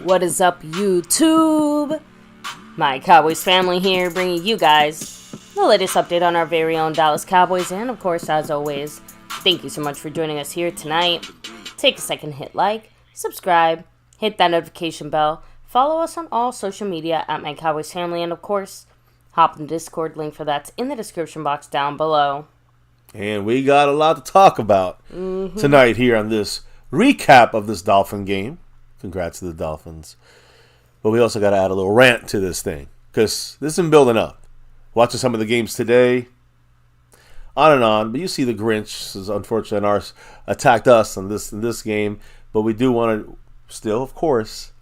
What is up, YouTube? My Cowboys family here, bringing you guys the latest update on our very own Dallas Cowboys. And of course, as always, thank you so much for joining us here tonight. Take a second, hit like, subscribe, hit that notification bell, follow us on all social media at MyCowboysFamily, and of course, hop in the Discord. Link for that's in the description box down below. And we got a lot to talk about tonight here on this recap of this Dolphin game. Congrats to the Dolphins. But we also got to add a little rant to this thing, because this has been building up. Watching some of the games today, on and on. But you see the Grinch, unfortunately, ours attacked us in this game. But we do want to still, of course,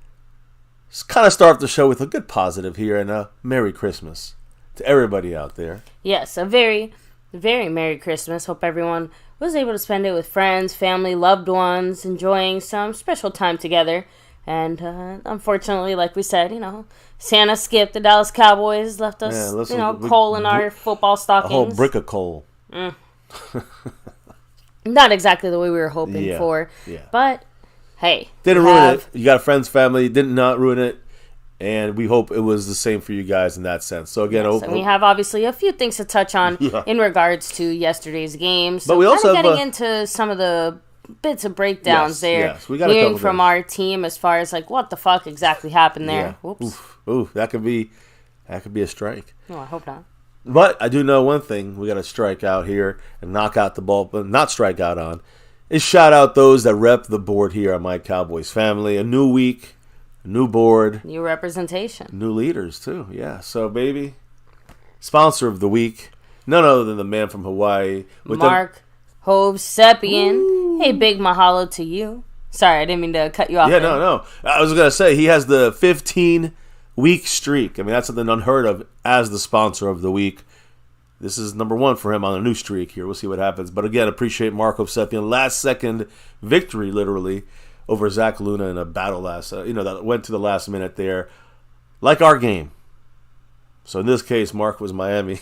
kind of start the show with a good positive here and a Merry Christmas to everybody out there. Yes, a very Merry Christmas. Hope everyone was able to spend it with friends, family, loved ones, enjoying some special time together. And unfortunately, like we said, Santa skipped the Dallas Cowboys, left us, coal in our football stockings. A whole brick of coal. Not exactly the way we were hoping for. Yeah. But, hey. Didn't ruin it. You got a friend's family. Did not ruin it. And we hope it was the same for you guys in that sense. So, again, and we have obviously a few things to touch on in regards to yesterday's game. So, but we also getting into some of the bits of breakdowns there. Yes, we got hearing from our team as far as like what the fuck exactly happened there. Yeah. Whoops. Oof. That could be a strike. No, I hope not. But I do know one thing we got to strike out here and knock out the ball, but not strike out on, is shout out those that rep the board here on My Cowboys Family. A new week. New board. New representation. New leaders, too. Yeah. So, baby, sponsor of the week, none other than the man from Hawaii. Mark Hovesepian. Hey, big mahalo to you. Sorry, I didn't mean to cut you off. Yeah, no. I was going to say, he has the 15-week streak. I mean, that's something unheard of as the sponsor of the week. This is number one for him on a new streak here. We'll see what happens. But, again, appreciate Mark Hovesepian. Last-second victory, literally, over Zach Luna in a battle that went to the last minute there, like our game. So in this case, Mark was Miami,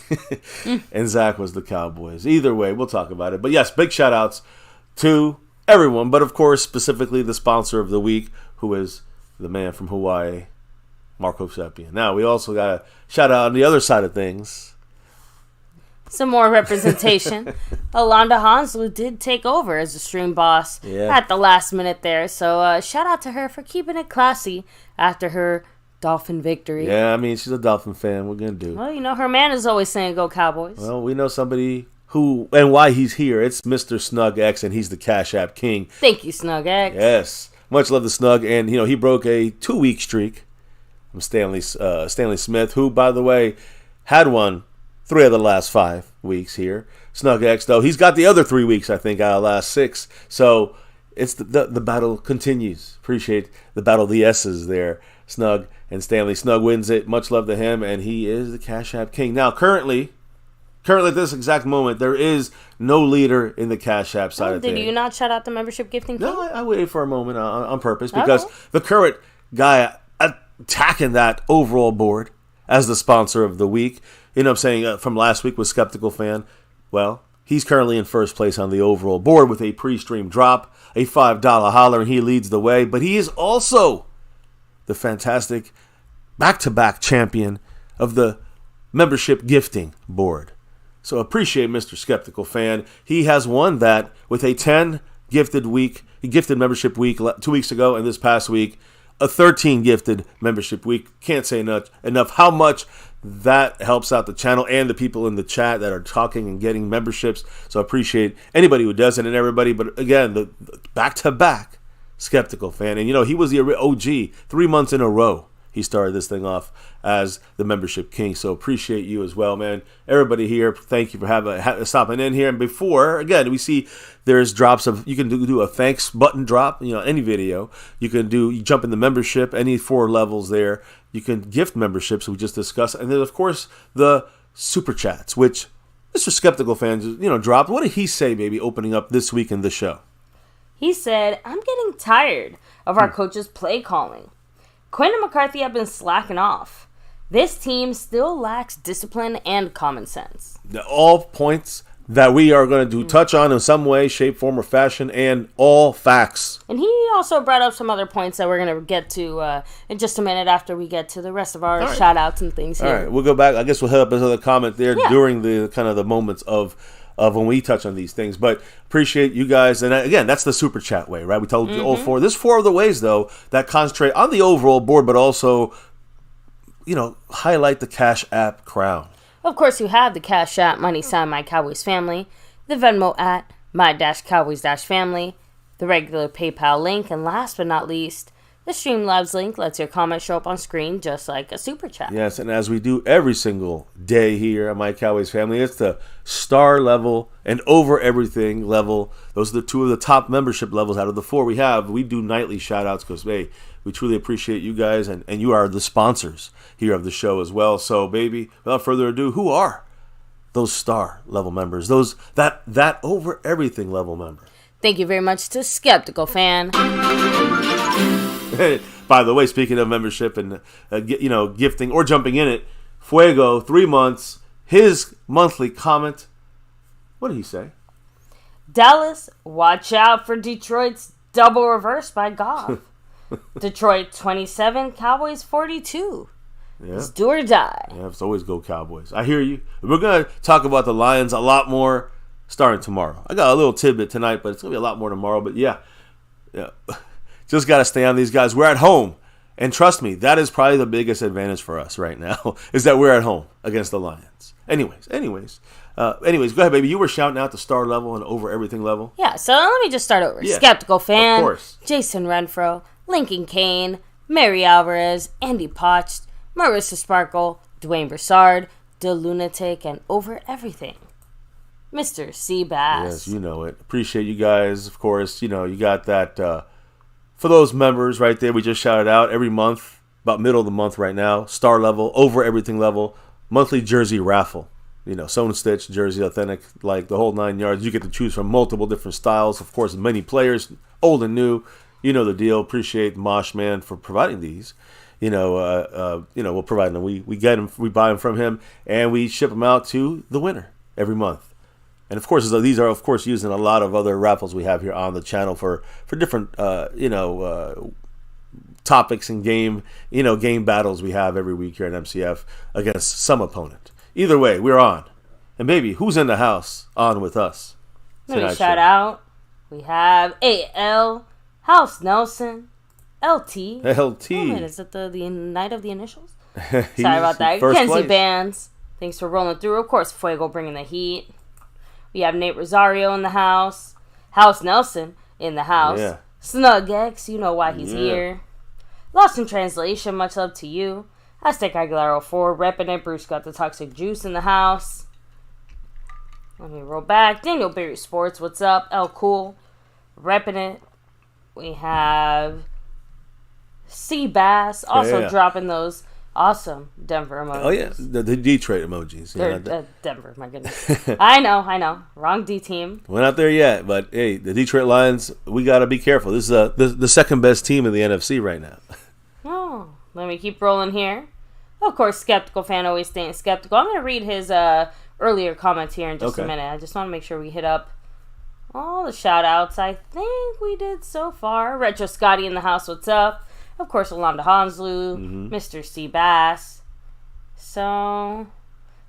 and Zach was the Cowboys. Either way, we'll talk about it. But yes, big shout outs to everyone, but of course, specifically the sponsor of the week, who is the man from Hawaii, Mark Hovesepian. Now, we also got a shout out on the other side of things. Some more representation. Alonda Hanslu did take over as the stream boss at the last minute there. So shout out to her for keeping it classy after her Dolphin victory. Yeah, I mean, she's a Dolphin fan. What going to do? Well, her man is always saying go Cowboys. Well, we know somebody who and why he's here. It's Mr. Snug X, and he's the Cash App King. Thank you, Snug X. Yes. Much love to Snug. And, he broke a 2-week streak from Stanley Smith, who, by the way, had won 3 of the last 5 weeks here. Snug X, though, he's got the other 3 weeks, I think, out of the last 6. So it's the battle continues. Appreciate the battle of the S's there. Snug and Stanley. Snug wins it. Much love to him, and he is the Cash App King. Now, currently at this exact moment, there is no leader in the Cash App side of things. Did you not shout out the membership gifting King? No, I waited for a moment on purpose because the current guy attacking that overall board as the sponsor of the week, I'm saying from last week was Skeptical Fan. Well, he's currently in first place on the overall board with a pre-stream drop, a $5 holler, and he leads the way. But he is also the fantastic back-to-back champion of the membership gifting board. So appreciate Mr. Skeptical Fan. He has won that with a 10 gifted membership week 2 weeks ago, and this past week, a 13 gifted membership week. Can't say enough how much that helps out the channel and the people in the chat that are talking and getting memberships. So I appreciate anybody who does it and everybody. But again, the back-to-back Skeptical Fan. And, he was the OG 3 months in a row. He started this thing off as the membership king. So appreciate you as well, man. Everybody here, thank you for stopping in here. And before, again, we see there's drops of, you can do a thanks button drop, any video. You jump in the membership, any 4 levels there. You can gift memberships, we just discussed. And then, of course, the super chats, which Mr. Skeptical Fan, dropped. What did he say, baby, opening up this week in the show? He said, I'm getting tired of our coach's play calling. Quinn and McCarthy have been slacking off. This team still lacks discipline and common sense. All points that we are going to touch on in some way, shape, form, or fashion, and all facts. And he also brought up some other points that we're going to get to in just a minute after we get to the rest of our shout-outs and things here. All right, we'll go back. I guess we'll hit up another comment there during the kind of the moments of when we touch on these things. But appreciate you guys. And again, that's the super chat way, right? We told you all four. There's four of the ways, though, that concentrate on the overall board, but also, highlight the Cash App crown. Of course, you have the Cash App money sign MyCowboysFamily, the Venmo at My-Cowboys-Family, the regular PayPal link, and last but not least, the Streamlabs link lets your comment show up on screen just like a super chat. Yes, and as we do every single day here at My Cowboys Family, it's the star level and over everything level. Those are the two of the top membership levels out of the four we have. We do nightly shout-outs because, hey, we truly appreciate you guys, and you are the sponsors here of the show as well. So, baby, without further ado, who are those star level members? Those that over everything level member. Thank you very much to Skeptical Fan. By the way, speaking of membership and gifting or jumping in it, Fuego, 3 months, his monthly comment. What did he say? Dallas, watch out for Detroit's double reverse by Goff. Detroit 27, Cowboys 42. Yeah. It's do or die. Yeah, it's always go Cowboys. I hear you. We're going to talk about the Lions a lot more starting tomorrow. I got a little tidbit tonight, but it's going to be a lot more tomorrow. But yeah. Just got to stay on these guys. We're at home. And trust me, that is probably the biggest advantage for us right now, is that we're at home against the Lions. Anyways, go ahead, baby. You were shouting out the star level and over everything level. Yeah, so let me just start over. Yeah, Skeptical Fan, of course. Jason Renfro, Lincoln Kane, Mary Alvarez, Andy Potch, Marissa Sparkle, Dwayne Broussard, The Lunatic, and over everything, Mr. C. Bass. Yes, you know it. Appreciate you guys. Of course, you got that for those members right there. We just shouted out every month, about middle of the month right now, star level, over everything level, monthly jersey raffle. Sewn stitch, jersey, authentic, like the whole 9 yards. You get to choose from multiple different styles. Of course, many players, old and new. You know the deal. Appreciate Mosh Man for providing these. We'll provide them. We get them, we buy them from him, and we ship them out to the winner every month. And of course, these are of course used in a lot of other raffles we have here on the channel for different topics and game battles we have every week here at MCF against some opponent. Either way, we're on. And baby, who's in the house on with us? Let me shout out. We have AL, House Nelson, LT. Oh, man, is it the night of the initials? Sorry about that. Kenzie Bands. Thanks for rolling through. Of course, Fuego bringing the heat. We have Nate Rosario in the house. House Nelson in the house. Yeah. Snug X, you know why he's here. Lost in Translation, much love to you. Aztec Aguilera 4, repping it. Bruce got the Toxic Juice in the house. Let me roll back. Daniel Berry Sports, what's up? El Cool, repping it. We have C. Bass, also dropping those awesome Denver emojis. Oh, yeah, the Detroit emojis. Denver, my goodness. I know. Wrong D team. We're not there yet, but hey, the Detroit Lions, we got to be careful. This is the second best team in the NFC right now. Oh, let me keep rolling here. Of course, Skeptical Fan always staying skeptical. I'm going to read his earlier comments here in just a minute. I just want to make sure we hit up all the shout-outs I think we did so far. Retro Scotty in the house, what's up? Of course, Alonda Hanslu, Mr. C. Bass. So,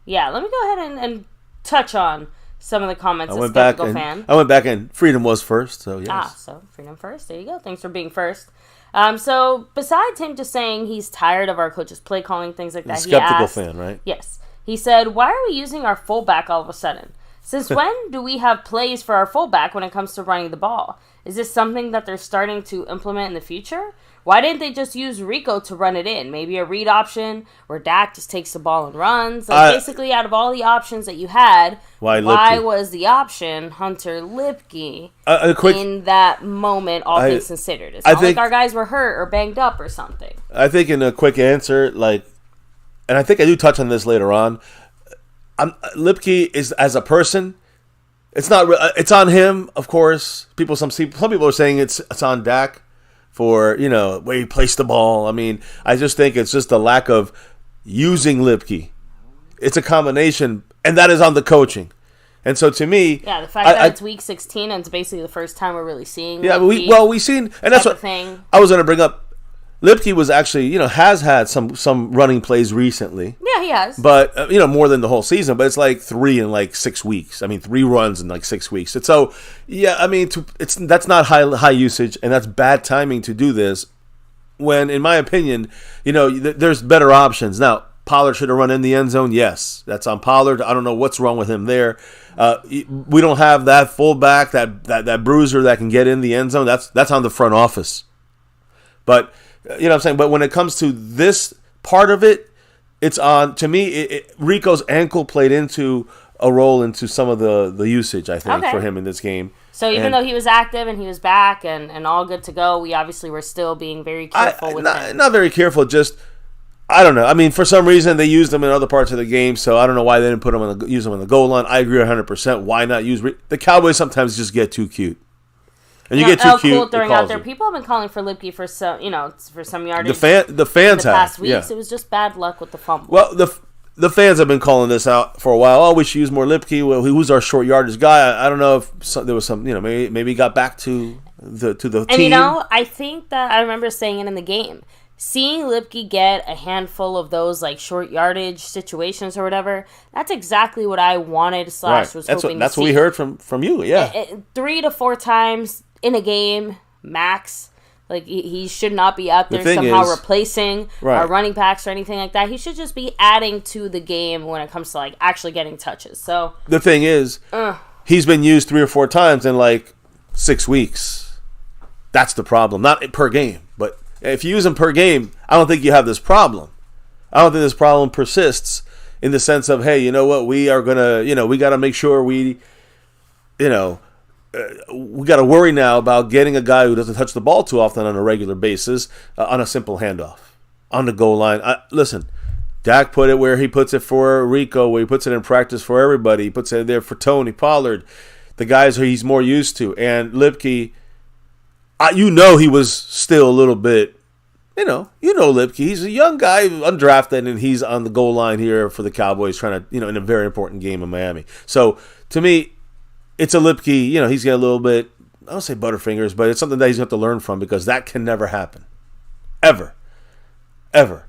yeah, let me go ahead and touch on some of the comments of Skeptical Fan. I went back and Freedom was first, so yes. So Freedom first. There you go. Thanks for being first. So, besides him just saying he's tired of our coaches' play calling, things like that, Skeptical Fan, right? Yes. He said, why are we using our fullback all of a sudden? Since when do we have plays for our fullback when it comes to running the ball? Is this something that they're starting to implement in the future? Why didn't they just use Rico to run it in? Maybe a read option where Dak just takes the ball and runs. Basically, out of all the options that you had, why was the option Hunter Lipke in that moment, all things considered? It's not like our guys were hurt or banged up or something. I think in a quick answer, and I think I do touch on this later on, Lipke is, as a person, it's not. It's on him, of course. Some people are saying it's on Dak for where he placed the ball. I mean, I just think it's just the lack of using Lipke. It's a combination, and that is on the coaching. And so to me, the fact that it's week 16 and it's basically the first time we're really seeing. Yeah, we've seen, and that's what thing. I was going to bring up. Lipke was actually, has had some running plays recently. Yeah, he has. But, more than the whole season. But it's like 3 in like 6 weeks. I mean, 3 runs in like 6 weeks. And so, that's not high usage, and that's bad timing to do this. When, in my opinion, there's better options. Now, Pollard should have run in the end zone. Yes, that's on Pollard. I don't know what's wrong with him there. We don't have that fullback, that bruiser that can get in the end zone. That's on the front office. But you know what I'm saying? But when it comes to this part of it, it's on, to me, Rico's ankle played into a role into some of the usage, I think, for him in this game. So even though he was active and he was back and all good to go, we obviously were still being very careful with him. Not very careful, just, I don't know. I mean, for some reason, they used him in other parts of the game, so I don't know why they didn't use him on the goal line. I agree 100%. Why not use the Cowboys sometimes just get too cute. And you get too cute. Cool throwing out there. People have been calling for Lipke for some yardage. The fans have. Past weeks, it was just bad luck with the fumble. Well, the fans have been calling this out for a while. Oh, we should use more Lipke. Well, who's our short yardage guy? I don't know if there was some. Maybe he got back to the team. And I think that I remember saying it in the game. Seeing Lipke get a handful of those like short yardage situations or whatever, that's exactly what I wanted / was hoping to see. That's what we heard from you. Yeah, 3 to 4 times in a game max. Like he should not be out there somehow replacing our running backs or anything like that. He should just be adding to the game when it comes to like actually getting touches. So the thing is, he's been used 3 or 4 times in like 6 weeks. That's the problem. Not per game, but if you use him per game, I don't think you have this problem. I don't think this problem persists in the sense of, hey, you know what? We are gonna, we got to make sure we got to worry now about getting a guy who doesn't touch the ball too often on a regular basis on a simple handoff on the goal line. Listen, Dak put it where he puts it for Rico, where he puts it in practice for everybody. He puts it there for Tony Pollard, the guys who he's more used to. And Lipke, he was still a little bit, Lipke. He's a young guy, undrafted, and he's on the goal line here for the Cowboys trying to, in a very important game in Miami. So, to me, it's a Lipke, he's got a little bit, I don't say butterfingers, but it's something that he's going to have to learn from because that can never happen. Ever. Ever.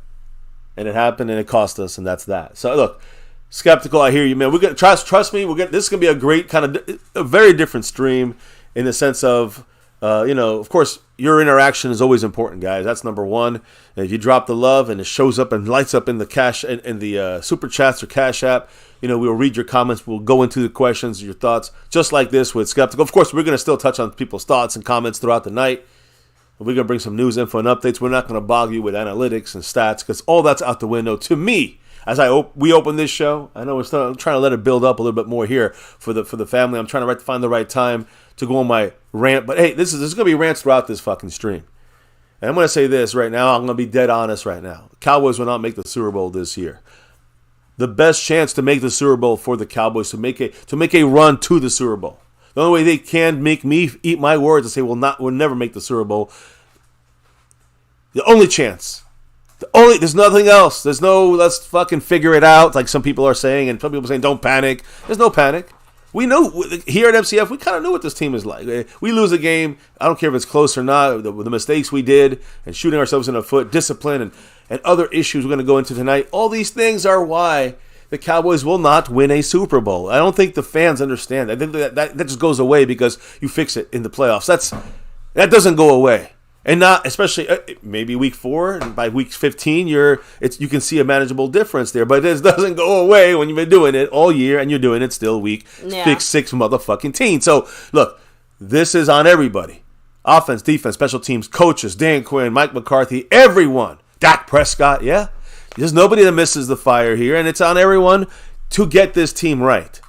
And it happened and it cost us, and that's that. So, look, skeptical, I hear you, man. We're going to trust me, this is going to be a great a very different stream in the sense of, of course, your interaction is always important, guys. That's number one. And if you drop the love and it shows up and lights up in the cash in the super chats or Cash App, we'll read your comments. We'll go into the questions, your thoughts, just like this with Skeptical. Of course, we're going to still touch on people's thoughts and comments throughout the night. We're going to bring some news, info, and updates. We're not going to bog you with analytics and stats because all that's out the window. To me, as we open this show, I know we're still trying to let it build up a little bit more here for the family. I'm trying to find the right time to go on my rant. But hey, there's going to be rants throughout this fucking stream. And I'm going to say this right now. I'm going to be dead honest right now. The Cowboys will not make the Super Bowl this year. The best chance to make the Super Bowl for the Cowboys to make a run to the Super Bowl. The only way they can make me eat my words and say we'll never make the Super Bowl. The only chance. There's nothing else. There's no let's fucking figure it out like some people are saying, and some people are saying don't panic. There's no panic. We know here at MCF, we kind of knew what this team is like. We lose a game, I don't care if it's close or not, the mistakes we did and shooting ourselves in the foot, discipline, and other issues we're going to go into tonight. All these things are why the Cowboys will not win a Super Bowl. I don't think the fans understand. I think that just goes away because you fix it in the playoffs. That doesn't go away. And not, especially maybe week 4, and by week 15, you can see a manageable difference there. But it doesn't go away when you've been doing it all year, and you're doing it still week 6 motherfucking team. So, look, this is on everybody. Offense, defense, special teams, coaches, Dan Quinn, Mike McCarthy, everyone. Dak Prescott, yeah. There's nobody that misses the fire here, and it's on everyone to get this team right.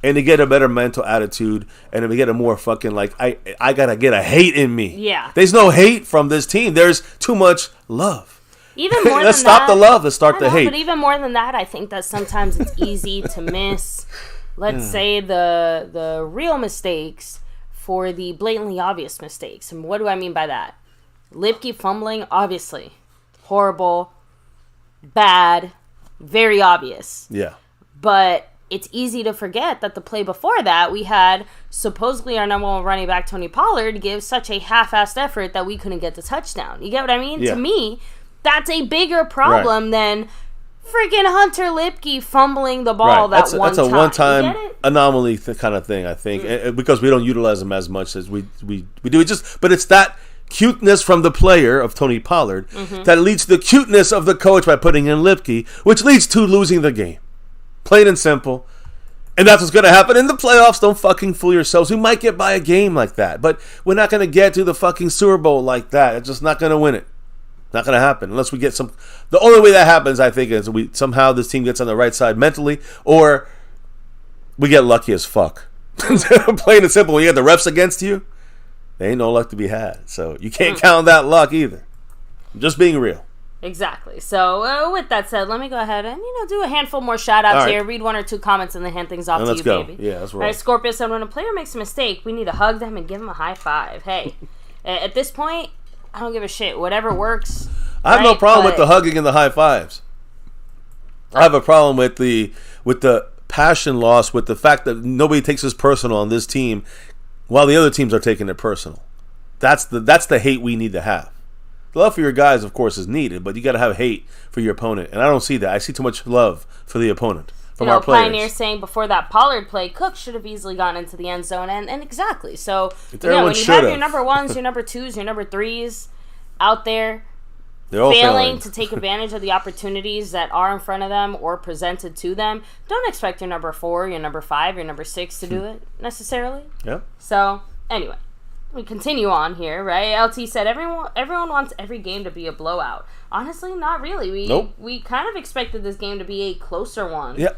And to get a better mental attitude, and to get a more fucking, like, I gotta get a hate in me. Yeah. There's no hate from this team. There's too much love. Even more Let's than stop the love. Let's start the hate. But even more than that, I think that sometimes it's easy to miss, let's say, the real mistakes for the blatantly obvious mistakes. And what do I mean by that? Lipke fumbling, obviously. Horrible. Bad. Very obvious. Yeah. But it's easy to forget that the play before that, we had supposedly our number one running back, Tony Pollard, give such a half-assed effort that we couldn't get the touchdown. You get what I mean? Yeah. To me, that's a bigger problem than freaking Hunter Lipke fumbling the ball that one time. That's a one-time anomaly kind of thing, I think, because we don't utilize them as much as we do. But it's that cuteness from the player of Tony Pollard that leads to the cuteness of the coach by putting in Lipke, which leads to losing the game. Plain and simple. And that's what's going to happen in the playoffs. Don't fucking fool yourselves. We might get by a game like that, but we're not going to get to the fucking Super Bowl like that. It's just not going to win it. Not going to happen unless we get some. The only way that happens, I think, is somehow this team gets on the right side mentally, or we get lucky as fuck. Plain and simple. When you get the refs against you, there ain't no luck to be had. So you can't count on that luck either. I'm just being real. Exactly. So, with that said, let me go ahead and, do a handful more shout-outs here, read one or two comments, and then hand things off to you, baby. Yeah, that's right. All right, Scorpio said, when a player makes a mistake, we need to hug them and give them a high five. Hey, at this point, I don't give a shit. Whatever works. I have no problem with the hugging and the high fives. I have a problem with the passion loss, with the fact that nobody takes this personal on this team while the other teams are taking it personal. That's the hate we need to have. Love for your guys, of course, is needed, but you got to have hate for your opponent, and I don't see that. I see too much love for the opponent from our players. Pioneer saying before that Pollard play, Cook should have easily gone into the end zone, and exactly. So, when you have your number ones, your number twos, your number threes out there, they're all failing to take advantage of the opportunities that are in front of them or presented to them, don't expect your number 4, your number 5, your number 6 to do it necessarily. Yeah. So, anyway. We continue on here, right? LT said everyone wants every game to be a blowout. Honestly, not really. We kind of expected this game to be a closer one. Yeah.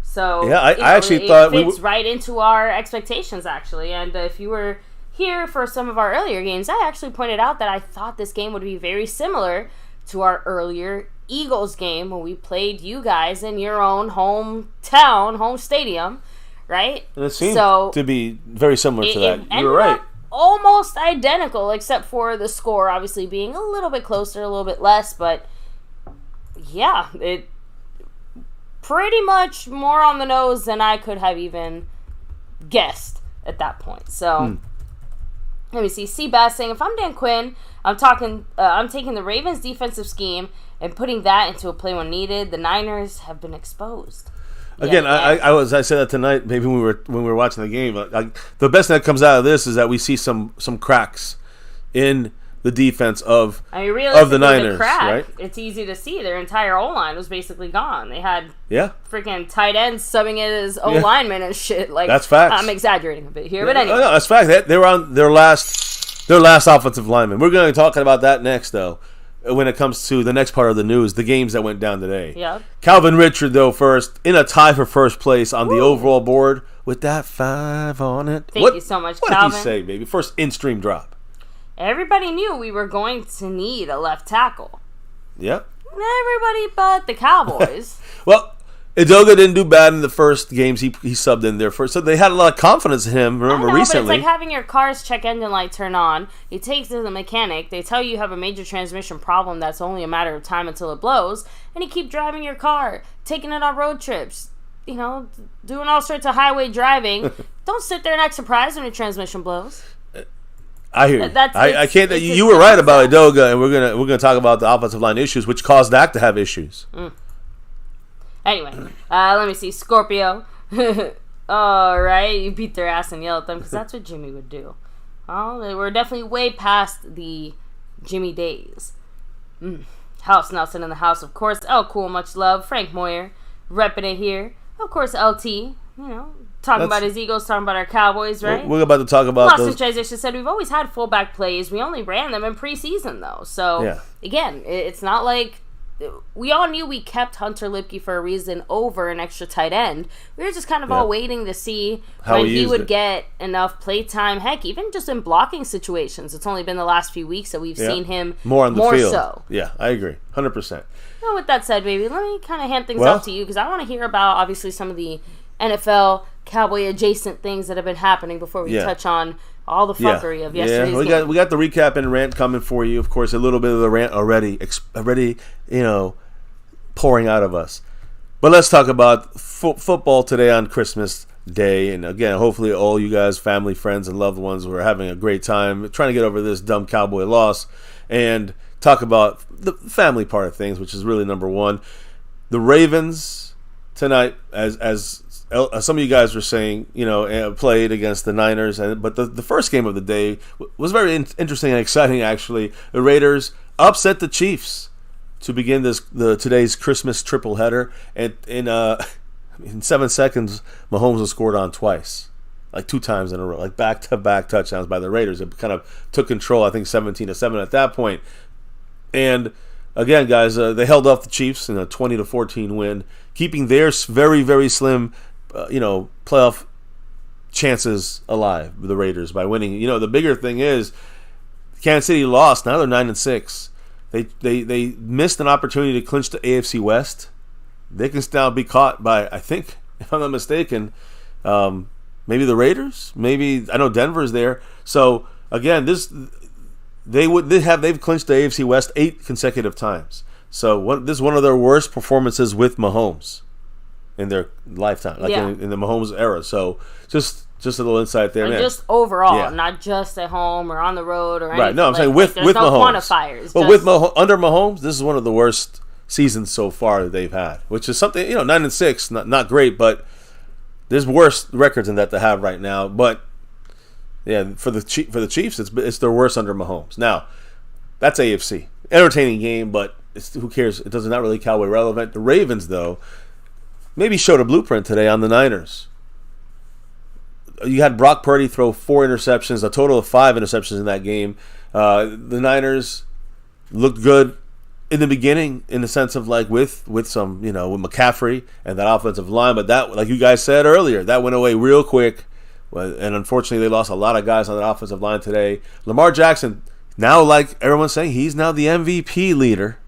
So I actually thought it fits right into our expectations, actually. And if you were here for some of our earlier games, I actually pointed out that I thought this game would be very similar to our earlier Eagles game when we played you guys in your own home stadium, right? And it seemed to be very similar to that. You were right. Almost identical, except for the score obviously being a little bit closer, a little bit less, but yeah, it pretty much more on the nose than I could have even guessed at that point. So let me see. Seabass saying, if I'm Dan Quinn, I'm taking the Ravens defensive scheme and putting that into a play when needed. The Niners have been exposed. Again, I said that tonight. Maybe when we were watching the game. The best that comes out of this is that we see some cracks in the defense of the Niners. Right? It's easy to see their entire O line was basically gone. They had freaking tight ends subbing it as O linemen and shit. Like, that's facts. I'm exaggerating a bit here, but anyway, no, that's fact. They're on their last offensive lineman. We're going to be talking about that next, though. When it comes to the next part of the news, the games that went down today. Yeah. Calvin Richard, though, first, in a tie for first place on the overall board with that 5 on it. Thank you so much, Calvin. What did he say, baby? First in-stream drop. Everybody knew we were going to need a left tackle. Yep. Everybody but the Cowboys. Well, Edoga didn't do bad in the first games he subbed in there first, so they had a lot of confidence in him. Remember, recently, but it's like having your car's check engine light turn on. You take to the mechanic. They tell you have a major transmission problem that's only a matter of time until it blows, and you keep driving your car, taking it on road trips, doing all sorts of highway driving. Don't sit there and act surprised when your transmission blows. I hear you. I can't. You were right about Edoga, and we're gonna talk about the offensive line issues, which caused Dak to have issues. Anyway, let me see. Scorpio. All right, you beat their ass and yell at them because that's what Jimmy would do. Oh, they were definitely way past the Jimmy days. House Nelson in the house, of course. El Cool, much love. Frank Moyer, repping it here. Of course, LT. Talking about his Eagles, talking about our Cowboys, right? We're about to talk about Lost in Transition said, we've always had fullback plays. We only ran them in preseason, though. So, again, it's not like we all knew we kept Hunter Lipke for a reason over an extra tight end. We were just kind of all waiting to see when he would get enough play time. Heck, even just in blocking situations. It's only been the last few weeks that we've seen him more on the field. So. Yeah, I agree. 100%. Well, with that said, baby, let me kind of hand things off to you because I want to hear about, obviously, some of the NFL Cowboy adjacent things that have been happening before we touch on all the fuckery of yesterday's game. We got the recap and rant coming for you. Of course, a little bit of the rant already pouring out of us. But let's talk about football today on Christmas Day. And again, hopefully all you guys, family, friends, and loved ones were having a great time trying to get over this dumb Cowboy loss and talk about the family part of things, which is really number one. The Ravens tonight, as some of you guys were saying, played against the Niners. But the first game of the day was very interesting and exciting, actually. The Raiders upset the Chiefs to begin today's Christmas triple header. And in 7 seconds, Mahomes was scored on twice, like 2 times in a row, like back-to-back touchdowns by the Raiders. It kind of took control, I think 17-7 at that point. And again, guys, they held off the Chiefs in a 20-14 win, keeping their very, very slim playoff chances alive, the Raiders, by winning. The bigger thing is Kansas City lost. Now they're 9-6. They missed an opportunity to clinch the AFC West. They can now be caught by, I think, if I'm not mistaken, maybe the Raiders. Maybe, I know Denver's there. So again, they've clinched the AFC West 8 consecutive times. So this is one of their worst performances with Mahomes in their lifetime, in the Mahomes era. So just a little insight there. And just overall, not just at home or on the road or anything. Right. No, I'm saying with there's no Mahomes. quantifiers. But under Mahomes, this is one of the worst seasons so far that they've had, which is something, 9-6, not great, but there's worse records than that to have right now. But yeah, for the Chiefs, it's their worst under Mahomes. Now, that's AFC. Entertaining game, but who cares? It does not really Cowboy relevant. The Ravens, though, maybe showed a blueprint today on the Niners. You had Brock Purdy throw 4 interceptions, a total of 5 interceptions in that game. The Niners looked good in the beginning, in the sense of with some, with McCaffrey and that offensive line. But that, like you guys said earlier, that went away real quick. And unfortunately, they lost a lot of guys on that offensive line today. Lamar Jackson, now, like everyone's saying, he's now the MVP leader.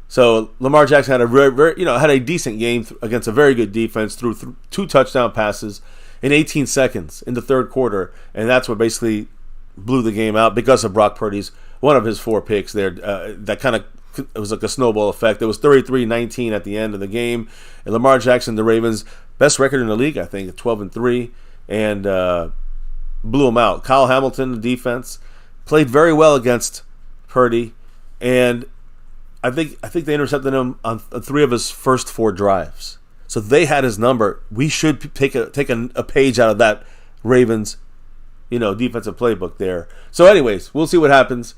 So Lamar Jackson had had a decent game against a very good defense, threw 2 touchdown passes in 18 seconds in the third quarter, and that's what basically blew the game out because of Brock Purdy's one of his 4 picks there. That kind of, it was like a snowball effect. It was 33-19 at the end of the game, and Lamar Jackson, the Ravens' best record in the league, I think, 12-3, and blew them out. Kyle Hamilton, the defense, played very well against Purdy, and I think they intercepted him on 3 of his first 4 drives. So they had his number. We should take a page out of that Ravens, defensive playbook there. So anyways, we'll see what happens.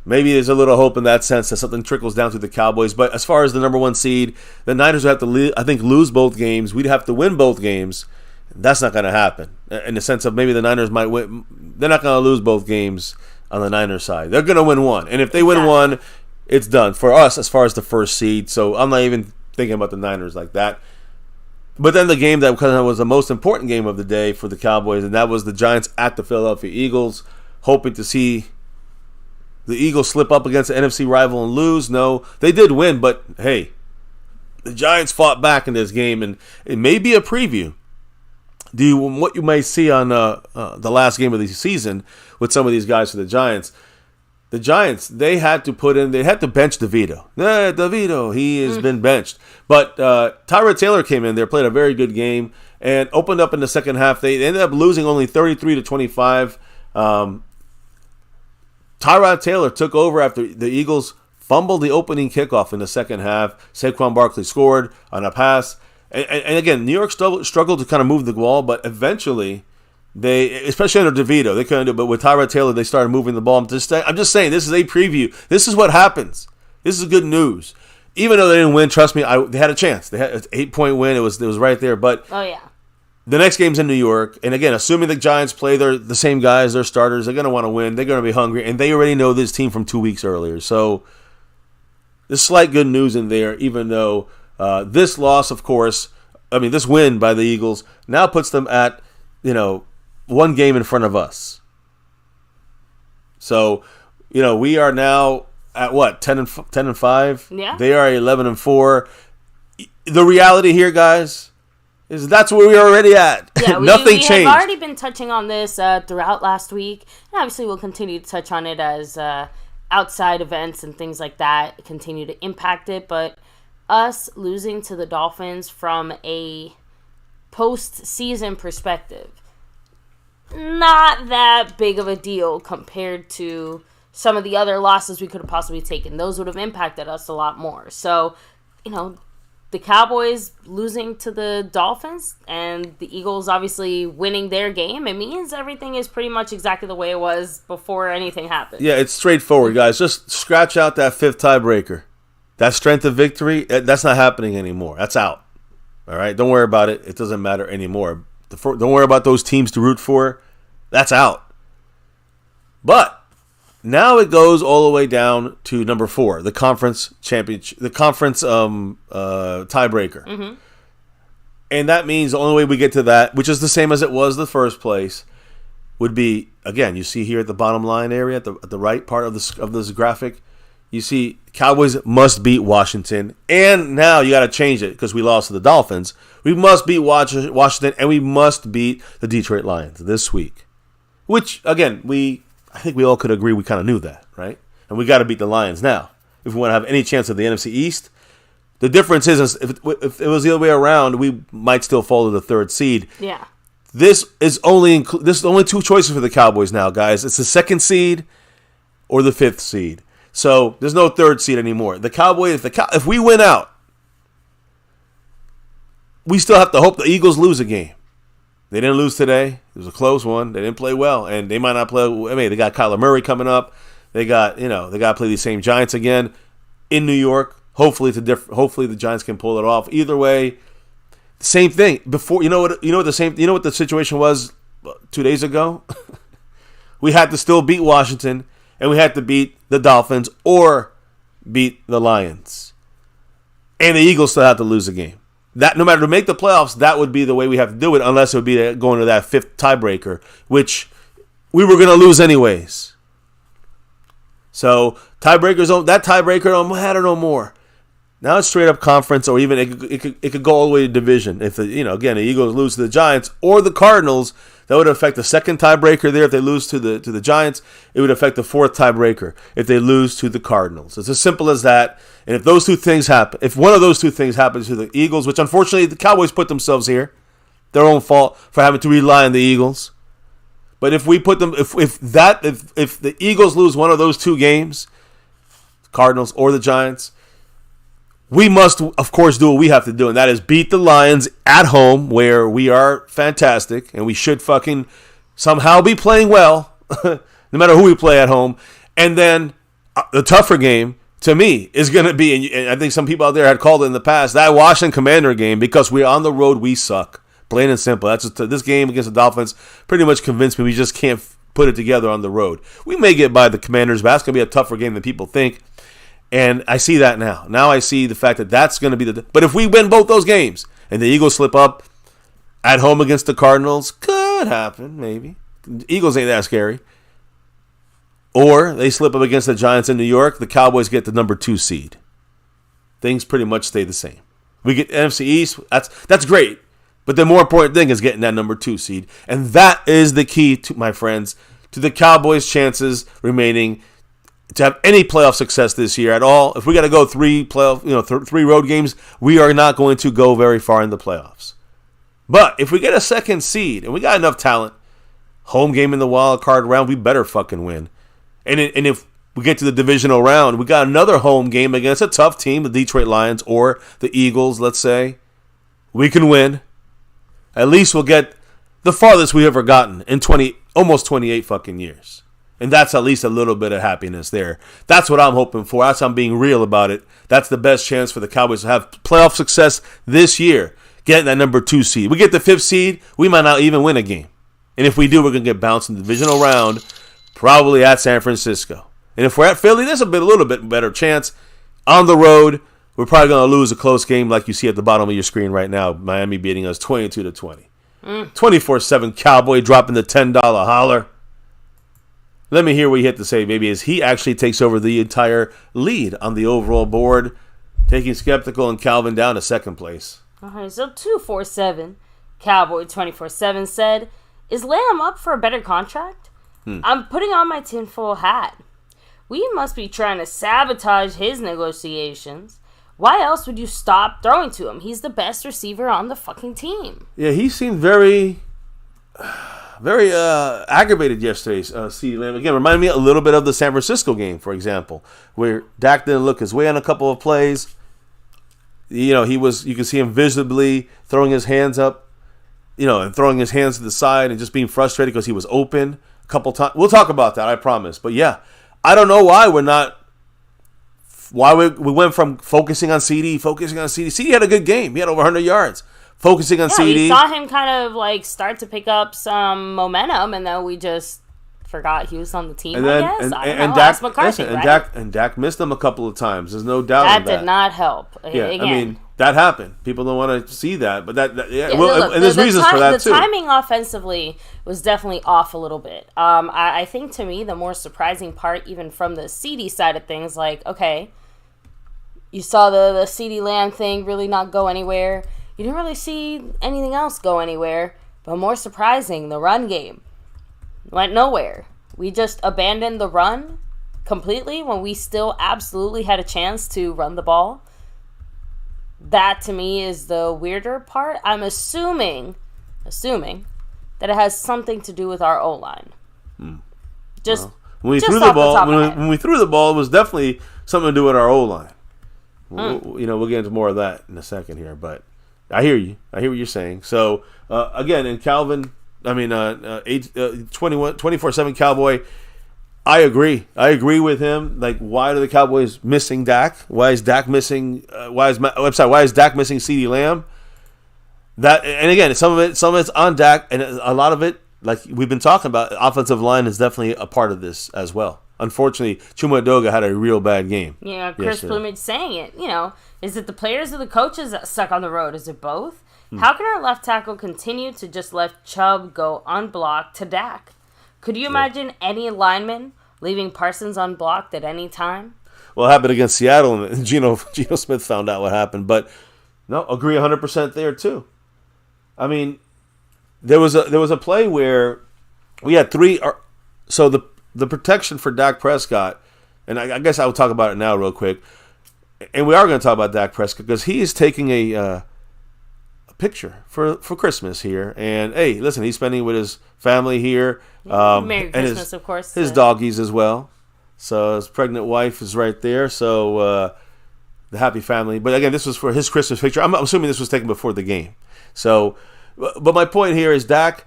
Maybe there's a little hope in that sense that something trickles down to the Cowboys. But as far as the number 1 seed, the Niners would have to, I think, lose both games. We'd have to win both games. That's not going to happen. In the sense of maybe the Niners might win. They're not going to lose both games on the Niners side. They're going to win one. And if they win one, it's done for us as far as the first seed. So I'm not even thinking about the Niners like that. But then the game that kind of was the most important game of the day for the Cowboys, and that was the Giants at the Philadelphia Eagles, hoping to see the Eagles slip up against the NFC rival and lose. No, they did win, but hey, the Giants fought back in this game, and it may be a preview. What you may see on the last game of the season with some of these guys for the Giants. The Giants, they had to bench DeVito. DeVito, he has been benched. But Tyrod Taylor came in there, played a very good game, and opened up in the second half. They ended up losing only 33-25. Tyrod Taylor took over after the Eagles fumbled the opening kickoff in the second half. Saquon Barkley scored on a pass. And again, New York struggled to kind of move the ball, but eventually they, especially under DeVito, they couldn't do it. But with Tyrod Taylor, they started moving the ball. I'm just saying, this is a preview. This is what happens. This is good news. Even though they didn't win, trust me, they had a chance. They had an 8-point win. It was right there. But the next game's in New York. And again, assuming the Giants play the same guys, their starters, they're going to want to win. They're going to be hungry. And they already know this team from 2 weeks earlier. So there's slight good news in there, even though this loss, of course, this win by the Eagles now puts them at, 1 game in front of us. So, we are now at what, 10-5? Yeah. They are 11-4. The reality here, guys, is that's where we're already at. Yeah, Nothing changed. We have already been touching on this throughout last week, and obviously we'll continue to touch on it as outside events and things like that continue to impact it. But us losing to the Dolphins from a postseason perspective, not that big of a deal compared to some of the other losses we could have possibly taken. Those would have impacted us a lot more. So, the Cowboys losing to the Dolphins and the Eagles obviously winning their game, it means everything is pretty much exactly the way it was before anything happened. Yeah, it's straightforward, guys. Just scratch out that 5th tiebreaker. That strength of victory, that's not happening anymore. That's out. All right? Don't worry about it. It doesn't matter anymore. Don't worry about those teams to root for. That's out. But now it goes all the way down to number 4, the conference championship, the conference tiebreaker. Mm-hmm. And that means the only way we get to that, which is the same as it was the first place, would be, again, you see here at the bottom line area, at the right part of this graphic, you see Cowboys must beat Washington. And now you got to change it because we lost to the Dolphins. We must beat Washington, and we must beat the Detroit Lions this week. Which, again, I think we all could agree we kind of knew that, right? And we got to beat the Lions now if we want to have any chance of the NFC East. The difference is if it was the other way around, we might still fall to the 3rd seed. Yeah. This is only 2 choices for the Cowboys now, guys. It's the 2nd seed or the 5th seed. So there's no 3rd seed anymore. The Cowboys, if we win out, we still have to hope the Eagles lose a game. They didn't lose today. It was a close one. They didn't play well, and they might not play. I mean, they got Kyler Murray coming up. They got they got to play these same Giants again in New York. Hopefully, hopefully the Giants can pull it off. Either way, same thing. Before what the situation was 2 days ago. We had to still beat Washington, and we had to beat the Dolphins or beat the Lions, and the Eagles still had to lose a game. That no matter to make the playoffs, that would be the way we have to do it, unless it would be going to that 5th tiebreaker, which we were going to lose anyways. So that tiebreaker don't matter no more. Now it's straight up conference, or even it could go all the way to division. If again the Eagles lose to the Giants or the Cardinals, that would affect the 2nd tiebreaker there. If they lose to the Giants, it would affect the 4th tiebreaker if they lose to the Cardinals. It's as simple as that. And if those 2 things happen, if one of those 2 things happens to the Eagles, which unfortunately the Cowboys put themselves here, their own fault for having to rely on the Eagles. But if we put them, if the Eagles lose one of those 2 games, Cardinals or the Giants, we must, of course, do what we have to do, and that is beat the Lions at home, where we are fantastic, and we should fucking somehow be playing well, no matter who we play at home. And then the tougher game, to me, is going to be, and I think some people out there had called it in the past, that Washington Commander game, because we're on the road, we suck. Plain and simple. That's just, this game against the Dolphins pretty much convinced me we just can't put it together on the road. We may get by the Commanders, but that's going to be a tougher game than people think. And I see that now. Now I see the fact that that's going to be But if we win both those games and the Eagles slip up at home against the Cardinals, could happen, maybe. The Eagles ain't that scary. Or they slip up against the Giants in New York, the Cowboys get the number 2 seed. Things pretty much stay the same. We get NFC East. That's great. But the more important thing is getting that number 2 seed. And that is the key, to my friends, to the Cowboys' chances remaining to have any playoff success this year at all. If we got to go 3 road games, we are not going to go very far in the playoffs. But if we get a 2nd seed and we got enough talent, home game in the wild card round, we better fucking win. And if we get to the divisional round, we got another home game against a tough team, the Detroit Lions or the Eagles, let's say, we can win. At least we'll get the farthest we've ever gotten in almost 28 fucking years. And that's at least a little bit of happiness there. That's what I'm hoping for. That's I'm being real about it. That's the best chance for the Cowboys to have playoff success this year, getting that number 2 seed. We get the 5th seed, we might not even win a game. And if we do, we're going to get bounced in the divisional round, probably at San Francisco. And if we're at Philly, there's a little bit better chance. On the road, we're probably going to lose a close game like you see at the bottom of your screen right now. Miami beating us 22-20. 24/7 Cowboy dropping the $10 holler. Let me hear what you had to say, maybe, as he actually takes over the entire lead on the overall board, taking Skeptical and Calvin down to 2nd place. All right, so 247 Cowboy 24/7 said, "Is Lamb up for a better contract? I'm putting on my tinfoil hat. We must be trying to sabotage his negotiations. why else would you stop throwing to him? He's the best receiver on the fucking team. Yeah, he seemed very aggravated yesterday, CeeDee Lamb. Again, reminded me a little bit of the San Francisco game, for example, where Dak didn't look his way on a couple of plays. You know, you can see him visibly throwing his hands up, and throwing his hands to the side and just being frustrated because he was open a couple times. We'll talk about that, I promise. But yeah, I don't know why we went from focusing on CeeDee. CeeDee had a good game. He had over 100 yards. Focusing on CeeDee. We saw him kind of start to pick up some momentum, and then we just forgot he was on the team. I guess. And Dak, McCarthy, and Dak missed him a couple of times. There's no doubt that did not help. Yeah, again. I mean that happened. People don't want to see that, but and there's reasons for that too. The timing offensively was definitely off a little bit. I think to me the more surprising part, even from the CeeDee side of things, okay, you saw the CeeDee Lamb thing really not go anywhere. You didn't really see anything else go anywhere. But more surprising, the run game went nowhere. We just abandoned the run completely when we still absolutely had a chance to run the ball. That, to me, is the weirder part. I'm assuming that it has something to do with our O-line. When we threw the ball, it was definitely something to do with our O-line. We'll get into more of that in a second here, but I hear you. I hear what you're saying. So, again, in Calvin, 24/7 Cowboy, I agree. I agree with him. Why are the Cowboys missing Dak? Why is Dak missing? Why is Dak missing CeeDee Lamb? And again, some of it's on Dak, and a lot of it, like we've been talking about, offensive line is definitely a part of this as well. Unfortunately, Chuma Edoga had a real bad game. Yeah, Chris Plumage saying it. Is it the players or the coaches that suck on the road? Is it both? How can our left tackle continue to just let Chubb go unblocked to Dak? Could you imagine any lineman leaving Parsons unblocked at any time? Well, it happened against Seattle, and Geno Smith found out what happened. But no, agree 100% there too. I mean, there was a play where we had three. So the protection for Dak Prescott, and I guess I'll talk about it now real quick. And we are going to talk about Dak Prescott because he is taking a picture for Christmas here. And hey, listen, he's spending with his family here. Merry Christmas, of course. His doggies as well. So his pregnant wife is right there. So the happy family. But again, this was for his Christmas picture. I'm assuming this was taken before the game. So, but my point here is Dak.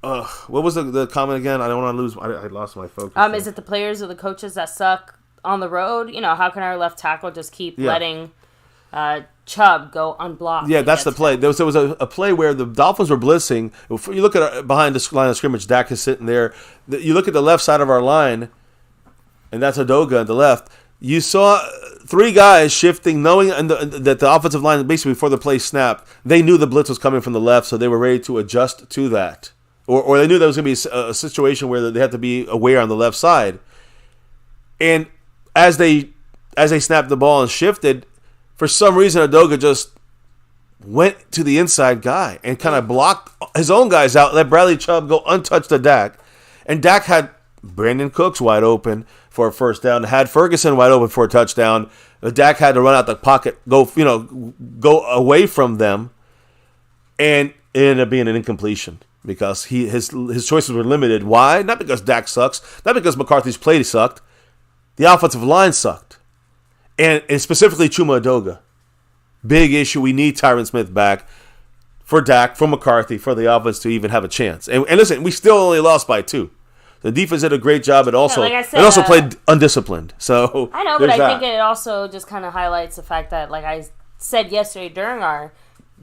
What was the comment again? I don't want to lose. I lost my focus. Is it the players or the coaches that suck on the road? How can our left tackle just keep letting Chubb go unblocked? Yeah, that's the play. There was a play where the Dolphins were blitzing. If you look at behind the line of scrimmage, Dak is sitting there. You look at the left side of our line, and that's Edoga on the left. You saw three guys shifting, knowing that the offensive line, basically before the play snapped, they knew the blitz was coming from the left, so they were ready to adjust to that. Or they knew there was going to be a situation where they had to be aware on the left side. And as they snapped the ball and shifted, for some reason Edoga just went to the inside guy and kind of blocked his own guys out, let Bradley Chubb go untouched to Dak. And Dak had Brandon Cooks wide open for a first down, had Ferguson wide open for a touchdown. Dak had to run out the pocket, go away from them, and it ended up being an incompletion because his choices were limited. Why? Not because Dak sucks, not because McCarthy's play sucked. The offensive line sucked. And specifically Chuma Edoga. Big issue. We need Tyron Smith back for Dak, for McCarthy, for the offense to even have a chance. And listen, we still only lost by 2. The defense did a great job. It also played undisciplined. So I know, but I think it also just kind of highlights the fact that, like I said yesterday during our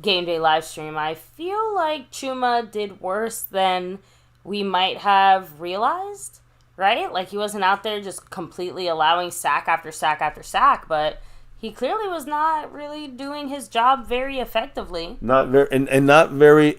game day live stream, I feel like Chuma did worse than we might have realized. Right? Like, he wasn't out there just completely allowing sack after sack after sack, but he clearly was not really doing his job very effectively. Not very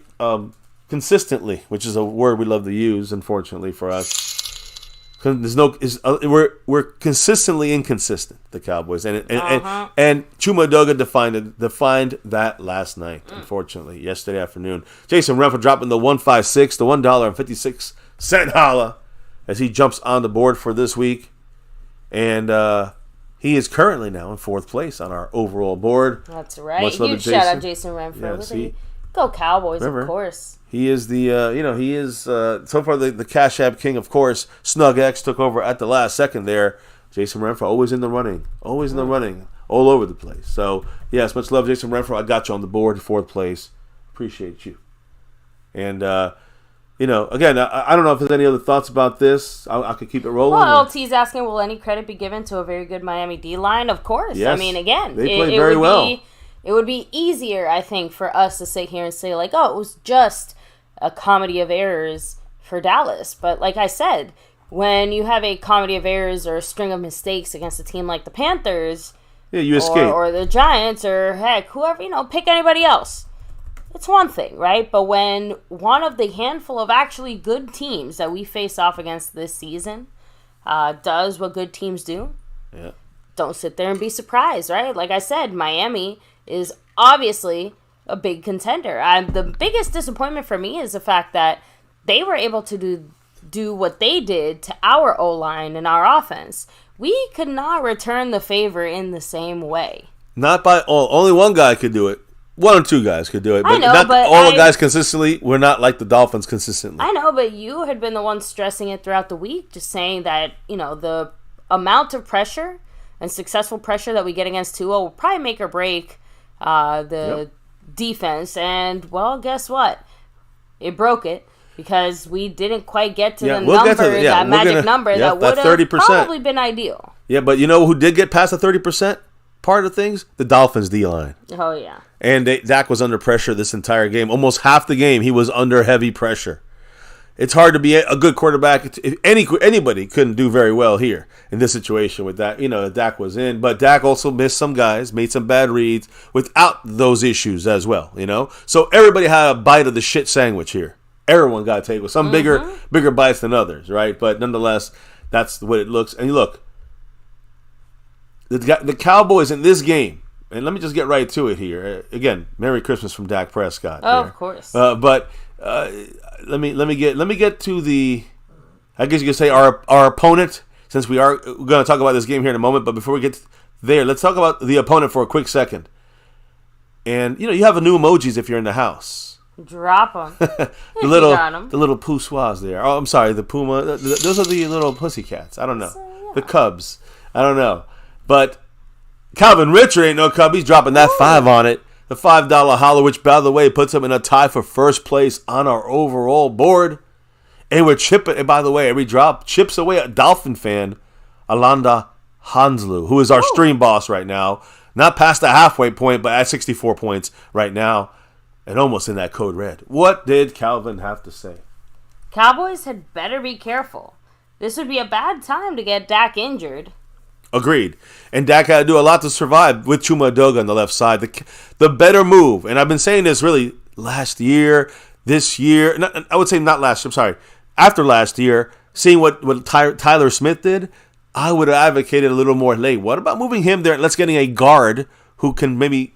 consistently, which is a word we love to use, unfortunately for us. We're consistently inconsistent, the Cowboys, and Chuma Edoga defined that last night. Unfortunately, yesterday afternoon. Jason Renfro dropping the $1.56, the $1.56 holla, as he jumps on the board for this week. And He is currently now in 4th place on our overall board. That's right. Much love to Huge shout out Jason Renfro. Yeah, Go Cowboys, of course. He is so far the Cash App King, of course. Snug X took over at the last second there. Jason Renfro, always in the running. All over the place. So, yes, much love, Jason Renfro. I got you on the board, 4th place. Appreciate you. And, again, I don't know if there's any other thoughts about this. I could keep it rolling. Well, LT's asking, will any credit be given to a very good Miami D-line? Of course. Yes, I mean, again, they played very well. It would be easier, I think, for us to sit here and say, like, oh, it was just a comedy of errors for Dallas. But like I said, when you have a comedy of errors or a string of mistakes against a team like the Panthers, you escape. Or the Giants, or heck, whoever, pick anybody else. It's one thing, right? But when one of the handful of actually good teams that we face off against this season does what good teams do, don't sit there and be surprised, right? Like I said, Miami is obviously a big contender. The biggest disappointment for me is the fact that they were able to do what they did to our O-line and our offense. We could not return the favor in the same way. Not by all. Only one guy could do it. One or two guys could do it. But not all the guys consistently. We're not like the Dolphins consistently. I know, but you had been the one stressing it throughout the week, just saying that, the amount of pressure and successful pressure that we get against Tua will probably make or break the defense. And, well, guess what? It broke it. Because we didn't quite get to that magic number that would have probably been ideal. Yeah, but you know who did get past the 30% part of things? The Dolphins D-line. Oh, yeah. And Dak was under pressure this entire game. Almost half the game, he was under heavy pressure. It's hard to be a good quarterback. Anybody couldn't do very well here in this situation with that. Dak was in. But Dak also missed some guys, made some bad reads without those issues as well, So everybody had a bite of the shit sandwich here. Everyone got to take with some bigger bites than others, right? But nonetheless, that's what it looks. And look, the Cowboys in this game, and let me just get right to it here. Again, Merry Christmas from Dak Prescott. Oh, of course. But let me get to the, I guess you could say our opponent, since we're going to talk about this game here in a moment. But before we get there, let's talk about the opponent for a quick second. And you have a new emojis if you're in the house. Drop them. the little poussoirs there. Oh, I'm sorry, the puma. Those are the little pussycats. I don't know. The cubs. I don't know. But Calvin Richard ain't no cub. He's dropping that 5 on it. The $5 holler, which, by the way, puts him in a tie for first place on our overall board. And we're chipping. And by the way, every drop chips away a Dolphin fan, Alanda Hanslu, who is our stream boss right now. Not past the halfway point, but at 64 points right now. And almost in that code red. What did Calvin have to say? Cowboys had better be careful. This would be a bad time to get Dak injured. Agreed. And Dak had to do a lot to survive with Chuma Edoga on the left side. The better move, and I've been saying this really last year, this year. I would say not last year. I'm sorry. After last year, seeing what Tyler Smith did, I would have advocated a little more late. What about moving him there and let's getting a guard who can maybe,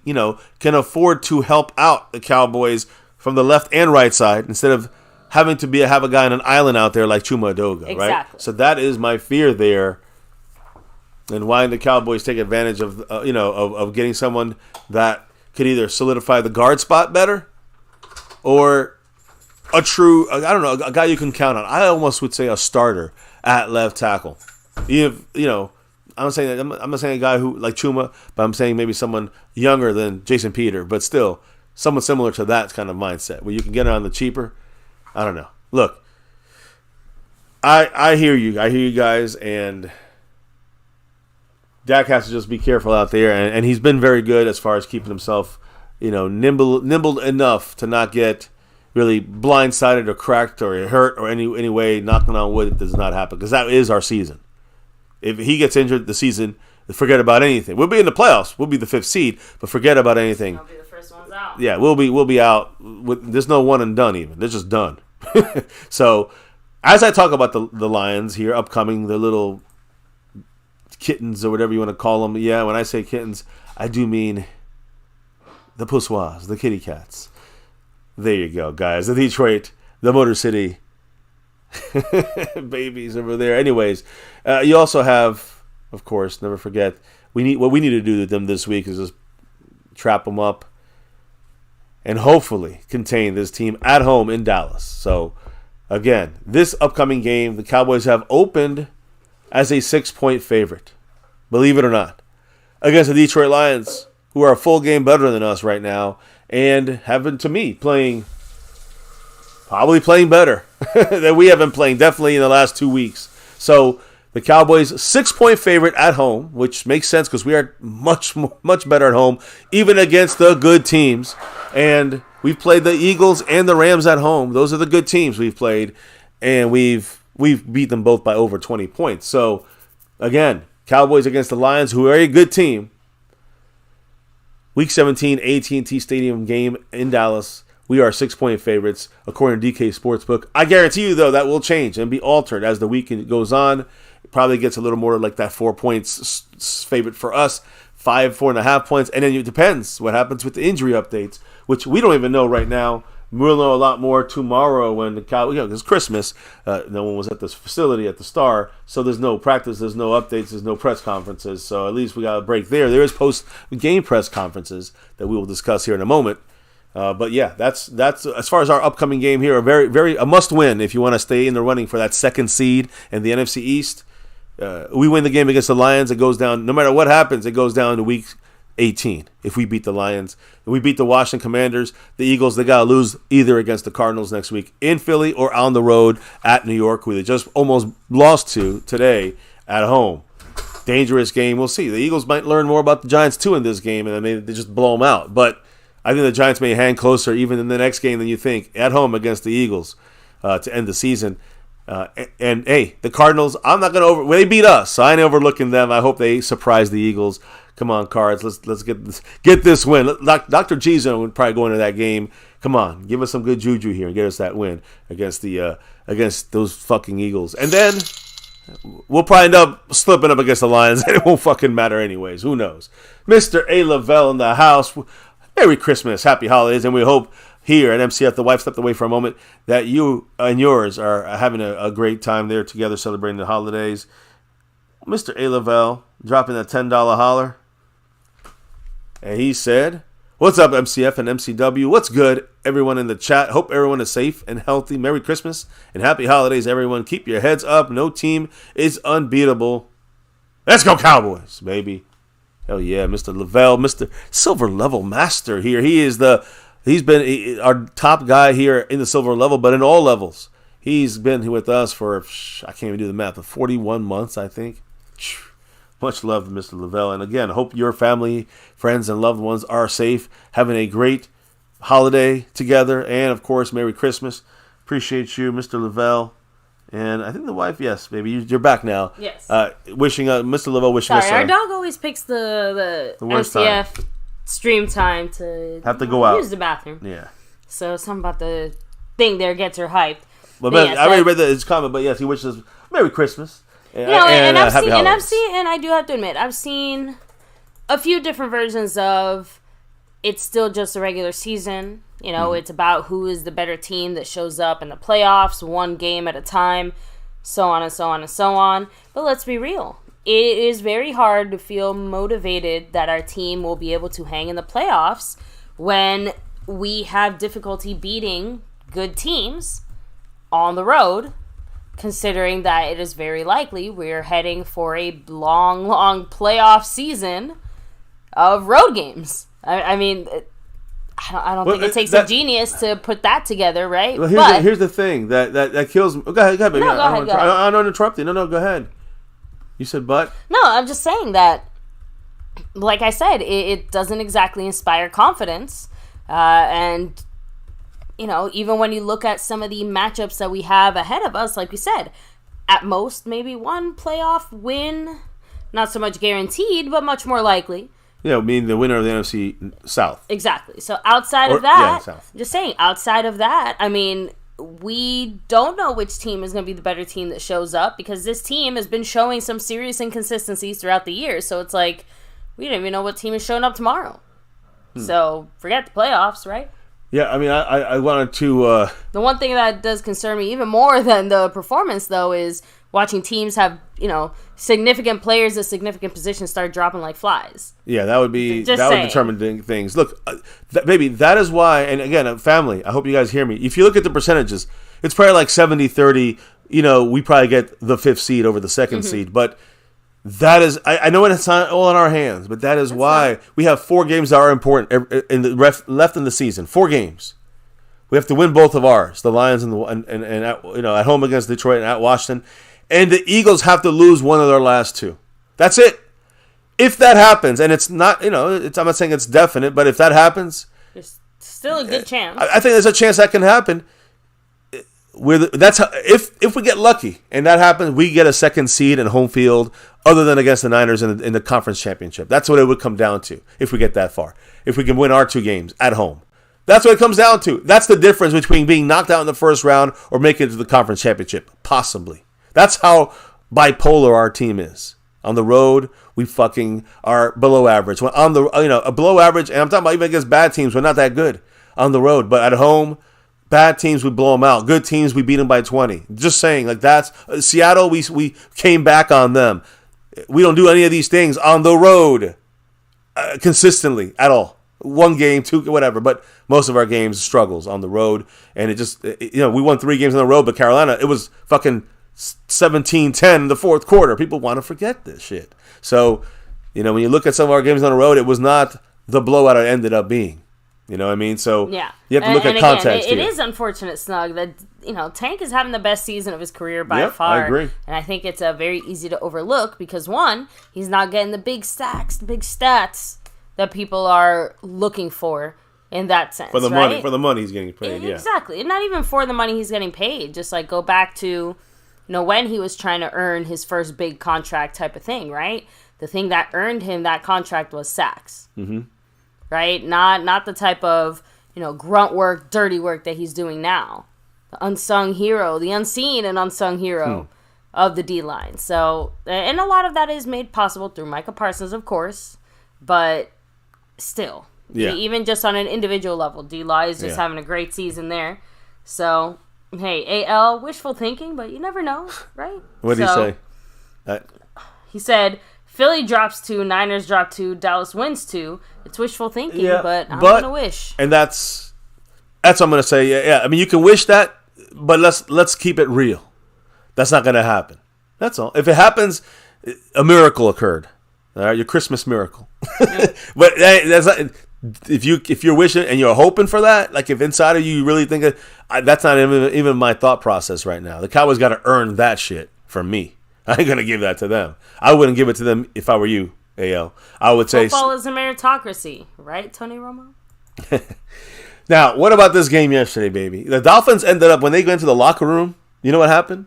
can afford to help out the Cowboys from the left and right side instead of having to have a guy on an island out there like Chuma Edoga, exactly. Right? So that is my fear there. And why the Cowboys take advantage of, of getting someone that could either solidify the guard spot better or a true, a guy you can count on. I almost would say a starter at left tackle. I'm not saying a guy who like Chuma, but I'm saying maybe someone younger than Jason Peter, but still someone similar to that kind of mindset where you can get it on the cheaper. I don't know. Look, I hear you. I hear you guys, and Dak has to just be careful out there, and he's been very good as far as keeping himself, nimble enough to not get really blindsided or cracked or hurt or any way. Knocking on wood, it does not happen because that is our season. If he gets injured the season, forget about anything. We'll be in the playoffs. We'll be the 5th seed, but forget about anything. We'll be the first ones out. Yeah, we'll be out. There's no one and done even. They're just done. So, as I talk about the Lions here, upcoming, the little kittens or whatever you want to call them. Yeah, when I say kittens, I do mean the poussoirs, the kitty cats. There you go, guys. The Detroit, the Motor City babies over there. Anyways, you also have, of course, never forget, what we need to do to them this week is just trap them up and hopefully contain this team at home in Dallas. So, again, this upcoming game, the Cowboys have opened as a 6-point favorite, believe it or not, against the Detroit Lions, who are a full game better than us right now and have been, to me, probably playing better than we have been playing, definitely in the last 2 weeks. So, the Cowboys 6-point favorite at home, which makes sense because we are much better at home, even against the good teams. And we've played the Eagles and the Rams at home. Those are the good teams we've played, and we've beat them both by over 20 points. So, again, Cowboys against the Lions, who are a good team. Week 17, AT&T Stadium game in Dallas. We are 6-point favorites, according to DK Sportsbook. I guarantee you, though, that will change and be altered as the week goes on. It probably gets a little more like that 4 points favorite for us, 4.5 points. And then it depends what happens with the injury updates, which we don't even know right now. We'll know a lot more tomorrow when the Cowboys, it's Christmas. No one was at this facility at the Star, so there's no practice, there's no updates, there's no press conferences. So at least we got a break there. There is post-game press conferences that we will discuss here in a moment. But yeah, that's as far as our upcoming game here, a must-win if you want to stay in the running for that second seed in the NFC East. We win the game against the Lions, it goes down. No matter what happens, it goes down to week 18 if we beat the Lions. If we beat the Washington Commanders, the Eagles, they got to lose either against the Cardinals next week in Philly or on the road at New York, who they just almost lost to today at home. Dangerous game. We'll see. The Eagles might learn more about the Giants, too, in this game, and then maybe they just blow them out. But I think the Giants may hang closer even in the next game than you think at home against the Eagles to end the season. And hey, the Cardinals, I'm not going to they beat us, so I ain't overlooking them. I hope they surprise the Eagles. Come on, Cards, let's get this win. Dr. G's would probably go into that game. Come on, give us some good juju here and get us that win against those fucking Eagles. And then we'll probably end up slipping up against the Lions, and it won't fucking matter anyways. Who knows? Mr. A. Lavelle in the house. Merry Christmas, happy holidays, and we hope here at MCF, the wife stepped away for a moment, that you and yours are having a great time there together celebrating the holidays. Mr. A. Lavelle dropping that $10 holler. And he said, what's up, MCF and MCW? What's good, everyone in the chat? Hope everyone is safe and healthy. Merry Christmas and happy holidays, everyone. Keep your heads up. No team is unbeatable. Let's go Cowboys, baby. Hell yeah, Mr. Lavelle, Mr. Silver Level Master here. He's been our top guy here in the silver level, but in all levels. He's been with us for, I can't even do the math, but 41 months, I think. Much love to Mr. Lavelle. And again, hope your family, friends, and loved ones are safe, having a great holiday together. And, of course, Merry Christmas. Appreciate you, Mr. Lavelle. And I think the wife, yes, baby, you're back now. Yes. Mr. Lavelle wishing us our dog always picks the MCF stream time to have to go out, use the bathroom. Yeah. So something about the thing there gets her hyped. But yes, I already read his comment, but yes, he wishes us Merry Christmas. I do have to admit, I've seen a few different versions of it's still just a regular season. You know, It's about who is the better team that shows up in the playoffs, one game at a time, so on and so on and so on. But let's be real. It is very hard to feel motivated that our team will be able to hang in the playoffs when we have difficulty beating good teams on the road, considering that it is very likely we're heading for a long playoff season of road games. I mean, I don't think it takes a genius to put that together, right? Well, here's the thing that kills me. Go ahead, baby. No, go ahead. I don't interrupt you. No, go ahead. You said but? No, I'm just saying that, like I said, it doesn't exactly inspire confidence. And, you know, even when you look at some of the matchups that we have ahead of us, like we said, at most maybe one playoff win, not so much guaranteed, but much more likely. Yeah, meaning the winner of the NFC South. Exactly. So outside of that, just saying, outside of that, I mean, we don't know which team is going to be the better team that shows up because this team has been showing some serious inconsistencies throughout the year. So it's like, we don't even know what team is showing up tomorrow. So forget the playoffs, right? Yeah, I mean, I wanted to... The one thing that does concern me even more than the performance, though, is watching teams have, significant players at significant positions start dropping like flies. Yeah, that would be Just that saying. would determine things. Look, baby, that is why. And again, family, I hope you guys hear me. If you look at the percentages, it's probably like 70-30. We probably get the 5th seed over the 2nd seed, but that is, I know it's not all in our hands, but that is why we have 4 games that are important left in the season. 4 games. We have to win both of ours, the Lions and at home against Detroit and at Washington, and the Eagles have to lose one of their last 2. That's it. If that happens, and it's not, I'm not saying it's definite, but if that happens, there's still a good chance. I think there's a chance that can happen. That's how, if we get lucky and that happens, we get a 2nd seed and home field, other than against the Niners in the conference championship. That's what it would come down to if we get that far. If we can win our 2 games at home, that's what it comes down to. That's the difference between being knocked out in the first round or making it to the conference championship, possibly. That's how bipolar our team is. On the road, we fucking are below average. When on the a below average, and I'm talking about even against bad teams, we're not that good on the road. But at home, bad teams, we blow them out. Good teams, we beat them by 20. Just saying, like that's Seattle. We came back on them. We don't do any of these things on the road consistently at all. 1 game, 2, whatever. But most of our games struggles on the road, and it just we won 3 games on the road. But Carolina, it was fucking 17-10 in the 4th quarter. People want to forget this shit. So when you look at some of our games on the road, it was not the blowout it ended up being. You know what I mean? So yeah. You have to look at context. It is unfortunate, Snug, that Tank is having the best season of his career by far. I agree. And I think it's very easy to overlook because 1, he's not getting the big stacks, the big stats that people are looking for in that sense. For the money he's getting paid. Yeah. Exactly. And not even for the money he's getting paid. Just like go back to when he was trying to earn his first big contract type of thing, right? The thing that earned him that contract was sacks. Mm-hmm. Right? Not the type of, grunt work, dirty work that he's doing now. The unsung hero, the unseen and unsung hero of the D-line. So, and a lot of that is made possible through Micah Parsons, of course. But still, even just on an individual level, D-line is just having a great season there. So, hey, AL, wishful thinking, but you never know, right? What did he say? He said, Philly drops 2, Niners drop 2, Dallas wins 2. It's wishful thinking, but I'm going to wish. And that's what I'm going to say. Yeah. I mean, you can wish that, but let's keep it real. That's not going to happen. That's all. If it happens, a miracle occurred. All right, your Christmas miracle. But that's not, if you're wishing and you're hoping for that, like if inside of you really think that's not even my thought process right now. The Cowboys got to earn that shit from me. I ain't going to give that to them. I wouldn't give it to them if I were you, AL. I would say football is a meritocracy, right, Tony Romo? Now, what about this game yesterday, baby? The Dolphins ended up, when they went into the locker room, you know what happened?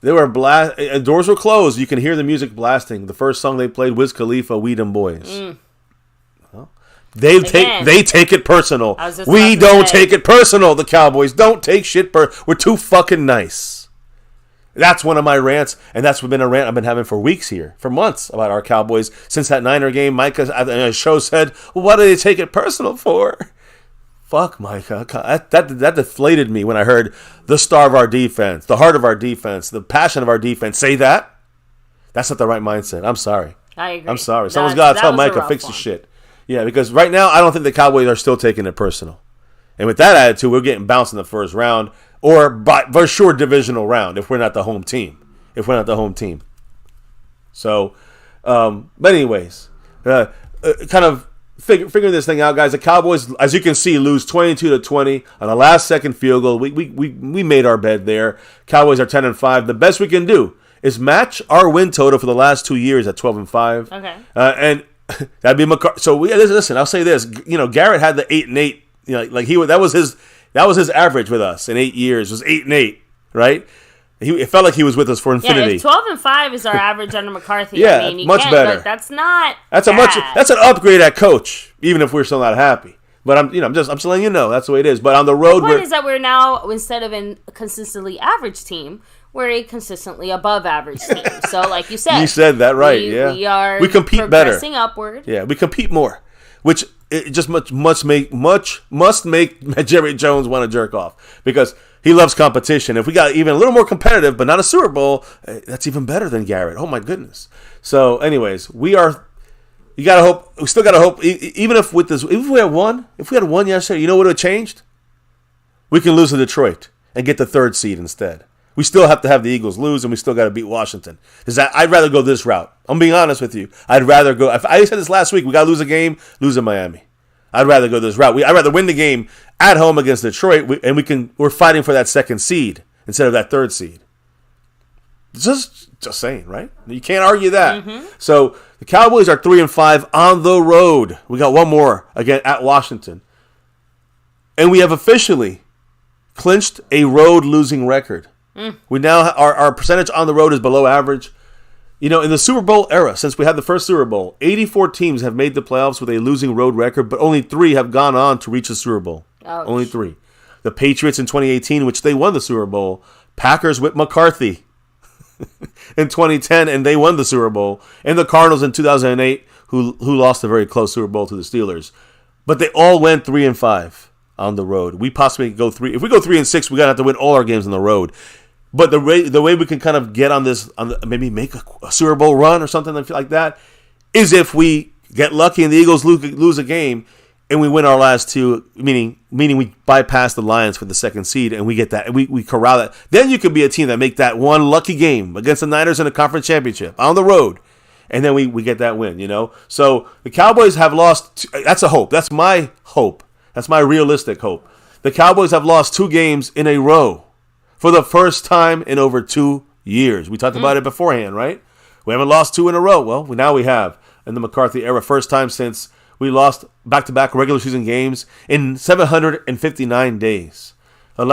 They were doors were closed. You can hear the music blasting. The first song they played, Wiz Khalifa, "We Dem Boys." Well, they take it personal. We don't take it personal. The Cowboys don't take shit we're too fucking nice. That's one of my rants, and that's been a rant I've been having for weeks here, for months, about our Cowboys. Since that Niner game, Micah on a show said, well, what do they take it personal for? Fuck, Micah. That deflated me when I heard the star of our defense, the heart of our defense, the passion of our defense say that. That's not the right mindset. I'm sorry. I agree. I'm sorry. Someone's got to tell Micah, fix the shit. Yeah, because right now, I don't think the Cowboys are still taking it personal. And with that attitude, we're getting bounced in the first round, or for sure divisional round if we're not the home team. So, but anyways, kind of figuring this thing out, guys. The Cowboys, as you can see, lose 22-20 on a last-second field goal. We made our bed there. Cowboys are 10-5. The best we can do is match our win total for the last 2 years at 12-5. Okay. And that'd be McCarthy. So listen. I'll say this. Garrett had the 8-8. That was his average with us in 8 years. Was 8-8, right? It felt like he was with us for infinity. Yeah, 12-5 is our average under McCarthy. Yeah, much better. But that's not. That's an upgrade at coach, even if we're still not happy. But I'm just letting you know that's the way it is. But on the road, the point is that we're now, instead of a consistently average team, we're a consistently above average team. So, like you said, that right. We compete better. Progressing upward. Yeah, we compete more, which it just must make Jerry Jones want to jerk off, because He loves competition. If we got even a little more competitive, but not a Super Bowl, that's even better than Garrett. Oh my goodness. So, anyways, we gotta hope. We still gotta hope. Even if we had won yesterday, you know what would have changed? We can lose to Detroit and get the 3rd seed instead. We still have to have the Eagles lose, and we still got to beat Washington. I'd rather go this route. I'm being honest with you. I'd rather go. If I said this last week, we got to lose a game, lose in Miami. I'd rather go this route. I'd rather win the game at home against Detroit, and we're fighting for that 2nd seed instead of that 3rd seed. Just saying, right? You can't argue that. Mm-hmm. So the Cowboys are 3-5 on the road. We got one more again at Washington, and we have officially clinched a road losing record. We now our percentage on the road is below average. In the Super Bowl era, since we had the first Super Bowl, 84 teams have made the playoffs with a losing road record, but only 3 have gone on to reach the Super Bowl. Ouch. Only 3. The Patriots in 2018, which they won the Super Bowl. Packers with McCarthy in 2010, and they won the Super Bowl. And the Cardinals in 2008, who lost a very close Super Bowl to the Steelers. But they all went 3-5 on the road. We possibly go 3. If we go 3-6, we're gonna have to win all our games on the road. But the way we can kind of get on this, maybe make a Super Bowl run or something like that, is if we get lucky and the Eagles lose a game and we win our last 2, meaning we bypass the Lions for the 2nd seed and we get that, and we corral that. Then you could be a team that make that one lucky game against the Niners in a conference championship on the road, and then we get that win. So the Cowboys have lost. That's a hope. That's my hope. That's my realistic hope. The Cowboys have lost 2 games in a row. For the first time in over 2 years. We talked about it beforehand, right? We haven't lost 2 in a row. Well, now we have in the McCarthy era. First time since we lost back-to-back regular season games in 759 days. Our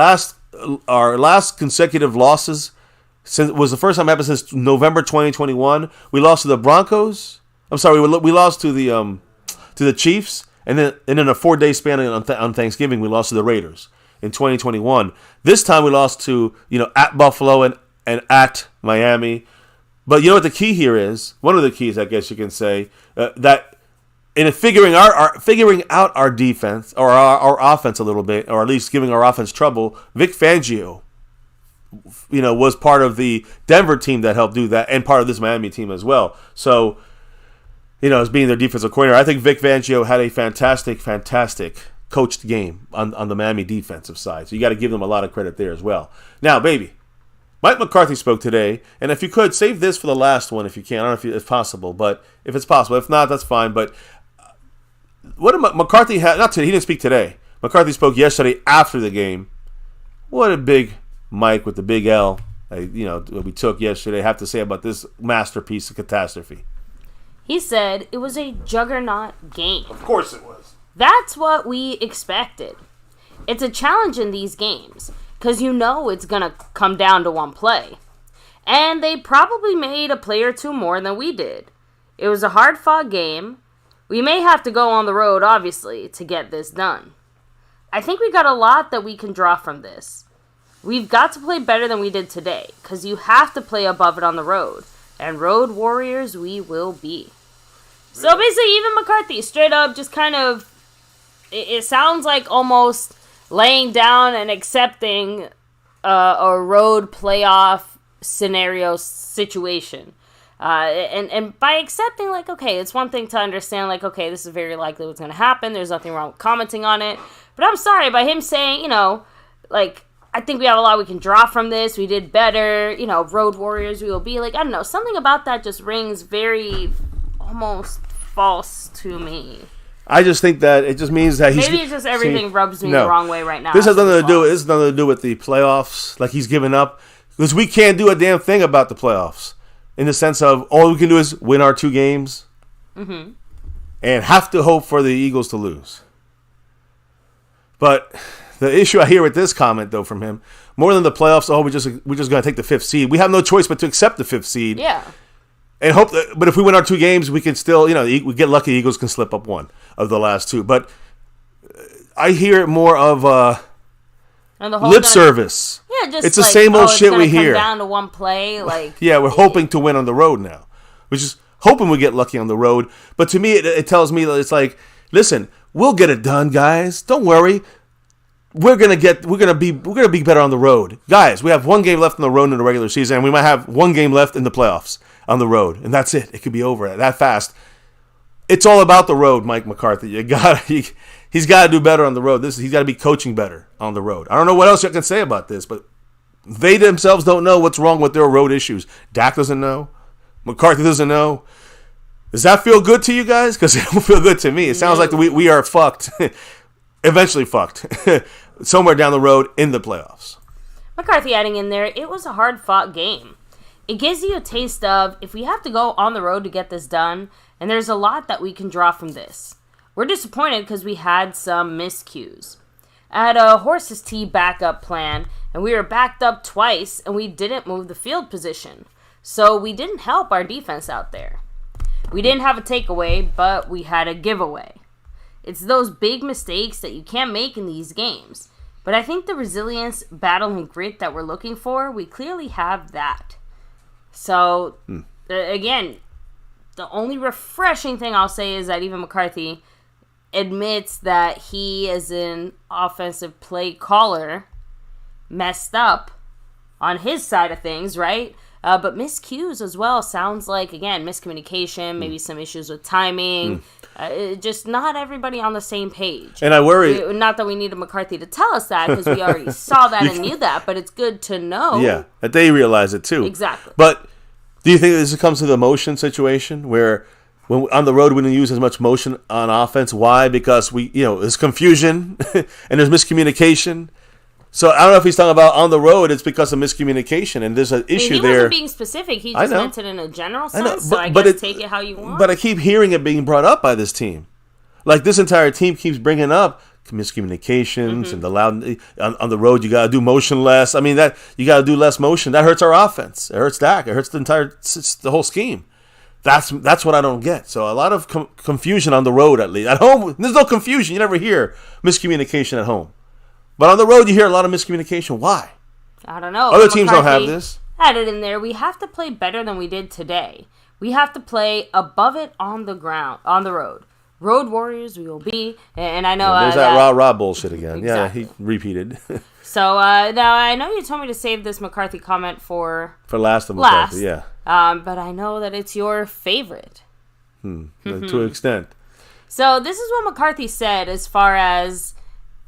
last consecutive losses was the first time ever since November 2021. We lost to the Broncos. I'm sorry, we lost to the Chiefs, and then in a 4-day span on Thanksgiving, we lost to the Raiders. In 2021. This time we lost to, at Buffalo and at Miami. But you know what the key here is? One of the keys, I guess you can say, that in figuring out our defense or our offense a little bit, or at least giving our offense trouble, Vic Fangio, was part of the Denver team that helped do that, and part of this Miami team as well. So, as being their defensive coordinator, I think Vic Fangio had a fantastic coached game on the Miami defensive side. So you got to give them a lot of credit there as well. Now, baby, Mike McCarthy spoke today, and if you could, save this for the last one if you can. I don't know if it's possible, but if it's possible. If not, that's fine. But what did McCarthy had? Not today. He didn't speak today. McCarthy spoke yesterday after the game. What a big Mike with the big L, we took yesterday, have to say about this masterpiece of catastrophe. He said it was a juggernaut game. Of course it was. That's what we expected. It's a challenge in these games, because it's going to come down to one play. And they probably made a play or 2 more than we did. It was a hard-fought game. We may have to go on the road, obviously, to get this done. I think we got a lot that we can draw from this. We've got to play better than we did today, because you have to play above it on the road. And road warriors we will be. So basically, even McCarthy, straight up, just kind of, it sounds like almost laying down and accepting a road playoff scenario situation. And by accepting, okay, it's one thing to understand, okay, this is very likely what's going to happen. There's nothing wrong with commenting on it. But I'm sorry, by him saying, I think we have a lot we can draw from this. We did better. Road warriors we will be. I don't know. Something about that just rings very almost false to me. I just think that it just means that maybe it's just everything rubs me the wrong way right now. This has nothing to do with the playoffs. He's given up, because we can't do a damn thing about the playoffs, in the sense of all we can do is win our 2 games, and have to hope for the Eagles to lose. But the issue I hear with this comment, though, from him, more than the playoffs, we're just going to take the 5th seed. We have no choice but to accept the 5th seed. Yeah. And hope that, but if we win our 2 games, we can still, we get lucky. Eagles can slip up 1 of the last 2. But I hear it more of lip service. Yeah, just it's the same old shit we hear. Come down to one play, yeah, we're hoping to win on the road now. We're just hoping we get lucky on the road. But to me, it tells me that it's listen, we'll get it done, guys. Don't worry. we're gonna be better on the road, guys. We have one game left on the road in the regular season, and we might have one game left in the playoffs on the road, and that's it. It could be over that fast. It's all about the road, Mike McCarthy. He's got to do better on the road. He's got to be coaching better on the road. I don't know what else you can say about this, but they themselves don't know what's wrong with their road issues. Dak doesn't know. McCarthy doesn't know. Does that feel good to you guys? Because it don't feel good to me. It sounds like we are fucked. Eventually fucked. Somewhere down the road in the playoffs. McCarthy adding in there, it was a hard-fought game. It gives you a taste of, if we have to go on the road to get this done, and there's a lot that we can draw from this. We're disappointed because we had some miscues. I had a horse's tea backup plan, and we were backed up twice, and we didn't move the field position. So we didn't help our defense out there. We didn't have a takeaway, but we had a giveaway. It's those big mistakes that you can't make in these games. But I think the resilience, battle, and grit that we're looking for, we clearly have that. So, again, the only refreshing thing I'll say is that even McCarthy admits that he, as an offensive play caller, messed up on his side of things, right? But miscues as well sounds like, again, miscommunication, maybe some issues with timing. Just not everybody on the same page. And I worry... Not that we needed McCarthy to tell us that, because we already saw that and knew that, but it's good to know. Yeah, that they realize it too. Exactly. But do you think this comes to the motion situation where when on the road we didn't use as much motion on offense? Why? Because there's confusion and there's miscommunication. So I don't know if he's talking about on the road. It's because of miscommunication, and there's an issue there. He wasn't being specific. He just meant it in a general sense. I guess take it how you want. But I keep hearing it being brought up by this team. Like this entire team keeps bringing up miscommunications and the loud on the road. You got to do motion less. I mean that you got to do less motion. That hurts our offense. It hurts Dak. It hurts the whole scheme. That's what I don't get. So a lot of confusion on the road, at least. At home, there's no confusion. You never hear miscommunication at home. But on the road, you hear a lot of miscommunication. Why? I don't know. Other teams don't have this. Had it in there. We have to play better than we did today. We have to play above it on the ground, on the road. Road warriors we will be. And I know... there's that rah-rah bullshit again. Exactly. Yeah, he repeated. So, now I know you told me to save this McCarthy comment for last of McCarthy, yeah. But I know that it's your favorite. To an extent. So, this is what McCarthy said as far as...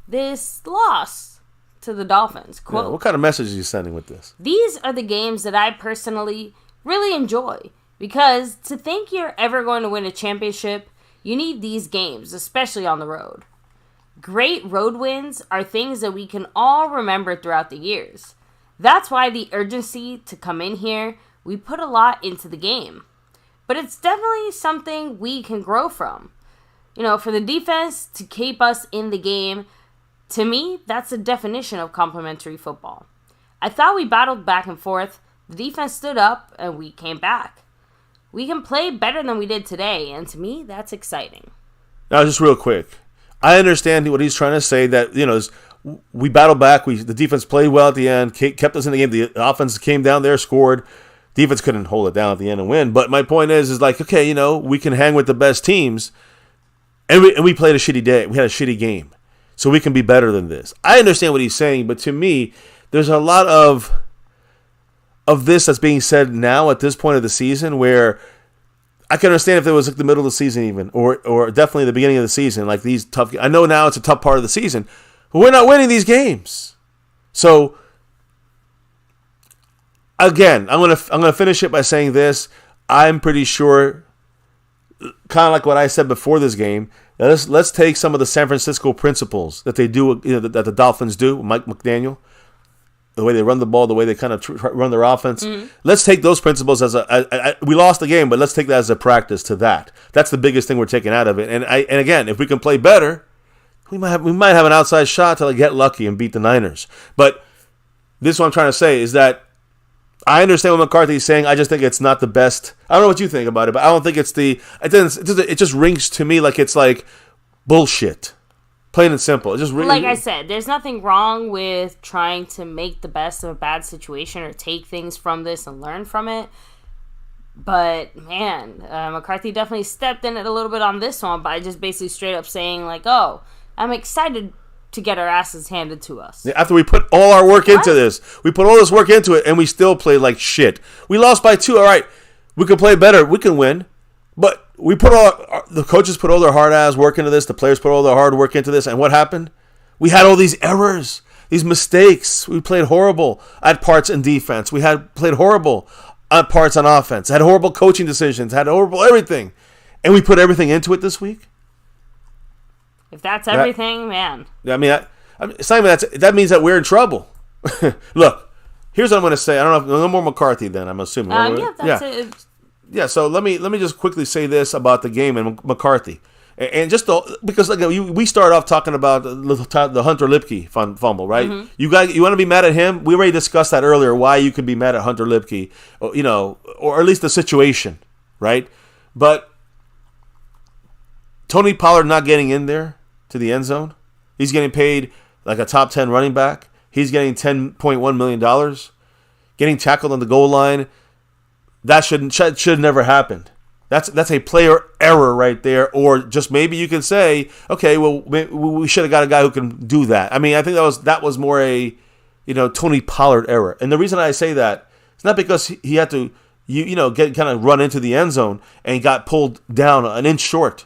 this loss to the Dolphins. Quote, what kind of message are you sending with this? These are the games that I personally really enjoy. Because to think you're ever going to win a championship, you need these games, especially on the road. Great road wins are things that we can all remember throughout the years. That's why the urgency to come in here, we put a lot into the game. But it's definitely something we can grow from. For the defense to keep us in the game, to me, that's the definition of complementary football. I thought we battled back and forth. The defense stood up, and we came back. We can play better than we did today, and to me, that's exciting. Now, just real quick. I understand what he's trying to say, that, we battled back. The defense played well at the end, kept us in the game. The offense came down there, scored. Defense couldn't hold it down at the end and win. But my point is like, okay, we can hang with the best teams, and we played a shitty day. We had a shitty game. So we can be better than this. I understand what he's saying, but to me, there's a lot of this that's being said now at this point of the season where I can understand if it was like the middle of the season even, or definitely the beginning of the season, like these tough. I know now it's a tough part of the season, but we're not winning these games. So again, I'm gonna finish it by saying this. I'm pretty sure, kind of like what I said before this game. Let's take some of the San Francisco principles that they do, that the Dolphins do, Mike McDaniel, the way they run the ball, the way they kind of run their offense. Let's take those principles as we lost the game, but let's take that as a practice to that. That's the biggest thing we're taking out of it. And again, if we can play better, we might have an outside shot to get lucky and beat the Niners. But this is what I'm trying to say is that I understand what McCarthy is saying. I just think it's not the best. I don't know what you think about it, but I don't think it's it just rings to me like it's like bullshit. Plain and simple. It just like I said, there's nothing wrong with trying to make the best of a bad situation or take things from this and learn from it. But, man, McCarthy definitely stepped in it a little bit on this one by just basically straight up saying, like, oh, I'm excited to get our asses handed to us. After we put all our work into this. We put all this work into it, and we still played like shit. We lost by 2. All right, we could play better. We can win. But we put the coaches put all their hard-ass work into this. The players put all their hard work into this. And what happened? We had all these errors, these mistakes. We played horrible at parts in defense. We had played horrible at parts on offense. Had horrible coaching decisions. Had horrible everything. And we put everything into it this week? If that's everything, man. I mean, it's not even that means that we're in trouble. Look, here's what I'm going to say. I don't know. No more McCarthy then, I'm assuming. That's it. Yeah, so let me just quickly say this about the game and McCarthy. And just because we started off talking about the Hunter Lipke fumble, right? Mm-hmm. You want to be mad at him? We already discussed that earlier. Why you could be mad at Hunter Lipke, or at least the situation, right? But Tony Pollard not getting in there to the end zone, he's getting paid like a top 10 running back. He's getting $10.1 million, getting tackled on the goal line. That should never happened. That's a player error right there. Or just maybe you could say, okay, well, we should have got a guy who can do that. I mean, I think that was more a Tony Pollard error. And the reason I say that is not because he had to get kind of run into the end zone and got pulled down an inch short.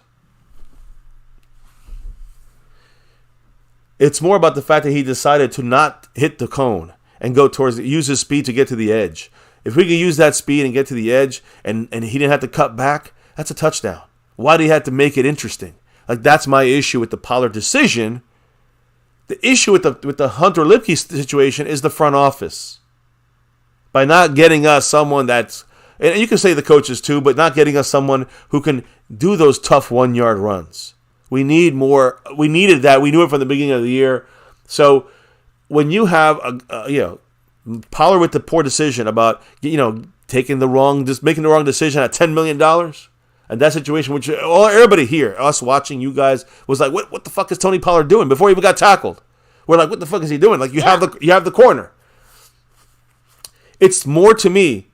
It's more about the fact that he decided to not hit the cone and use his speed to get to the edge. If we can use that speed and get to the edge and he didn't have to cut back, that's a touchdown. Why do you have to make it interesting? Like, that's my issue with the Pollard decision. The issue with the Hunter Lipke situation is the front office. By not getting us someone that's, and you can say the coaches too, but not getting us someone who can do those tough 1-yard runs. We need more. We needed that. We knew it from the beginning of the year. So when you have Pollard with the poor decision about making the wrong decision at $10 million, and that situation, which everybody here, us watching, you guys, was like, what the fuck is Tony Pollard doing before he even got tackled? We're like, what the fuck is he doing? Like, you have the corner. It's more to me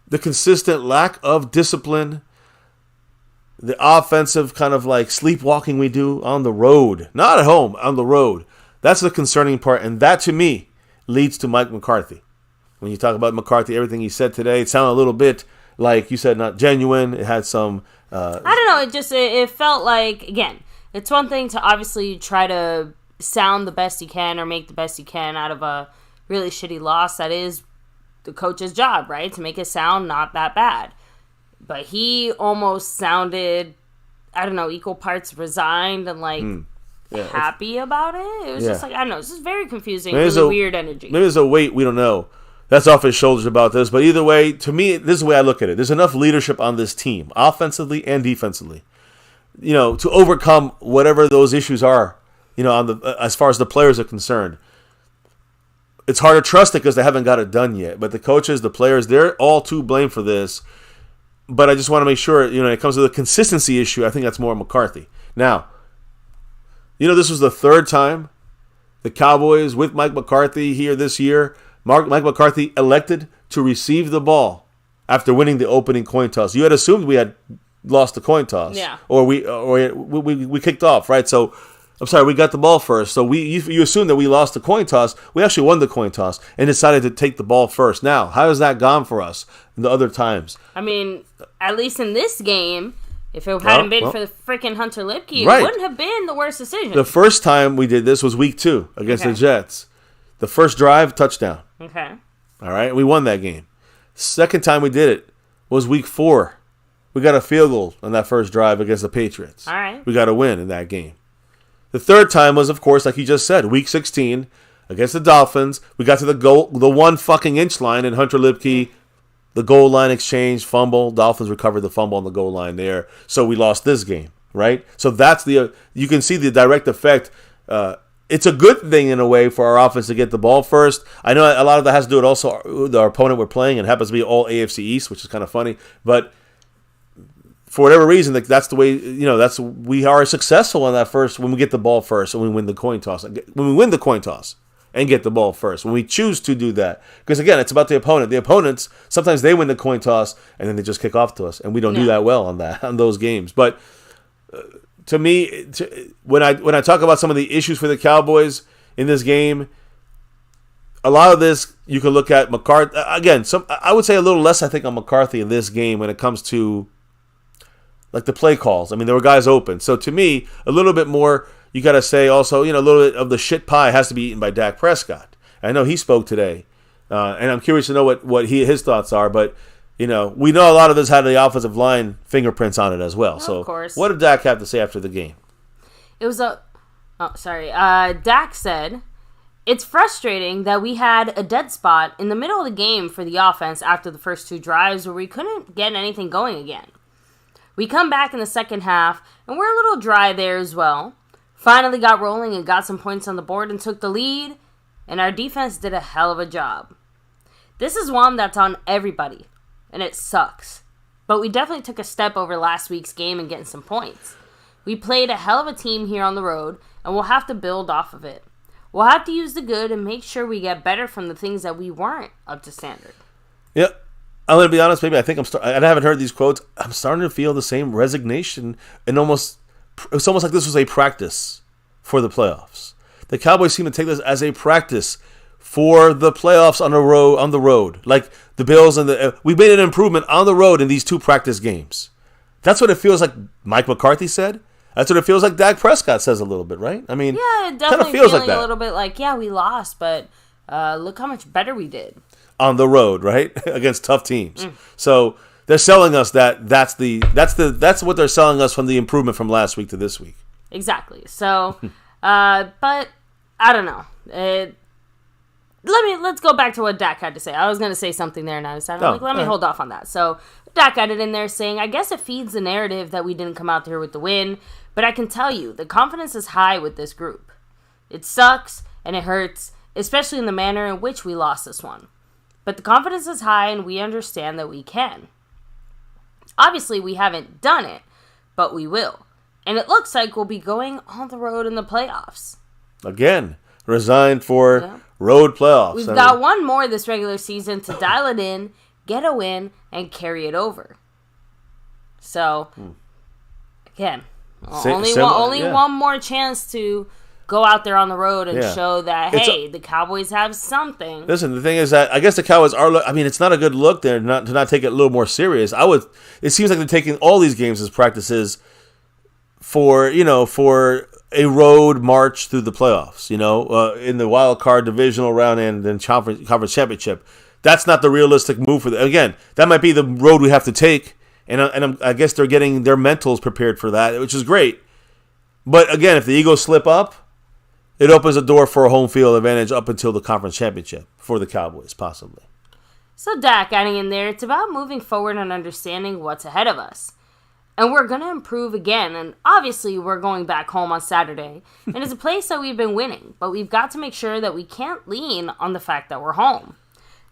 the consistent lack of discipline, the offensive kind of like sleepwalking we do on the road, not at home, on the road. That's the concerning part, and that to me leads to Mike McCarthy. When you talk about McCarthy, everything he said today, it sounded a little bit like you said, not genuine. It had some. I don't know. It felt like, again, it's one thing to obviously try to sound the best you can or make the best you can out of a really shitty loss. That is the coach's job, right? To make it sound not that bad. But he almost sounded, I don't know, equal parts resigned and happy about it. It was just like, I don't know, it's just very confusing, really weird energy. Maybe there's a weight we don't know that's off his shoulders about this. But either way, to me, this is the way I look at it. There's enough leadership on this team, offensively and defensively, to overcome whatever those issues are, as far as the players are concerned. It's hard to trust it because they haven't got it done yet. But the coaches, the players, they're all to blame for this. But I just want to make sure, when it comes to the consistency issue, I think that's more McCarthy. Now, this was the third time the Cowboys with Mike McCarthy here this year. Mike McCarthy elected to receive the ball after winning the opening coin toss. You had assumed we had lost the coin toss, or we kicked off, right? So, I'm sorry, we got the ball first. So you assumed that we lost the coin toss. We actually won the coin toss and decided to take the ball first. Now, how has that gone for us in the other times? I mean, at least in this game, if it hadn't been for the freaking Hunter Lipke, it wouldn't have been the worst decision. The first time we did this was week 2 against the Jets. The first drive, touchdown. Okay. All right, we won that game. Second time we did it was week 4. We got a field goal on that first drive against the Patriots. All right. We got a win in that game. The third time was, of course, like you just said, week 16 against the Dolphins. We got to the 1 fucking inch line, and Hunter Lipke, the goal line exchange, fumble. Dolphins recovered the fumble on the goal line there. So we lost this game, right? So that's you can see the direct effect. It's a good thing in a way for our offense to get the ball first. I know a lot of that has to do with also our opponent we're playing, and it happens to be all AFC East, which is kind of funny. But for whatever reason, that's the way, we are successful on that first when we get the ball first and we win the coin toss. When we win the coin toss and get the ball first, when we choose to do that. Because again, it's about the opponent. The opponents, sometimes they win the coin toss and then they just kick off to us, and we don't do that well on those games. But to me, when I talk about some of the issues for the Cowboys in this game, a lot of this you can look at McCarthy again. I would say a little less, I think, on McCarthy in this game when it comes to like the play calls. I mean, there were guys open, so to me, a little bit more. You got to say also, a little bit of the shit pie has to be eaten by Dak Prescott. I know he spoke today, and I'm curious to know what his thoughts are. But we know a lot of this had the offensive line fingerprints on it as well. So, of course. What did Dak have to say after the game? It was Dak said, "It's frustrating that we had a dead spot in the middle of the game for the offense after the first 2 drives where we couldn't get anything going again. We come back in the second half, and we're a little dry there as well. Finally got rolling and got some points on the board and took the lead, and our defense did a hell of a job. This is one that's on everybody, and it sucks. But we definitely took a step over last week's game and getting some points. We played a hell of a team here on the road, and we'll have to build off of it. We'll have to use the good and make sure we get better from the things that we weren't up to standard." Yeah, I'm going to be honest, maybe I think I haven't heard these quotes. I'm starting to feel the same resignation, and it's almost like this was a practice for the playoffs. The Cowboys seem to take this as a practice for the playoffs on the road. Like the Bills and we made an improvement on the road in these 2 practice games. That's what it feels like Mike McCarthy said. That's what it feels like Dak Prescott says a little bit, right? I mean, yeah, it definitely kind of feels like that. A little bit like, yeah, we lost, but look how much better we did on the road, right? Against tough teams. So they're selling us that's what they're selling us from the improvement from last week to this week. Exactly. So, but I don't know. Let's go back to what Dak had to say. I was going to say something there, and I decided, let me hold off on that. So Dak got it in there saying, "I guess it feeds the narrative that we didn't come out there with the win, but I can tell you, the confidence is high with this group. It sucks, and it hurts, especially in the manner in which we lost this one. But the confidence is high, and we understand that we can. Obviously, we haven't done it, but we will. And it looks like we'll be going on the road in the playoffs." Again, resigned for road playoffs. We've got one more this regular season to dial it in, get a win, and carry it over. So, again, only one more chance to go out there on the road and show that, the Cowboys have something. Listen, the thing is that I guess the Cowboys are. I mean, it's not a good look there to not take it a little more serious. It seems like they're taking all these games as practices for a road march through the playoffs. In the wild card divisional round and then conference championship. That's not the realistic move for them. Again, that might be the road we have to take, and I guess they're getting their mentals prepared for that, which is great. But again, if the Eagles slip up, it opens a door for a home field advantage up until the conference championship for the Cowboys, possibly. So Dak adding in there, it's about moving forward and understanding what's ahead of us. And we're going to improve again. And obviously, we're going back home on Saturday. And it's a place that we've been winning. But we've got to make sure that we can't lean on the fact that we're home.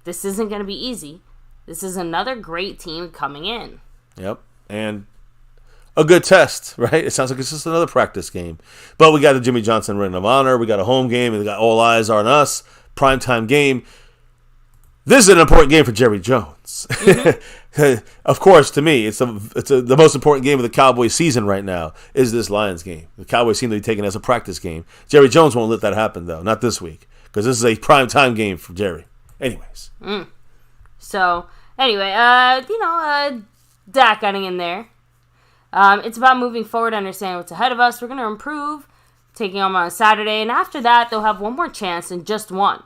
This isn't going to be easy. This is another great team coming in. Yep. And a good test, right? It sounds like it's just another practice game. But we got the Jimmy Johnson Ring of Honor. We got a home game. And we got all eyes on us. Primetime game. This is an important game for Jerry Jones. Mm-hmm. Of course, to me, it's the most important game of the Cowboys season right now is this Lions game. The Cowboys seem to be taking it as a practice game. Jerry Jones won't let that happen, though. Not this week. Because this is a primetime game for Jerry. Anyways. So, anyway, Dak getting in there. It's about moving forward, understanding what's ahead of us. We're going to improve, taking them on Saturday. And after that, they'll have one more chance and just one.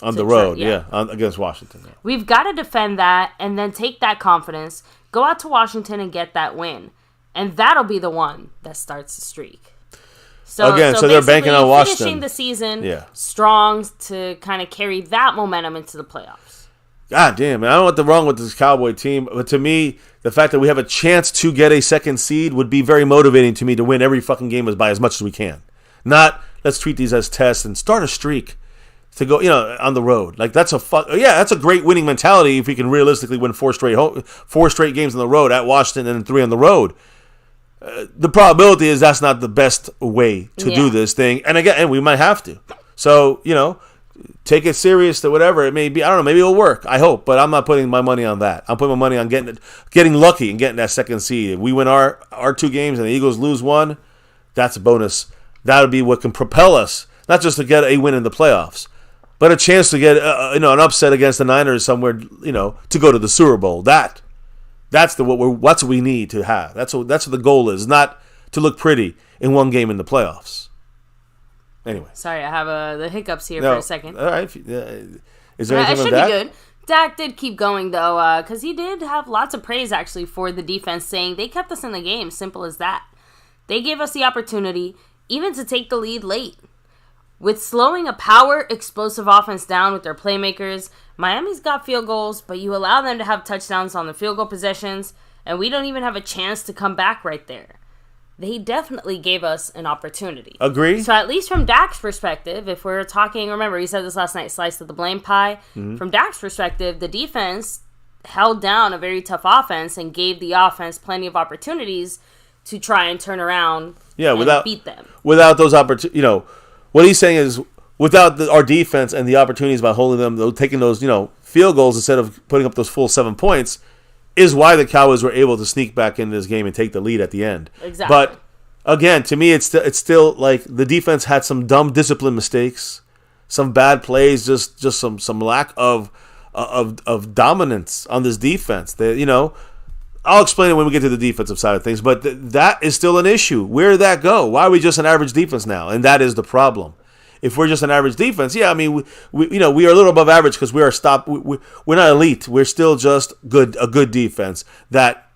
On the road, against Washington. Yeah. We've got to defend that and then take that confidence, go out to Washington and get that win. And that'll be the one that starts the streak. So they're banking on Washington. Finishing the season strong to kind of carry that momentum into the playoffs. God damn, man. I don't know what's wrong with this Cowboy team, but to me, the fact that we have a chance to get a second seed would be very motivating to me to win every fucking game by as much as we can. Not, let's treat these as tests and start a streak. To go, on the road, like that's a great winning mentality if we can realistically win four straight games on the road at Washington and then 3 on the road. The probability is that's not the best way to do this thing, and again, we might have to. So take it serious to whatever it may be. I don't know. Maybe it'll work. I hope, but I'm not putting my money on that. I'm putting my money on getting lucky and getting that second seed. If we win our 2 games and the Eagles lose 1, that's a bonus. That would be what can propel us, not just to get a win in the playoffs, but a chance to get an upset against the Niners somewhere, to go to the Super Bowl. That's what we need to have. That's what the goal is, not to look pretty in 1 game in the playoffs. Anyway. Sorry, I have the hiccups here for a second. All right. Is there anything it should on Dak? be good. Dak did keep going, though, because he did have lots of praise, actually, for the defense, saying they kept us in the game. Simple as that. They gave us the opportunity, even to take the lead late. With slowing a power, explosive offense down with their playmakers, Miami's got field goals, but you allow them to have touchdowns on the field goal possessions, and we don't even have a chance to come back right there. They definitely gave us an opportunity. Agree. So at least from Dak's perspective, if we're talking, remember, he said this last night, slice of the blame pie. Mm-hmm. From Dak's perspective, the defense held down a very tough offense and gave the offense plenty of opportunities to try and turn around and beat them. Without those opportunities, what he's saying is without our defense and the opportunities by holding them, taking those, field goals instead of putting up those full 7 points, is why the Cowboys were able to sneak back into this game and take the lead at the end. Exactly. But again, to me, it's still like the defense had some dumb discipline mistakes, some bad plays, just some lack of dominance on this defense. I'll explain it when we get to the defensive side of things, but that is still an issue. Where did that go? Why are we just an average defense now? And that is the problem. If we're just an average defense, we are a little above average because we are we're not elite. We're still just a good defense that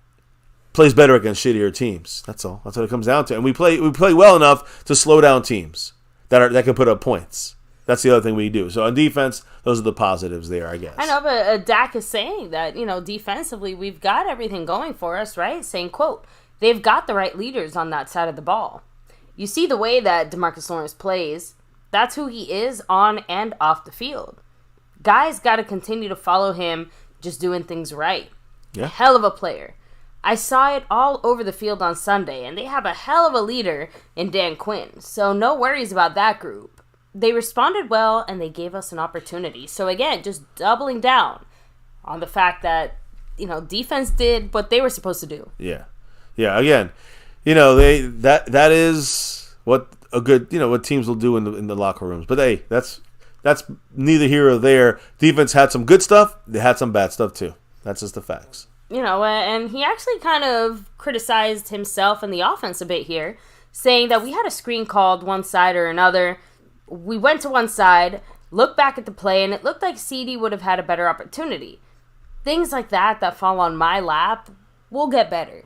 plays better against shittier teams. That's all. That's what it comes down to. And we play well enough to slow down teams that can put up points. That's the other thing we do. So on defense, those are the positives there, I guess. I know, but Dak is saying that, defensively, we've got everything going for us, right? Saying, quote, they've got the right leaders on that side of the ball. You see the way that DeMarcus Lawrence plays. That's who he is on and off the field. Guys got to continue to follow him just doing things right. Yeah. Hell of a player. I saw it all over the field on Sunday, and they have a hell of a leader in Dan Quinn. So no worries about that group. They responded well, and they gave us an opportunity. So again, just doubling down on the fact that, defense did what they were supposed to do. Yeah. Yeah, again, that is what a good, what teams will do in the locker rooms. But hey, that's neither here or there. Defense had some good stuff. They had some bad stuff too. That's just the facts. And he actually kind of criticized himself and the offense a bit here, saying that we had a screen called one side or another. We went to one side, looked back at the play, and it looked like CeeDee would have had a better opportunity. Things like that fall on my lap will get better.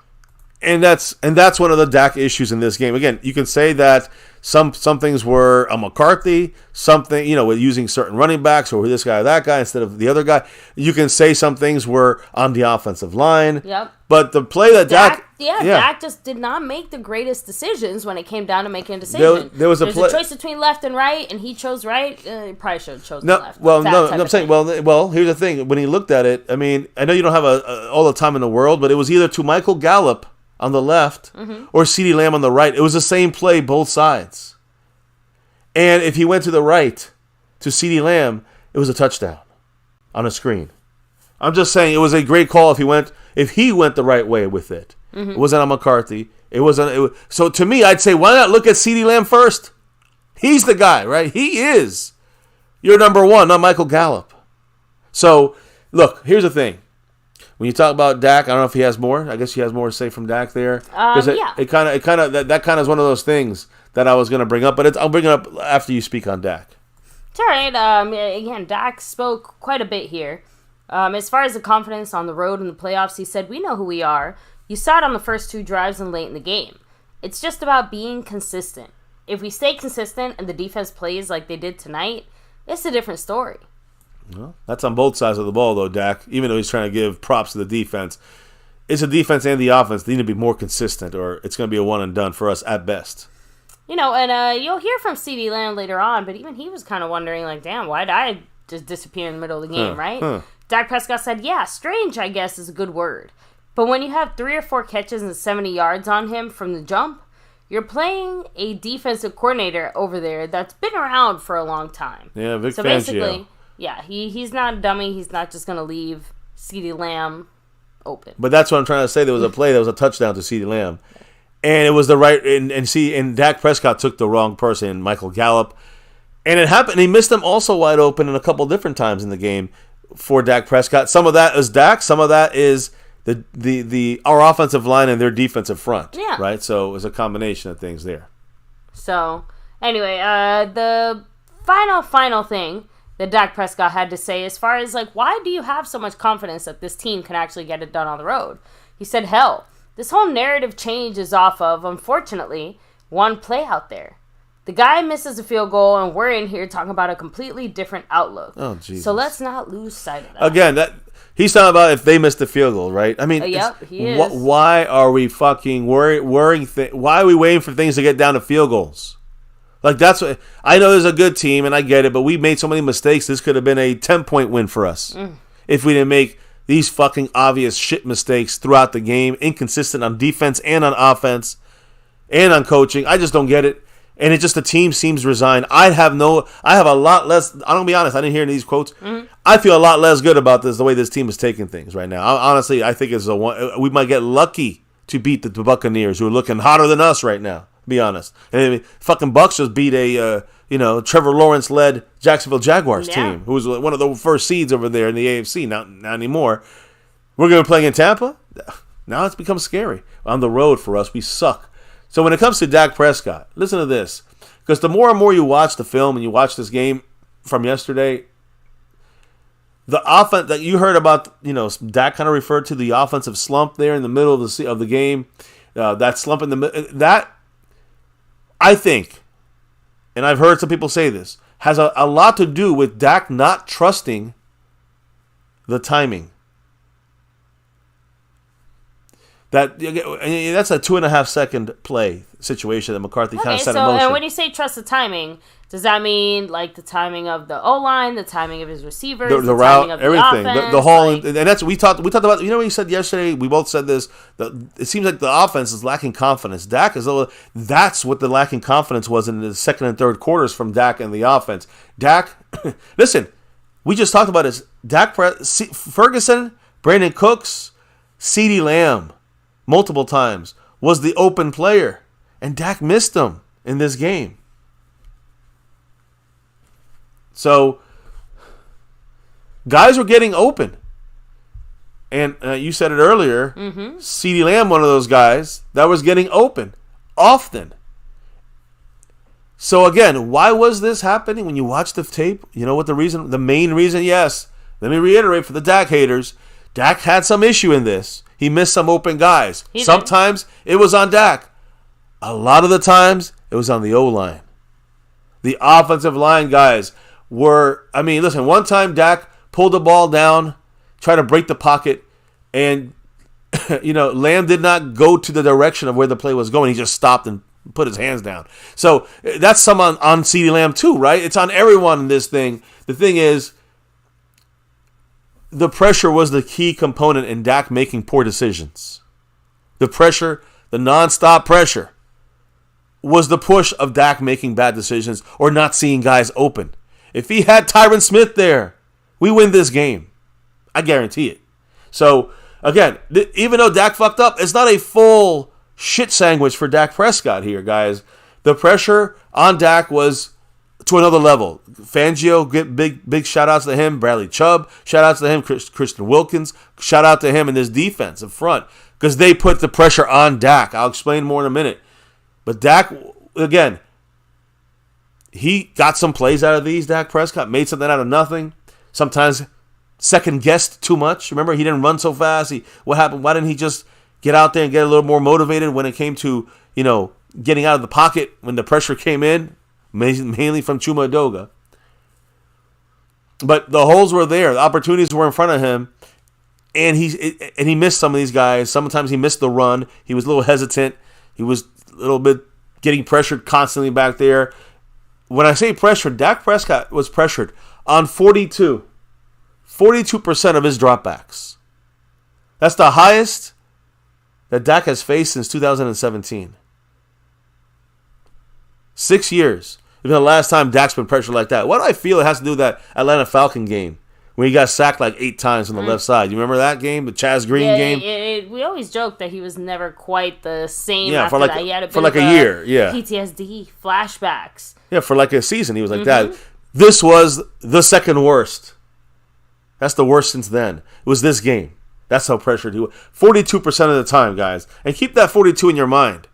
And that's one of the Dak issues in this game. Again, you can say that some things were a McCarthy, something, with using certain running backs or this guy or that guy instead of the other guy. You can say some things were on the offensive line. Yep. But the play that Dak Dak just did not make the greatest decisions when it came down to making a decision. There's a choice between left and right, and he chose right. He probably should have chosen left. Well, I'm saying, well, here's the thing. When he looked at it, I mean, I know you don't have all the time in the world, but it was either to Michael Gallup on the left or CeeDee Lamb on the right. It was the same play, both sides. And if he went to the right to CeeDee Lamb, it was a touchdown on a screen. I'm just saying it was a great call if he went the right way with it. It wasn't on McCarthy. So to me, I'd say, why not look at CeeDee Lamb first? He's the guy, right? He is. You're number one, not Michael Gallup. So, look, here's the thing. When you talk about Dak, I don't know if he has more. I guess he has more to say from Dak there. Yeah. That kind of is one of those things that I was going to bring up, but I'll bring it up after you speak on Dak. It's all right. Again, Dak spoke quite a bit here. As far as the confidence on the road in the playoffs, he said, we know who we are. You saw it on the first 2 drives and late in the game. It's just about being consistent. If we stay consistent and the defense plays like they did tonight, it's a different story. Well, that's on both sides of the ball, though, Dak. Even though he's trying to give props to the defense, it's the defense and the offense. They need to be more consistent, or it's going to be a one and done for us at best. And you'll hear from CeeDee Lamb later on, but even he was kind of wondering, like, damn, why did I just disappear in the middle of the game, right? Dak Prescott said, yeah, strange, I guess, is a good word. But when you have 3 or 4 catches and 70 yards on him from the jump, you're playing a defensive coordinator over there that's been around for a long time. Yeah, Vic So Fangio. basically, yeah, he's not a dummy. He's not just going to leave CeeDee Lamb open. But that's what I'm trying to say. There was a play that was a touchdown to CeeDee Lamb. And it was the right, and Dak Prescott took the wrong person, Michael Gallup. And it happened, he missed them also wide open in a couple different times in the game for Dak Prescott. Some of that is Dak, some of that is our offensive line and their defensive front. Yeah. Right? So it was a combination of things there. So, anyway, the final thing that Dak Prescott had to say as far as, like, why do you have so much confidence that this team can actually get it done on the road? He said, hell, this whole narrative change is off of, unfortunately, one play out there. The guy misses a field goal, and we're in here talking about a completely different outlook. Oh, Jesus. So let's not lose sight of that. Again, he's talking about if they missed the field goal, right? I mean, yep, he is. Why are we fucking worrying? Why are we waiting for things to get down to field goals? Like, that's what I know. There's a good team, and I get it, but we made so many mistakes. This could have been a 10-point win for us if we didn't make these fucking obvious shit mistakes throughout the game, inconsistent on defense and on offense and on coaching. I just don't get it. And it just, the team seems resigned. I have a lot less, I'm going to be honest, I didn't hear any of these quotes. I feel a lot less good about the way this team is taking things right now. Honestly, I think we might get lucky to beat the Buccaneers, who are looking hotter than us right now, to be honest. And I mean, fucking Bucs just beat a, Trevor Lawrence-led Jacksonville Jaguars team, who was one of the first seeds over there in the AFC, not anymore. We're going to be playing in Tampa? Now it's become scary. On the road for us, we suck. So when it comes to Dak Prescott, listen to this. Because the more and more you watch the film and you watch this game from yesterday, the offense that you heard about, Dak kind of referred to the offensive slump there in the middle of the game. That slump in the middle, that, I think, and I've heard some people say this, has a lot to do with Dak not trusting the timing. That's a 2.5 second play situation that McCarthy kind of set in motion. And when you say trust the timing, does that mean like the timing of the O-line, the timing of his receivers, the route, timing of everything, the offense, the whole, and that's we talked about. You know what you said yesterday? We both said this. It seems like the offense is lacking confidence. Dak that's what the lacking confidence was in the second and third quarters from Dak and the offense. Dak, listen, we just talked about this. Ferguson, Brandon Cooks, CeeDee Lamb, multiple times, was the open player. And Dak missed them in this game. So, guys were getting open. And you said it earlier, CeeDee Lamb, one of those guys, that was getting open often. So, again, why was this happening when you watch the tape? You know what the reason? The main reason, yes. Let me reiterate for the Dak haters. Dak had some issue in this. He missed some open guys. Sometimes it was on Dak. A lot of the times it was on the O-line. The offensive line guys were, listen, one time Dak pulled the ball down, tried to break the pocket, and, Lamb did not go to the direction of where the play was going. He just stopped and put his hands down. So that's some on CeeDee Lamb too, right? It's on everyone in this thing. The thing is, the pressure was the key component in Dak making poor decisions. The pressure, the nonstop pressure, was the push of Dak making bad decisions or not seeing guys open. If he had Tyron Smith there, we win this game. I guarantee it. So, again, even though Dak fucked up, it's not a full shit sandwich for Dak Prescott here, guys. The pressure on Dak was to another level. Fangio, big shout-outs to him. Bradley Chubb, shout-outs to him. Christian Wilkins, shout-out to him in this defense up front because they put the pressure on Dak. I'll explain more in a minute. But Dak, again, he got some plays out of these. Dak Prescott made something out of nothing. Sometimes second-guessed too much. Remember, he didn't run so fast. What happened? Why didn't he just get out there and get a little more motivated when it came to, getting out of the pocket when the pressure came in? Mainly from Chuma Edoga. But the holes were there. The opportunities were in front of him. And he missed some of these guys. Sometimes he missed the run. He was a little hesitant. He was a little bit getting pressured constantly back there. When I say pressured, Dak Prescott was pressured on 42% of his dropbacks. That's the highest that Dak has faced since 2017. 6 years. It's been the last time Dak's been pressured like that. What do I feel it has to do with that Atlanta Falcon game when he got sacked like 8 times on the left side? You remember that game, the Chaz Green game? We always joke that he was never quite the same. Yeah, after for like that. He had a bit for like of a year. Yeah, PTSD flashbacks. Yeah, for like a season, he was like that. This was the second worst. That's the worst since then. It was this game. That's how pressured he was. 42% of the time, guys. And keep that 42 in your mind.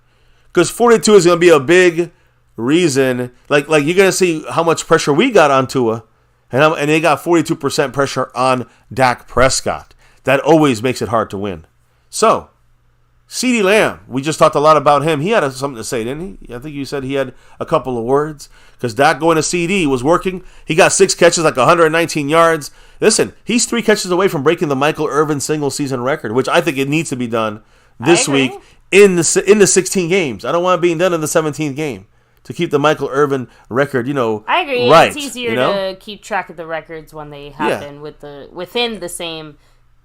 Because 42 is going to be a big reason. Like you're going to see how much pressure we got on Tua. And they got 42% pressure on Dak Prescott. That always makes it hard to win. So, CeeDee Lamb, we just talked a lot about him. He had something to say, didn't he? I think you said he had a couple of words. Because Dak going to CD was working. He got 6 catches, like 119 yards. Listen, he's 3 catches away from breaking the Michael Irvin single-season record, which I think it needs to be done this week in the 16 games. I don't want it being done in the 17th game to keep the Michael Irvin record, I agree. Right, it's easier to keep track of the records when they happen within the same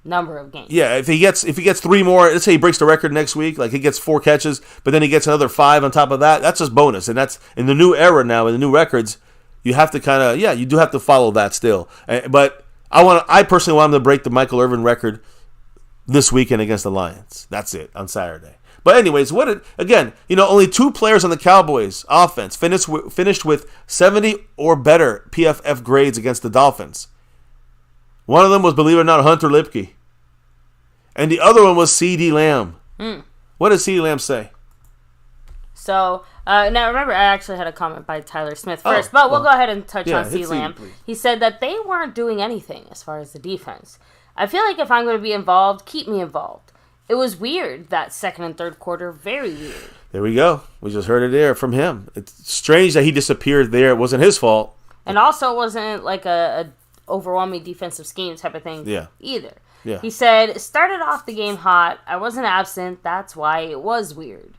number of games. Yeah, if he gets 3 more, let's say he breaks the record next week, like he gets 4 catches, but then he gets another 5 on top of that, that's just bonus. And that's in the new era now, in the new records, you have to kind of, you do have to follow that still. But I personally want him to break the Michael Irvin record this weekend against the Lions. That's it, on Saturday. But anyways, only 2 players on the Cowboys offense finished with 70 or better PFF grades against the Dolphins. One of them was, believe it or not, Hunter Lipke. And the other one was CeeDee Lamb. What did CeeDee Lamb say? So, now remember, I actually had a comment by Tyler Smith first, but we'll go ahead and touch on CeeDee Lamb. He said that they weren't doing anything as far as the defense. I feel like if I'm going to be involved, keep me involved. It was weird, that second and third quarter. Very weird. There we go. We just heard it there from him. It's strange that he disappeared there. It wasn't his fault. And also, it wasn't like a overwhelming defensive scheme type of thing either. Yeah. He said, started off the game hot. I wasn't absent. That's why it was weird.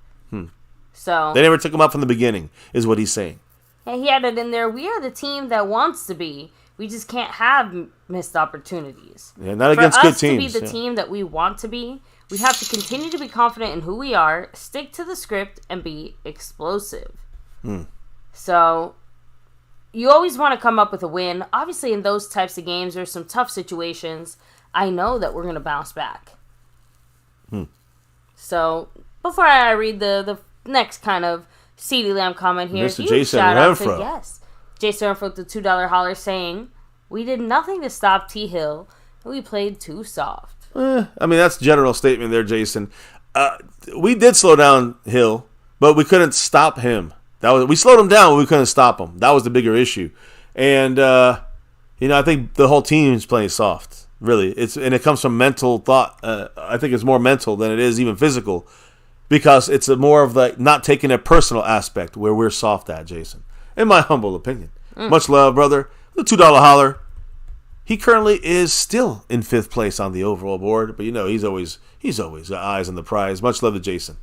So they never took him up from the beginning, is what he's saying. And he added in there, we are the team that wants to be. We just can't have missed opportunities. Yeah, not against good teams. For us to be the team that we want to be, we have to continue to be confident in who we are, stick to the script, and be explosive. So you always want to come up with a win. Obviously, in those types of games, there's some tough situations. I know that we're going to bounce back. So before I read the next kind of CeeDee Lamb comment here, Mr. Jason Renfro. Jason Renfro with the $2 holler saying, we did nothing to stop T. Hill, and we played too soft. That's a general statement there, Jason. We did slow down Hill, but we couldn't stop him. We slowed him down, but we couldn't stop him. That was the bigger issue. And I think the whole team is playing soft. Really, it comes from mental thought. I think it's more mental than it is even physical, because it's more of the not taking a personal aspect where we're soft at, Jason. In my humble opinion. Much love, brother. The $2 holler. He currently is still in 5th place on the overall board, but he's always got eyes on the prize. Much love to Jason.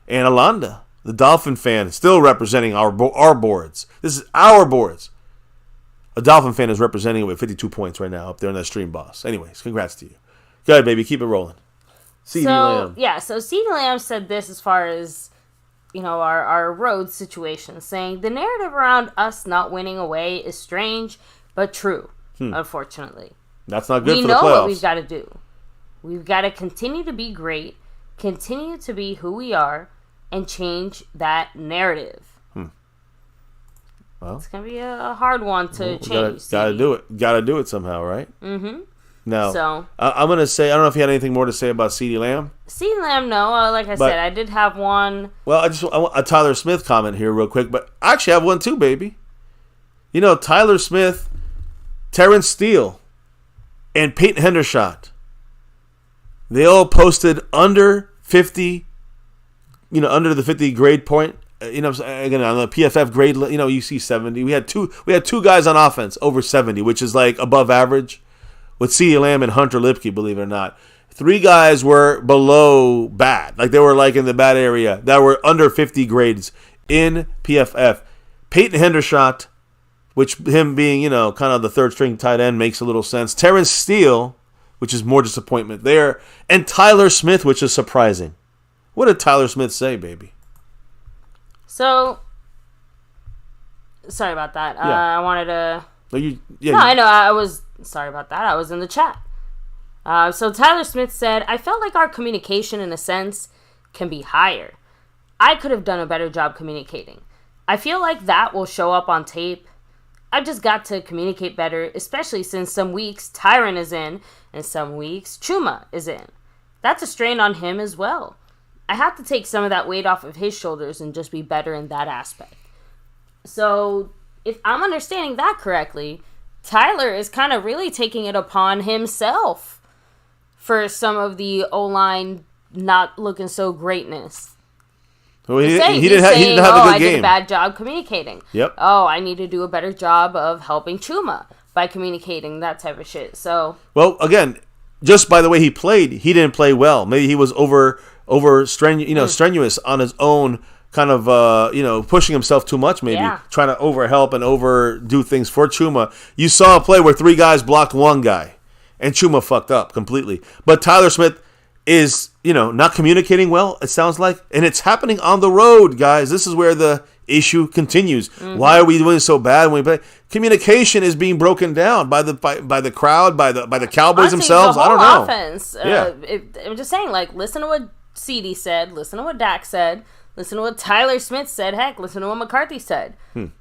And Alonda, the Dolphin fan, still representing our boards. This is our boards. A Dolphin fan is representing it with 52 points right now up there in that stream, boss. Anyways, congrats to you. Go ahead, baby. Keep it rolling. CeeDee Lamb. Yeah, so CeeDee Lamb said this as far as, our road situation, saying, the narrative around us not winning away is strange, but true, unfortunately. That's not good for the playoffs. We know what we've got to do. We've got to continue to be great, continue to be who we are, and change that narrative. Well, it's going to be a hard one to change. Got to do it. Got to do it somehow, right? Now, I'm going to say, I don't know if you had anything more to say about CeeDee Lamb. CeeDee Lamb, no. Like I said, I did have one. Well, I want a Tyler Smith comment here real quick, but I actually have one too, baby. Tyler Smith, Terrence Steele, and Peyton Hendershot, they all posted under 50, under the 50 grade point. Again, on the PFF grade, you see 70. We had two guys on offense over 70, which is like above average, with CeeDee Lamb and Hunter Lipke, believe it or not. 3 guys were below bad. Like they were like in the bad area that were under 50 grades in PFF. Peyton Hendershot, which him being, kind of the third string tight end makes a little sense. Terrence Steele, which is more disappointment there. And Tyler Smith, which is surprising. What did Tyler Smith say, baby? So, sorry about that. Yeah. I wanted to... I know. I was... Sorry about that. I was in the chat. So Tyler Smith said, I felt like our communication, in a sense, can be higher. I could have done a better job communicating. I feel like that will show up on tape. I've just got to communicate better, especially since some weeks Tyron is in and some weeks Chuma is in. That's a strain on him as well. I have to take some of that weight off of his shoulders and just be better in that aspect. So, if I'm understanding that correctly, Tyler is kind of really taking it upon himself for some of the O-line not looking so greatness. Well, he didn't have a good game. I did a bad job communicating. Yep. Oh, I need to do a better job of helping Chuma by communicating, that type of shit. So, well, again, just by the way he played, he didn't play well. Maybe he was strenuous on his own, kind of pushing himself too much. Maybe trying to overhelp and overdo things for Chuma. You saw a play where 3 guys blocked 1 guy, and Chuma fucked up completely. But Tyler Smith is, not communicating well, it sounds like. And it's happening on the road, guys. This is where the issue continues. Mm-hmm. Why are we doing so bad when we play? Communication is being broken down by the crowd, by the Cowboys themselves. The whole I don't know. Offense. Yeah. I'm just saying, listen to what CeeDee said, listen to what Dak said, listen to what Tyler Smith said, heck, listen to what McCarthy said.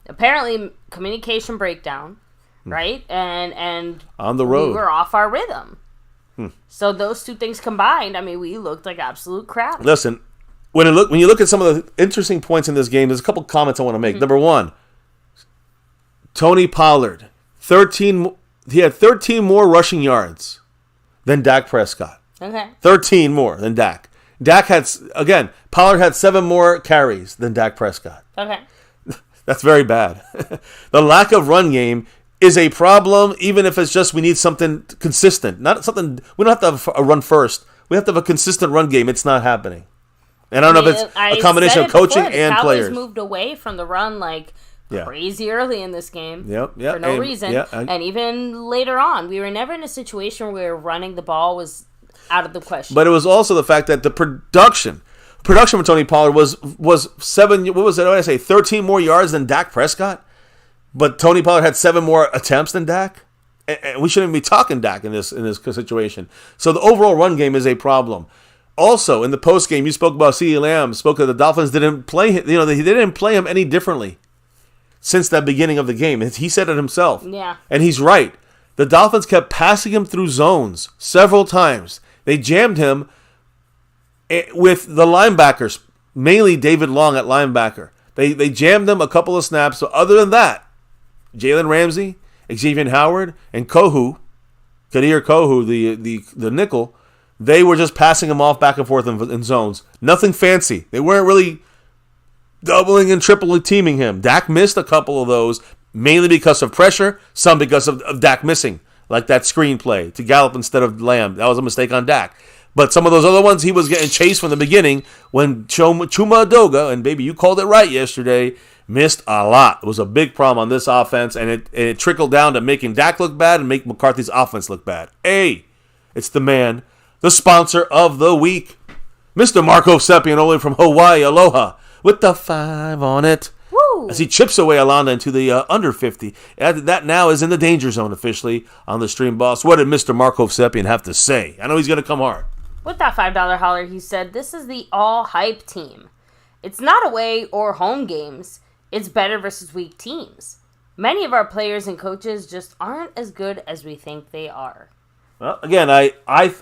Apparently, communication breakdown, right? And on the road, we were off our rhythm. So those two things combined, we looked like absolute crap. Listen, when you look at some of the interesting points in this game, there's a couple comments I want to make. Number one, Tony Pollard, he had 13 more rushing yards than Dak Prescott. Okay. 13 more than Dak. Pollard had 7 more carries than Dak Prescott. Okay. That's very bad. The lack of run game is a problem, even if it's just we need something consistent. Not something, we don't have to have a run first. We have to have a consistent run game. It's not happening. And I don't know if it's a combination of coaching and players. The Cowboys moved away from the run crazy early in this game for no reason. And even later on, we were never in a situation where running the ball was out of the question. But it was also the fact that the production for Tony Pollard was 13 more yards than Dak Prescott. But Tony Pollard had 7 more attempts than Dak. And we shouldn't be talking Dak in this situation. So the overall run game is a problem. Also, in the postgame, you spoke about CeeDee Lamb, spoke that the Dolphins didn't play him. They didn't play him any differently since that beginning of the game. He said it himself. Yeah. And he's right. The Dolphins kept passing him through zones several times. They jammed him with the linebackers, mainly David Long at linebacker. They jammed him a couple of snaps. So other than that, Jalen Ramsey, Xavier Howard, and Kadir Kohu, the nickel, they were just passing him off back and forth in zones. Nothing fancy. They weren't really doubling and tripling teaming him. Dak missed a couple of those, mainly because of pressure, some because of Dak missing, like that screen play to Gallup instead of Lamb. That was a mistake on Dak. But some of those other ones, he was getting chased from the beginning when Chuma Adoga, and baby, you called it right yesterday, missed a lot. It was a big problem on this offense, and it trickled down to making Dak look bad and make McCarthy's offense look bad. Hey, it's the man, the sponsor of the week, Mr. Marco Seppian, all the way from Hawaii, aloha, with the 5 on it. Woo! As he chips away Alanda into the under 50. That now is in the danger zone officially on the Stream Boss. What did Mr. Marco Seppian have to say? I know he's going to come hard. With that $5 holler, he said, "This is the all-hype team. It's not away or home games. It's better versus weak teams. Many of our players and coaches just aren't as good as we think they are." Well, again, I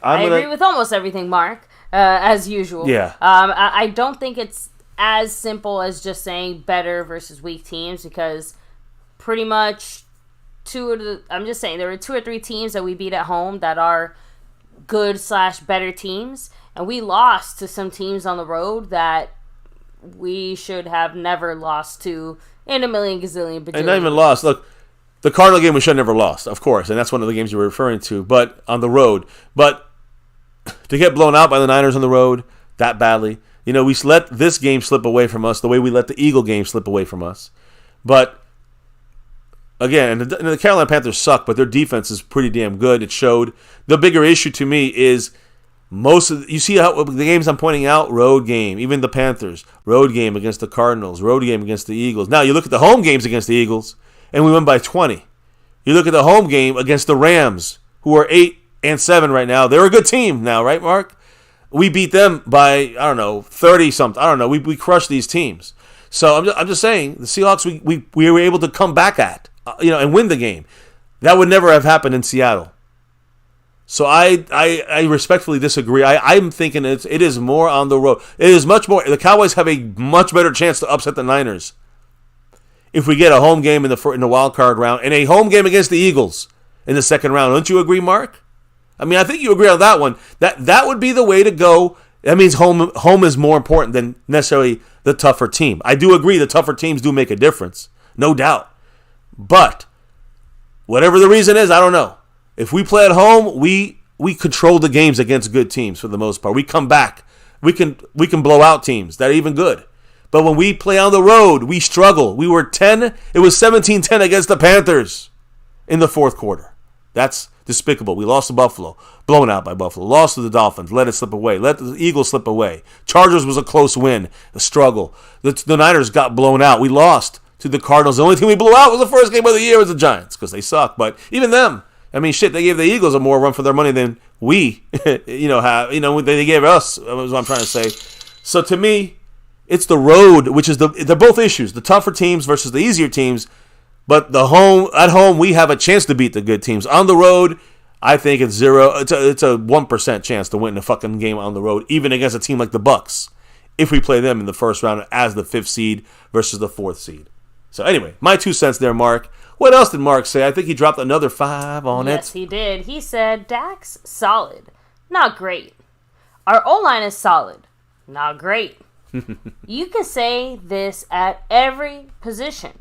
agree with almost everything, Mark, as usual. Yeah. I don't think it's as simple as just saying better versus weak teams, because pretty much I'm just saying there were 2 or 3 teams that we beat at home that are good/better teams, and we lost to some teams on the road that we should have never lost to in a million gazillion bajillion. And not even lost. Look, the Cardinal game we should have never lost, of course, and that's one of the games you were referring to, but on the road. But to get blown out by the Niners on the road that badly, we let this game slip away from us the way we let the Eagle game slip away from us. But again, the Carolina Panthers suck, but their defense is pretty damn good. It showed. The bigger issue to me is You see how the games I'm pointing out, road game, even the Panthers, road game against the Cardinals, road game against the Eagles. Now you look at the home games against the Eagles, and we win by 20. You look at the home game against the Rams, who are 8-7 right now. They're a good team now, right, Mark? We beat them by, 30-something. I don't know. We crushed these teams. So I'm just saying, the Seahawks, we were able to come back and win the game. That would never have happened in Seattle. So I respectfully disagree. I'm thinking it is more on the road. It is much more. The Cowboys have a much better chance to upset the Niners if we get a home game in the wild card round and a home game against the Eagles in the second round. Don't you agree, Mark? I mean, I think you agree on that one. That would be the way to go. That means home is more important than necessarily the tougher team. I do agree the tougher teams do make a difference, no doubt. But whatever the reason is, I don't know. If we play at home, we control the games against good teams for the most part. We come back. We can blow out teams that are even good. But when we play on the road, we struggle. It was 17-10 against the Panthers in the fourth quarter. That's despicable. We lost to Buffalo, blown out by Buffalo. Lost to the Dolphins, let it slip away. Let the Eagles slip away. Chargers was a close win, a struggle. The Niners got blown out. We lost to the Cardinals. The only team we blew out was the first game of the year was the Giants because they suck. But even them, I mean, shit, they gave the Eagles a more run for their money than we, have. They gave us, is what I'm trying to say. So to me, it's the road, which is they're both issues. The tougher teams versus the easier teams. But at home, we have a chance to beat the good teams. On the road, I think it's zero. It's a 1% chance to win the fucking game on the road, even against a team like the Bucs, if we play them in the first round as the 5th seed versus the 4th seed. So anyway, my 2 cents there, Mark. What else did Mark say? I think he dropped another 5 on it. Yes, he did. He said, Dak's solid. Not great. Our O-line is solid. Not great. You can say this at every position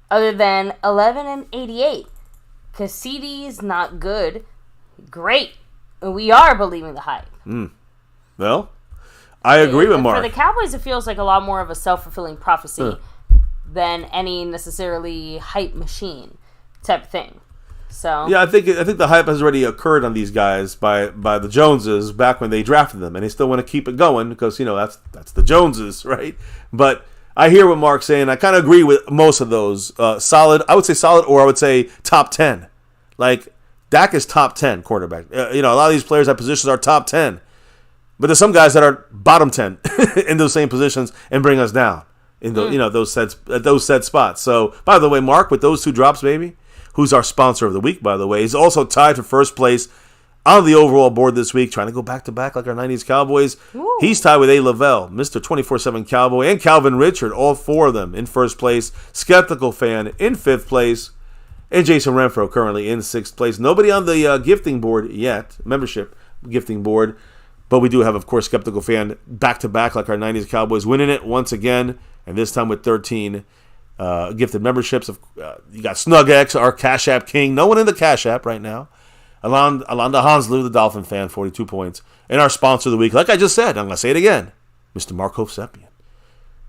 other than 11 and 88. Because CeeDee is not good. Great. And we are believing the hype. Well, I agree with Mark. For the Cowboys, it feels like a lot more of a self-fulfilling prophecy than any necessarily hype machine type thing. So yeah, I think the hype has already occurred on these guys by the Joneses back when they drafted them, and they still want to keep it going because that's the Joneses, right? But I hear what Mark's saying. I kind of agree with most of those. Solid, I would say solid, or I would say top 10. Like Dak is top 10 quarterback. A lot of these players at positions are top 10, but there's some guys that are bottom 10 in those same positions and bring us down in those set spots. So by the way, Mark, with those 2 drops, baby. Who's our sponsor of the week, by the way. He's also tied for first place on the overall board this week, trying to go back-to-back like our 90s Cowboys. Ooh. He's tied with A. Lavelle, Mr. 24/7 Cowboy, and Calvin Richard, all 4 of them in first place. Skeptical Fan in 5th place, and Jason Renfro currently in 6th place. Nobody on the gifting board yet, membership gifting board, but we do have, of course, Skeptical Fan back-to-back like our 90s Cowboys, winning it once again, and this time with 13 gifted memberships. You got SnugX, our Cash App king. No one in the Cash App right now. Alonda Hanslu, the Dolphin fan, 42 points. And our sponsor of the week, like I just said, I'm going to say it again, Mr. Mark Hovsepian.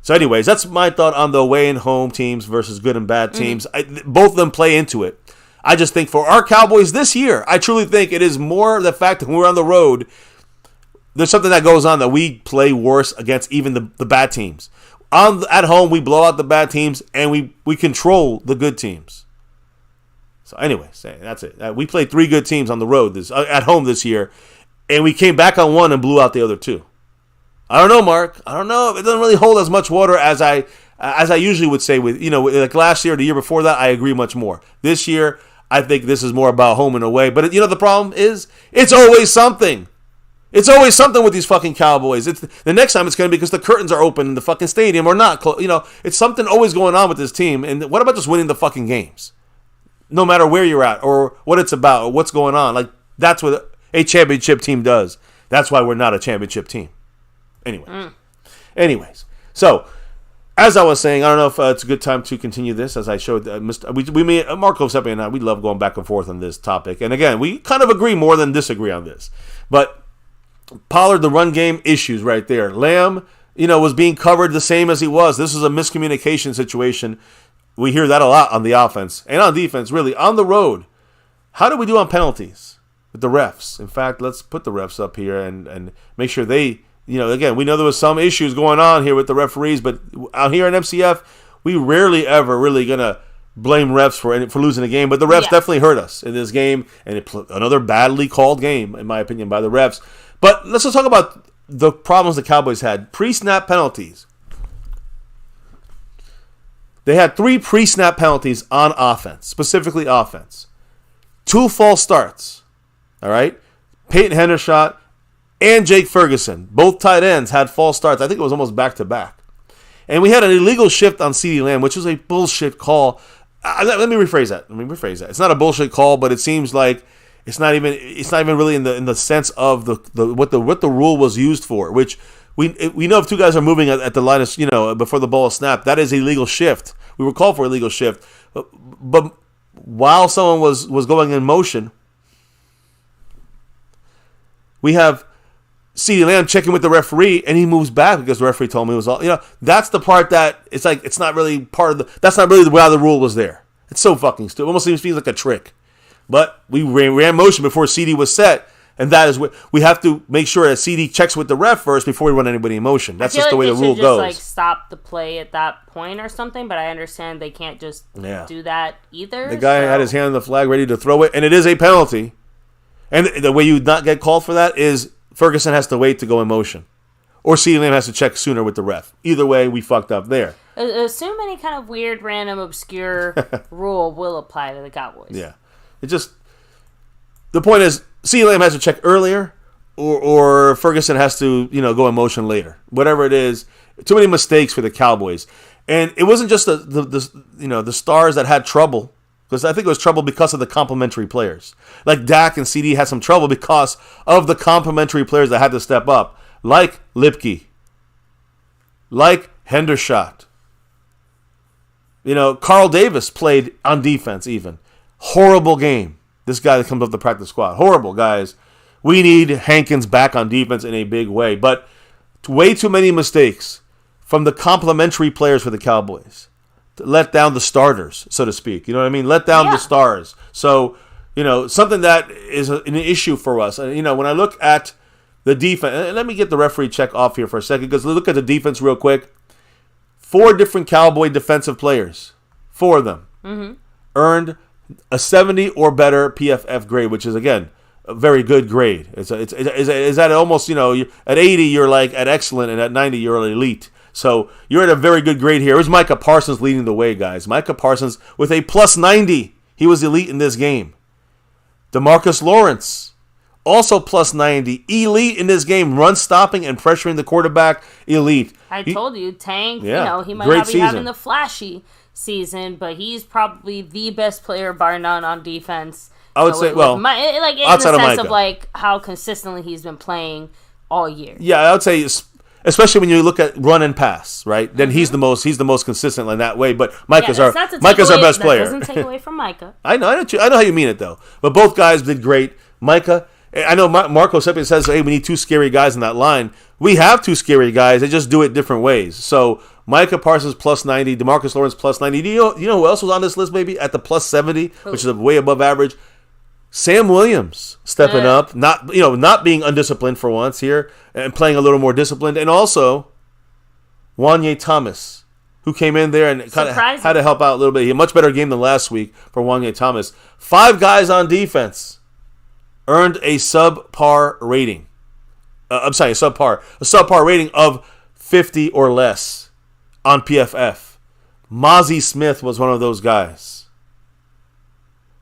So anyways, that's my thought on the away and home teams versus good and bad teams. Both of them play into it. I just think for our Cowboys this year, I truly think it is more the fact that when we're on the road, there's something that goes on that we play worse against even the bad teams. At home, we blow out the bad teams, and we control the good teams. So anyway, that's it. We played 3 good teams on the road at home this year, and we came back on 1 and blew out the other 2. I don't know, Mark. I don't know. It doesn't really hold as much water as I usually would say with like last year, the year before that. I agree much more. This year, I think this is more about home and away. But the problem is, it's always something. It's always something with these fucking Cowboys. The next time it's going to be because the curtains are open in the fucking stadium or not. It's something always going on with this team. And what about just winning the fucking games? No matter where you're at or what it's about or what's going on. Like, that's what a championship team does. That's why we're not a championship team. Anyways. So, as I was saying, I don't know if it's a good time to continue this. As I showed, Mark Hovsepian and I, we love going back and forth on this topic. And again, we kind of agree more than disagree on this. But Pollard, the run game issues right there. Lamb, was being covered the same as he was. This is a miscommunication situation. We hear that a lot on the offense and on defense, really. On the road, how do we do on penalties? with the refs. In fact, let's put the refs up here and make sure they, again, we know there was some issues going on here with the referees, but out here in MCF, we rarely ever really going to blame refs for losing a game, but the refs definitely hurt us in this game, and another badly called game, in my opinion, by the refs. But let's just talk about the problems the Cowboys had. Pre-snap penalties. They had 3 pre-snap penalties on offense, specifically offense. 2 false starts. All right? Peyton Hendershot and Jake Ferguson, both tight ends, had false starts. I think it was almost back-to-back. And we had an illegal shift on CeeDee Lamb, which was a bullshit call. Let me rephrase that. It's not a bullshit call, but it seems like it's not even really in the sense of what the rule was used for. Which we know if 2 guys are moving at the line of before the ball is snapped, that is a legal shift. We were called for a legal shift, but while someone was going in motion, we have CeeDee Lamb checking with the referee, and he moves back because the referee told him it was all. That's the part that it's like it's not really part of the. That's not really why the rule was there. It's so fucking stupid. It almost seems like a trick. But we ran motion before CeeDee was set, and that is what we have to make sure that CeeDee checks with the ref first before we run anybody in motion. That's just the way the rule goes. Like stop the play at that point or something. But I understand they can't just do that either. The guy had his hand on the flag, ready to throw it, and it is a penalty. And the way you not get called for that is Ferguson has to wait to go in motion. Or CeeDee Lamb has to check sooner with the ref. Either way, we fucked up there. Assume any kind of weird, random, obscure rule will apply to the Cowboys. Yeah. The point is, CeeDee Lamb has to check earlier, or Ferguson has to, go in motion later. Whatever it is, too many mistakes for the Cowboys. And it wasn't just the stars that had trouble. Because I think it was trouble because of the complementary players. Like Dak and CD had some trouble because of the complementary players that had to step up. Like Lipke. Like Hendershot. Carl Davis played on defense even. Horrible game. This guy that comes up the practice squad. Horrible, guys. We need Hankins back on defense in a big way. But way too many mistakes from the complementary players for the Cowboys. Let down the starters, so to speak. You know what I mean? Let down the stars. So, something that is an issue for us. When I look at the defense, and let me get the referee check off here for a second, because look at the defense real quick. 4 different Cowboy defensive players, 4 of them, earned a 70 or better PFF grade, which is, again, a very good grade. It's at almost, at 80, you're like at excellent, and at 90, you're at elite. So you're at a very good grade here. It was Micah Parsons leading the way, guys. Micah Parsons with a plus 90. He was elite in this game. DeMarcus Lawrence, also plus 90. Elite in this game. Run stopping and pressuring the quarterback. Elite. I told you, Tank, he might not be having the flashy season, but he's probably the best player, bar none, on defense. I would say, in the sense of how consistently he's been playing all year. Yeah, I would say, especially when you look at run and pass, right? Then he's the most consistent in that way. But Micah's our best player. That doesn't take away from Micah. I know how you mean it though. But both guys did great. Micah, I know Marco Seppi says, "Hey, we need 2 scary guys in that line." We have 2 scary guys. They just do it different ways. So Micah Parsons plus 90, DeMarcus Lawrence plus 90. Do you know who else was on this list? Maybe at the plus 70, which is way above average. Sam Williams stepping up, not being undisciplined for once here and playing a little more disciplined, and also Wanye Thomas, who came in there and kind of had to help out a little bit. He had a much better game than last week for Wanye Thomas. 5 guys on defense earned a subpar rating. A subpar rating of 50 or less on PFF. Mozzie Smith was one of those guys.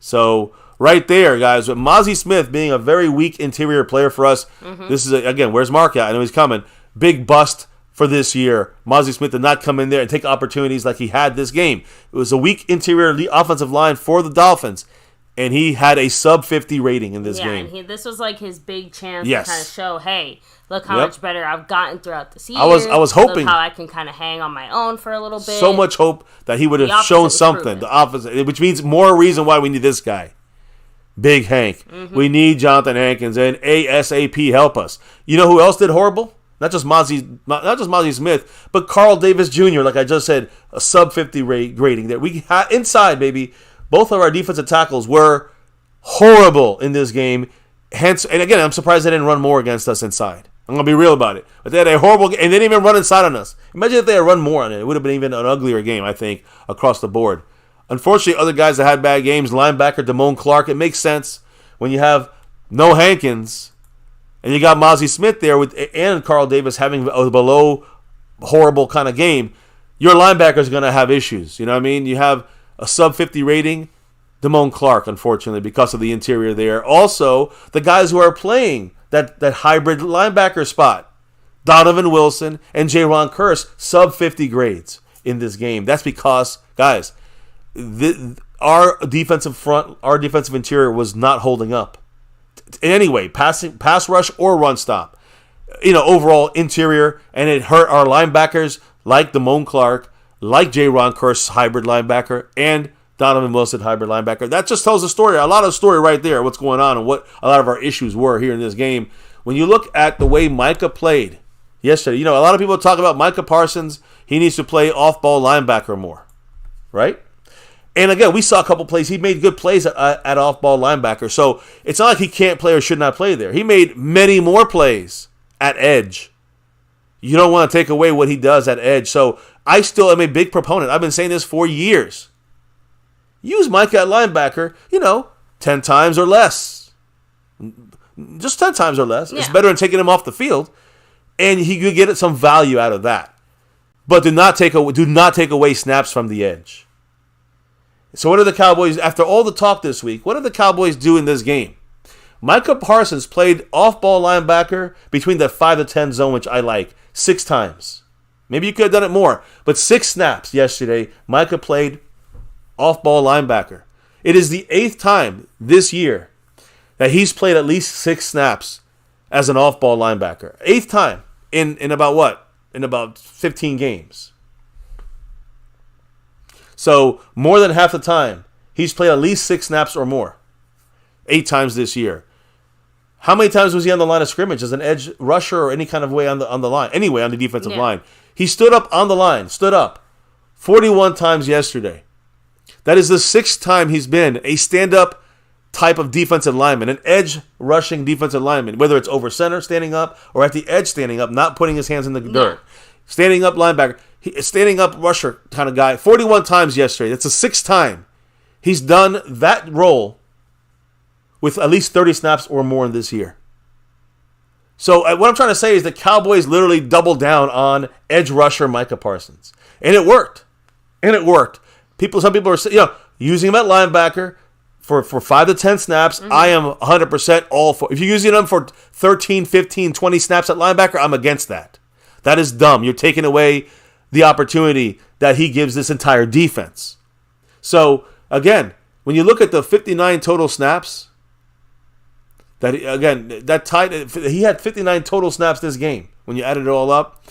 So right there, guys, with Mozzie Smith being a very weak interior player for us, this is, again, where's Mark at? I know he's coming. Big bust for this year. Mozzie Smith did not come in there and take opportunities like he had this game. It was a weak interior offensive line for the Dolphins, and he had a sub-50 rating in this game. And this was like his big chance to kind of show, hey, look how much better I've gotten throughout the season. I was hoping. Look how I can kind of hang on my own for a little bit. So much hope that he would have shown something. The opposite, which means more reason why we need this guy. Big Hank. We need Jonathan Hankins, and ASAP help us. You know who else did horrible? Not just Mozzie Smith, but Carl Davis Jr., like I just said, a sub-50 grading there. We had inside, baby. Both of our defensive tackles were horrible in this game. Hence, and again, I'm surprised they didn't run more against us inside. I'm going to be real about it. But they had a horrible game, and they didn't even run inside on us. Imagine if they had run more on it. It would have been even an uglier game, I think, across the board. Unfortunately, other guys that had bad games, linebacker Damone Clark, it makes sense when you have no Hankins and you got Mozzie Smith there and Carl Davis having a below horrible kind of game. Your linebacker is going to have issues. You know what I mean? You have a sub 50 rating, Damone Clark, unfortunately, because of the interior there. Also, the guys who are playing that hybrid linebacker spot, Donovan Wilson and Jaron Kearse, sub 50 grades in this game. That's because, guys, our defensive front, our defensive interior was not holding up in any way, pass rush or run stop. Overall interior, and it hurt our linebackers like Damone Clark, like Jaron Kearse, hybrid linebacker, and Donovan Wilson, hybrid linebacker. That just tells a story, a lot of story right there, what's going on and what a lot of our issues were here in this game. When you look at the way Micah played yesterday, a lot of people talk about Micah Parsons. He needs to play off-ball linebacker more, right? And again, we saw a couple plays. He made good plays at off-ball linebacker. So it's not like he can't play or should not play there. He made many more plays at edge. You don't want to take away what he does at edge. So I still am a big proponent. I've been saying this for years. Use Micah at linebacker, 10 times or less. Just 10 times or less. Yeah. It's better than taking him off the field. And he could get some value out of that. But do not take away snaps from the edge. So what are the Cowboys, after all the talk this week, what did the Cowboys do in this game? Micah Parsons played off-ball linebacker between the 5 to 10 zone, which I like, 6 times. Maybe you could have done it more. But 6 snaps yesterday, Micah played off-ball linebacker. It is the 8th time this year that he's played at least 6 snaps as an off-ball linebacker. 8th time in about what? In about 15 games. So more than half the time, he's played at least 6 snaps or more. 8 times this year. How many times was he on the line of scrimmage as an edge rusher or any kind of way on the line? Anyway, on the defensive line. He stood up on the line. 41 times yesterday. That is the 6th time he's been a stand-up type of defensive lineman, an edge rushing defensive lineman, whether it's over center standing up or at the edge standing up, not putting his hands in the dirt. Standing up linebacker, standing up rusher kind of guy. 41 times yesterday. That's the 6th time he's done that role with at least 30 snaps or more in this year. So what I'm trying to say is the Cowboys literally doubled down on edge rusher Micah Parsons. And it worked. Some people are using him at linebacker for 5 to 10 snaps. Mm-hmm. I am 100% all for. If you're using him for 13, 15, 20 snaps at linebacker, I'm against that. That is dumb. You're taking away the opportunity that he gives this entire defense. So, again, when you look at the 59 total snaps, he had 59 total snaps this game. When you added it all up,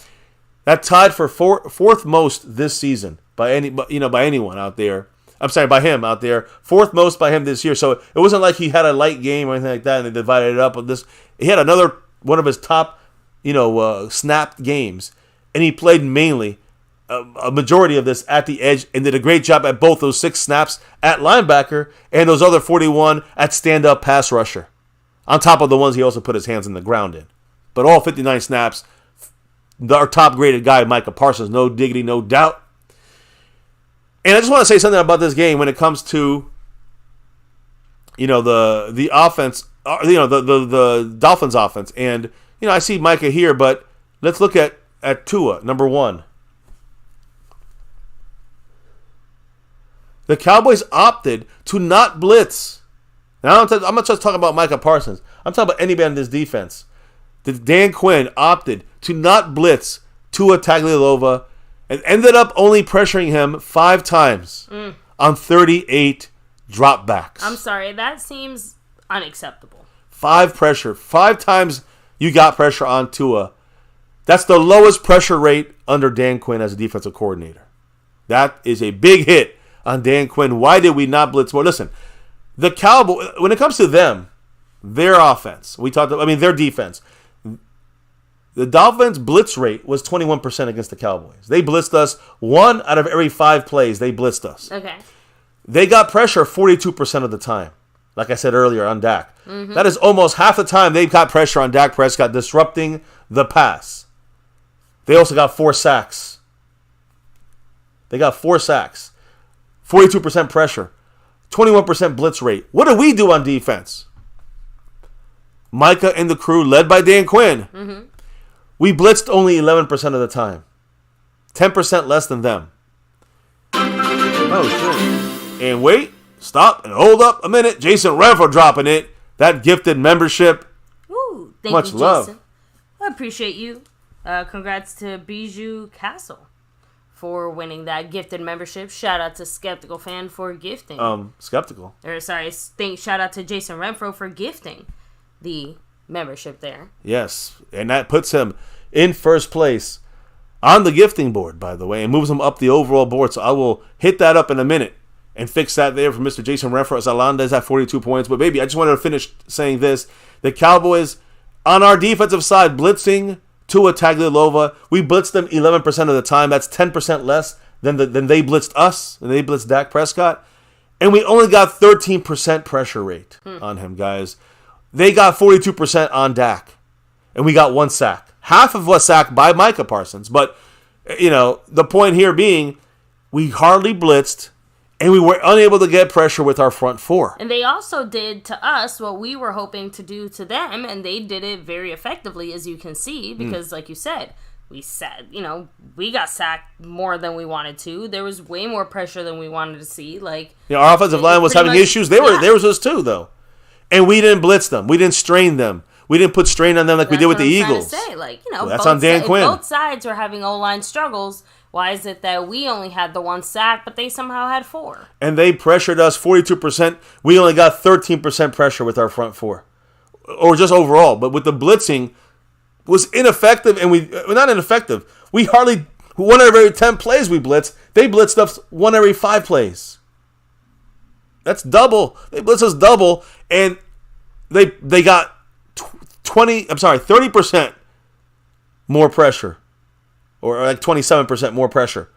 that tied for fourth most this season by anyone out there. I'm sorry, by him out there. 4th most by him this year. So it wasn't like he had a light game or anything like that, and they divided it up with this. He had another one of his top, snapped games, and he played mainly a majority of this at the edge and did a great job at both those 6 snaps at linebacker and those other 41 at stand-up pass rusher. On top of the ones he also put his hands in the ground in. But all 59 snaps, our top-graded guy, Micah Parsons, no diggity, no doubt. And I just want to say something about this game when it comes to, the offense, the Dolphins offense. And, I see Micah here, but let's look at Tua, number 1. The Cowboys opted to not blitz. Now, I'm not just talking about Micah Parsons. I'm talking about anybody in this defense. Dan Quinn opted to not blitz Tua Tagovailoa and ended up only pressuring him 5 times on 38 dropbacks. I'm sorry, that seems unacceptable. 5 times you got pressure on Tua. That's the lowest pressure rate under Dan Quinn as a defensive coordinator. That is a big hit on Dan Quinn. Why did we not blitz more? Listen, the Cowboys, when it comes to them, their offense, their defense, the Dolphins' blitz rate was 21% against the Cowboys. They blitzed us 1 out of every 5 plays. They blitzed us. Okay. They got pressure 42% of the time. like I said earlier, on Dak. Mm-hmm. That is almost half the time they've got pressure on Dak Prescott, disrupting the pass. They also got 4 sacks. They got 4 sacks. 42% pressure. 21% blitz rate. What do we do on defense? Micah and the crew, led by Dan Quinn, we blitzed only 11% of the time. 10% less than them. Oh, shit. And wait, stop, and hold up a minute. Jason Renfro dropping it. That gifted membership. Ooh, thank Much you, love. Jason. I appreciate you. Congrats to Bijou Castle for winning that gifted membership. Shout out to Skeptical Fan for gifting. Skeptical. Or sorry, shout out to Jason Renfro for gifting the membership there. Yes, and that puts him in first place on the gifting board, by the way, and moves him up the overall board. So I will hit that up in a minute and fix that there for Mr. Jason Renfro. Zalanda's at 42 points. But baby, I just wanted to finish saying this. The Cowboys, on our defensive side, blitzing Tua Tagovailoa, we blitzed them 11% of the time. That's 10% less than they blitzed us, and they blitzed Dak Prescott. And we only got 13% pressure rate on him, guys. They got 42% on Dak, and we got 1 sack. Half of was sacked by Micah Parsons. But, the point here being, we hardly blitzed, and we were unable to get pressure with our front 4. And they also did to us what we were hoping to do to them, and they did it very effectively, as you can see, because, like you said, we got sacked more than we wanted to. There was way more pressure than we wanted to see. Our offensive line was having issues. There was us too, though. And we didn't blitz them. We didn't strain them. We didn't put strain on them like we did with the Eagles. That's on Dan Quinn. Both sides were having O-line struggles. Why is it that we only had the 1 sack, but they somehow had 4? And they pressured us 42%. We only got 13% pressure with our front 4. Or just overall. But with the blitzing, was ineffective. And we're not ineffective. We hardly, 1 out of every 10 plays we blitzed, they blitzed us 1 every 5 plays. That's double. They blitzed us double. And they got 30% more pressure, or like 27% more pressure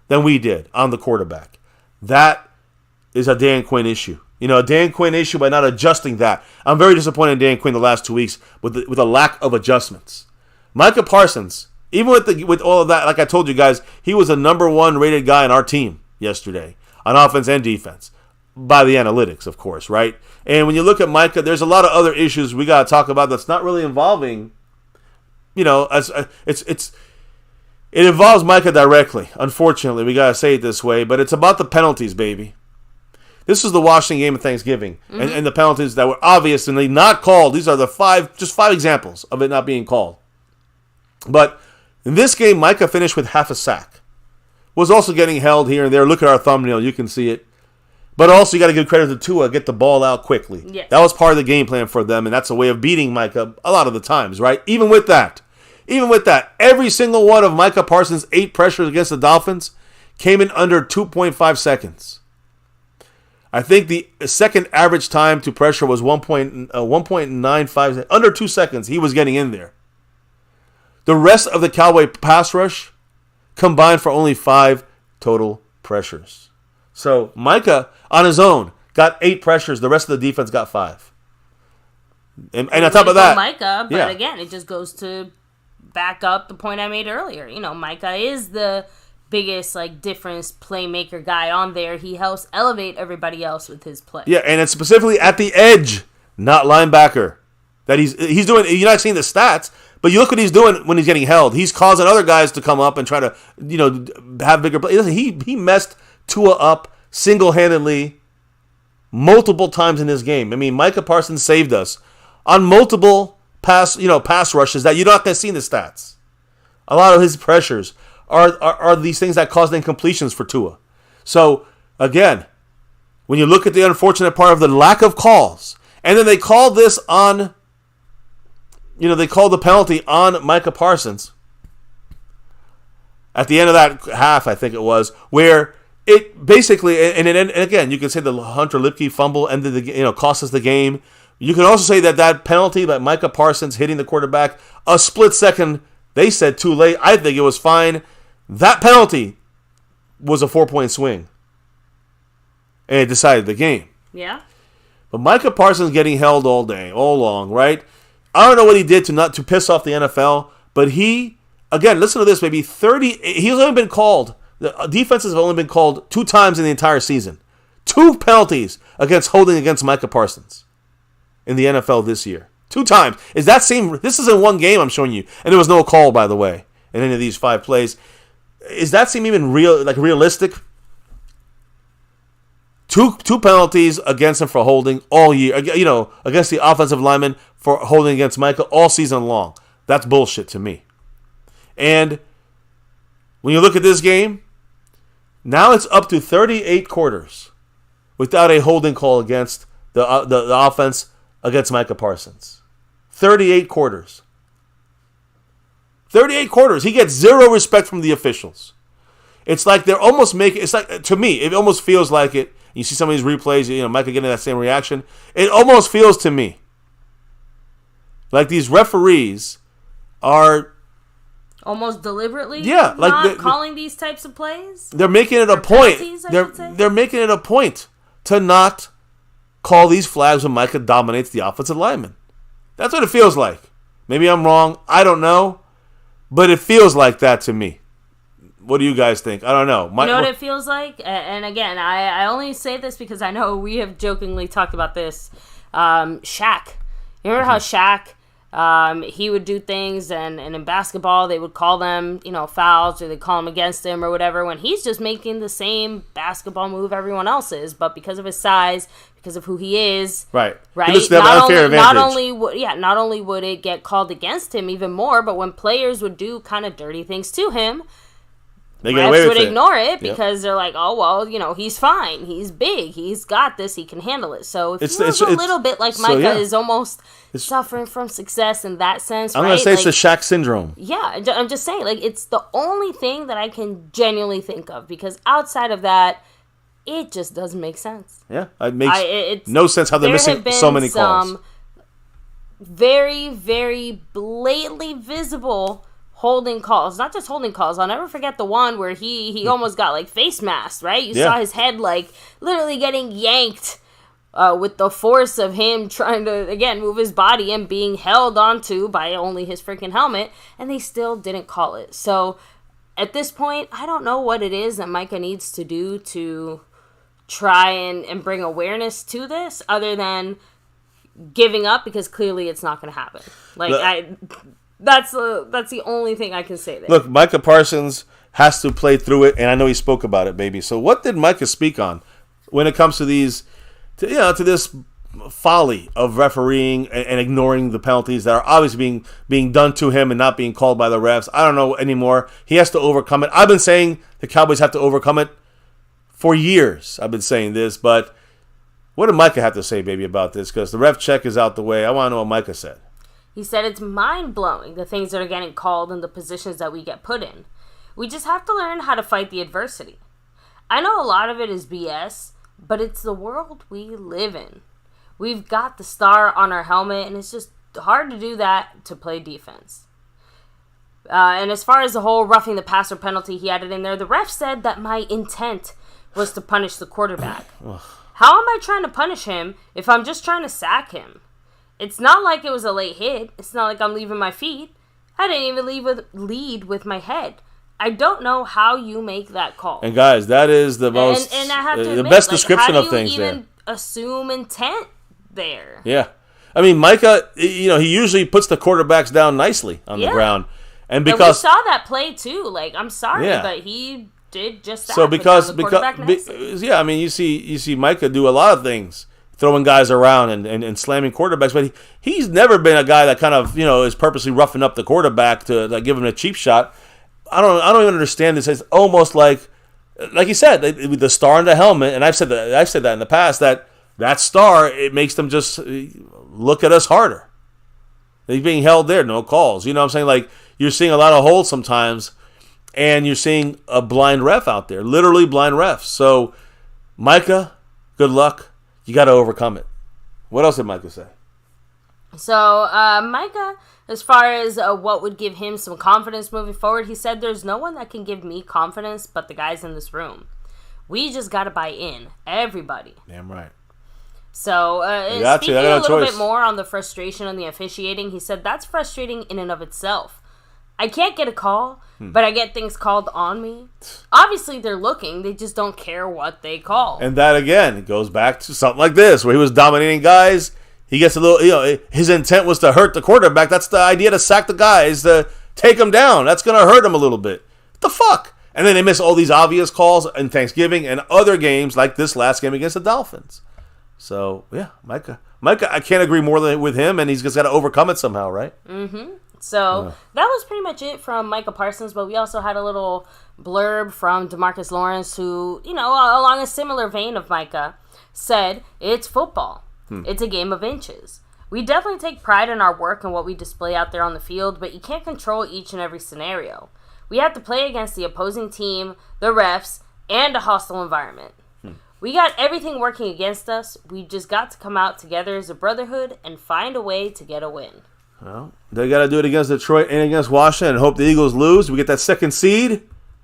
than we did on the quarterback. That is a Dan Quinn issue. A Dan Quinn issue by not adjusting that. I'm very disappointed in Dan Quinn the last 2 weeks with a lack of adjustments. Micah Parsons, even with all of that, like I told you guys, he was the number 1 rated guy on our team yesterday on offense and defense. By the analytics, of course, right? And when you look at Micah, there's a lot of other issues we got to talk about that's not really involving, it involves Micah directly. Unfortunately, we got to say it this way, but it's about the penalties, baby. This is the Washington game of Thanksgiving, and the penalties that were obvious and they not called. These are the 5 examples of it not being called. But in this game, Micah finished with half a sack. Was also getting held here and there. Look at our thumbnail, you can see it. But also, you got to give credit to Tua, get the ball out quickly. Yes. That was part of the game plan for them, and that's a way of beating Micah a lot of the times, right? Even with that, every single one of Micah Parsons' 8 pressures against the Dolphins came in under 2.5 seconds. I think the second average time to pressure was 1.95, under 2 seconds. He was getting in there. The rest of the Cowboy pass rush combined for only 5 total pressures. So Micah, on his own, got 8 pressures. The rest of the defense got 5. And on top of that, Micah, but again, it just goes to back up the point I made earlier. Micah is the biggest difference playmaker guy on there. He helps elevate everybody else with his play. Yeah, and it's specifically at the edge, not linebacker. That he's doing. You're not seeing the stats, but you look what he's doing when he's getting held. He's causing other guys to come up and try to have bigger plays. He messed Tua up single-handedly multiple times in this game. I mean, Micah Parsons saved us on multiple pass rushes that you're not going to see in the stats. A lot of his pressures are these things that caused incompletions for Tua. So, again, when you look at the unfortunate part of the lack of calls, and then they called this on, they called the penalty on Micah Parsons at the end of that half, I think it was, where it basically, and again, you can say the Hunter Lipke fumble ended cost us the game. You can also say that penalty, that Micah Parsons hitting the quarterback, a split second, they said too late. I think it was fine. That penalty was a 4-point swing, and it decided the game. Yeah. But Micah Parsons getting held all day, all long, right? I don't know what he did to piss off the NFL, but he, again, listen to this, maybe 30, he's only been called, the defenses have only been called 2 times in the entire season. 2 penalties against holding against Micah Parsons in the NFL this year. 2 times. This is in one game I'm showing you, and there was no call, by the way, in any of these 5 plays. Is that seem even realistic? 2 penalties against him for holding all year, against the offensive lineman for holding against Micah all season long. That's bullshit to me. And when you look at this game, now it's up to 38 quarters without a holding call against the offense against Micah Parsons. 38 quarters. 38 quarters. He gets 0 respect from the officials. It's like they're almost making, it's like, to me, it almost feels like it. You see some of these replays, Micah getting that same reaction. It almost feels to me like these referees are almost deliberately not calling these types of plays. They're making it a point. They're making it a point to not call these flags when Micah dominates the offensive lineman. That's what it feels like. Maybe I'm wrong. I don't know. But it feels like that to me. What do you guys think? I don't know. You know what it feels like? And again, I only say this because I know we have jokingly talked about this. Shaq. You remember how Shaq, he would do things, and in basketball, they would call them, fouls, or they'd call them against him or whatever, when he's just making the same basketball move everyone else is, but because of his size, because of who he is, right? Not only would it get called against him even more, but when players would do kind of dirty things to him, refs would ignore it because they're like, oh, well, he's fine. He's big. He's got this. He can handle it. So it feels a little bit like Micah is almost suffering from success in that sense. I'm going to say it's the Shaq syndrome. Yeah, I'm just saying, it's the only thing that I can genuinely think of, because outside of that, it just doesn't make sense. Yeah, it makes no sense how they're missing so many calls. Very, very blatantly visible holding calls, not just holding calls. I'll never forget the one where he almost got face masked, right? You saw his head literally getting yanked with the force of him trying to, again, move his body and being held onto by only his freaking helmet, and they still didn't call it. So at this point, I don't know what it is that Micah needs to do to try and bring awareness to this, other than giving up, because clearly it's not going to happen. That's the only thing I can say there. Look, Micah Parsons has to play through it, and I know he spoke about it, baby. So what did Micah speak on when it comes to to this folly of refereeing and ignoring the penalties that are obviously being done to him and not being called by the refs? I don't know anymore. He has to overcome it. I've been saying the Cowboys have to overcome it for years. I've been saying this, but what did Micah have to say, baby, about this? Because the ref check is out the way. I want to know what Micah said. He said it's mind-blowing, the things that are getting called and the positions that we get put in. We just have to learn how to fight the adversity. I know a lot of it is BS, but it's the world we live in. We've got the star on our helmet, and it's just hard to do that to play defense. And as far as the whole roughing the passer penalty he added in there, the ref said that my intent was to punish the quarterback. How am I trying to punish him if I'm just trying to sack him? It's not like it was a late hit. It's not like I'm leaving my feet. I didn't even lead with my head. I don't know how you make that call. And guys, that is the most and I have to admit, best description of things there. How do you even assume intent there? Yeah. I mean, Micah, he usually puts the quarterbacks down nicely on the ground. And because we saw that play too. I'm sorry, but he did just that. So you see Micah do a lot of things, throwing guys around and slamming quarterbacks, but he's never been a guy that kind of is purposely roughing up the quarterback to give him a cheap shot. I don't even understand this. It's almost like you said, the star in the helmet, and I've said that in the past, that star, it makes them just look at us harder. They're being held there, no calls. You know what I'm saying? You're seeing a lot of holds sometimes, and you're seeing a blind ref out there, literally blind refs. So, Micah, good luck. You got to overcome it. What else did Micah say? So, Micah, as far as what would give him some confidence moving forward, he said, there's no one that can give me confidence but the guys in this room. We just got to buy in. Everybody. Damn right. So, speaking a little bit more on the frustration on the officiating, he said that's frustrating in and of itself. I can't get a call, but I get things called on me. Obviously, they're looking. They just don't care what they call. And that, again, goes back to something like this, where he was dominating guys. He gets a little, his intent was to hurt the quarterback. That's the idea, to sack the guys, to take him down. That's going to hurt him a little bit. What the fuck? And then they miss all these obvious calls in Thanksgiving and other games like this last game against the Dolphins. So, yeah, Micah, I can't agree more with him, and he's just got to overcome it somehow, right? Mm-hmm. So that was pretty much it from Micah Parsons, but we also had a little blurb from DeMarcus Lawrence, who, along a similar vein of Micah, said, "It's football. It's a game of inches. We definitely take pride in our work and what we display out there on the field, but you can't control each and every scenario. We have to play against the opposing team, the refs, and a hostile environment. We got everything working against us. We just got to come out together as a brotherhood and find a way to get a win." Well, they got to do it against Detroit and against Washington and hope the Eagles lose. We get that second seed.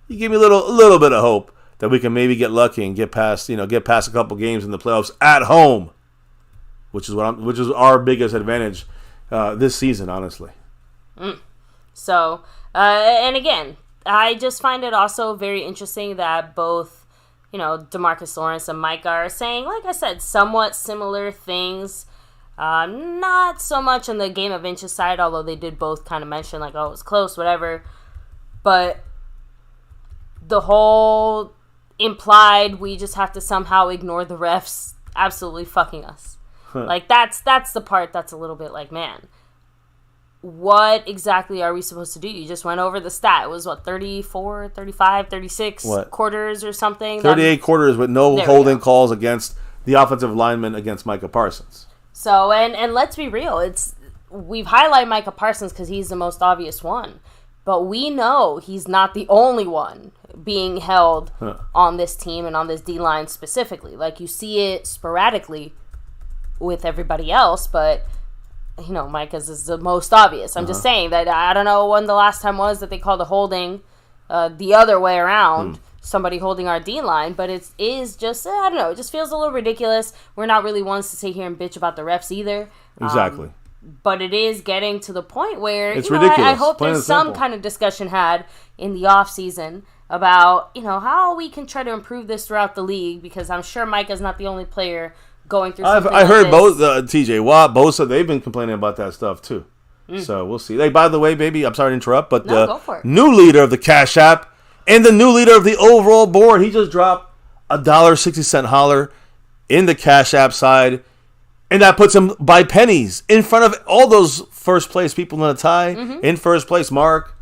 You give me a little bit of hope that we can maybe get lucky and get past a couple games in the playoffs at home, which is our biggest advantage this season, honestly. So, and again, I just find it also very interesting that both, DeMarcus Lawrence and Micah are saying, like I said, somewhat similar things. Not so much on the game of inches side, although they did both kind of mention, like, oh, it was close, whatever. But the whole implied we just have to somehow ignore the refs absolutely fucking us. Like, that's the part that's a little bit like, man, what exactly are we supposed to do? You just went over the stat. It was, 34, 35, 36 quarters or something? 38 quarters with no holding calls against the offensive lineman against Micah Parsons. So, and let's be real, we've highlighted Micah Parsons because he's the most obvious one. But we know he's not the only one being held on this team and on this D-line specifically. Like, you see it sporadically with everybody else, but, Micah's is the most obvious. I'm just saying that I don't know when the last time was that they called a holding the other way around. Somebody holding our D-line, but it is just, I don't know, it just feels a little ridiculous. We're not really ones to sit here and bitch about the refs either. Exactly. But it is getting to the point where, it's ridiculous. I hope there's some kind of discussion had in the off-season about, how we can try to improve this throughout the league, because I'm sure Micah's not the only player going through something I heard this. Both T.J. Watt, Bosa, they've been complaining about that stuff too. So we'll see. Hey, by the way, baby, I'm sorry to interrupt, but go for it. New leader of the Cash App and the new leader of the overall board, he just dropped $1.60 holler in the Cash App side, and that puts him by pennies in front of all those first place people in the tie. In first place, Mark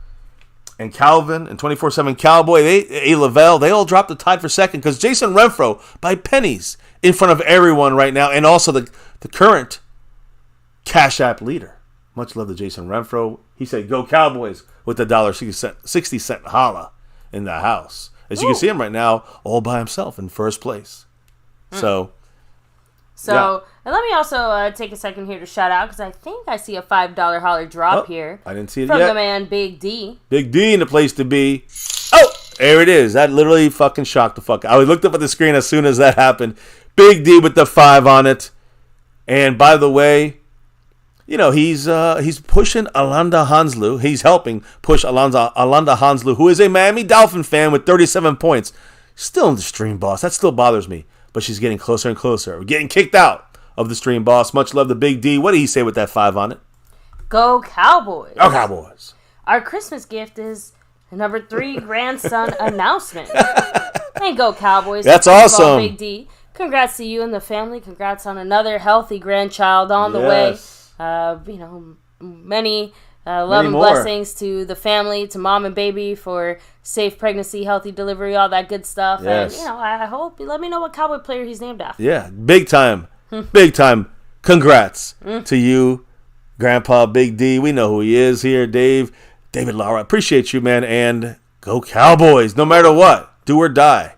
and Calvin and 24/7 Cowboy, A. Lavelle, they all dropped the tide for second because Jason Renfro by pennies in front of everyone right now, and also the current Cash App leader. Much love to Jason Renfro. He said, "Go Cowboys" with the $1.60 holla in the house. As you can see him right now, all by himself in first place. So, and let me also take a second here to shout out, because I think I see a $5 holler drop here. I didn't see it from yet. the man Big D. Big D in the place to be. Oh, there it is. That literally fucking shocked the fuck out. I looked up at the screen as soon as that happened. Big D with the 5 on it. And by the way, he's pushing Alonda Hanslu. He's helping push Alonda Hanslu, who is a Miami Dolphin fan with 37 points. Still in the stream, boss. That still bothers me. But she's getting closer and closer. We're getting kicked out of the stream, boss. Much love to Big D. What did he say with that 5 on it? Go Cowboys. Go Cowboys. Our Christmas gift is the number 3 grandson announcement. And go Cowboys. That's awesome. Big D. Congrats to you and the family. Congrats on another healthy grandchild on the way. Many love and blessings to the family, to mom and baby for safe pregnancy, healthy delivery, all that good stuff. Yes. And, I hope, let me know what Cowboy player he's named after. Yeah, big time. Big time. Congrats to you, Grandpa Big D. We know who he is here, David Lara. Appreciate you, man. And go Cowboys, no matter what. Do or die.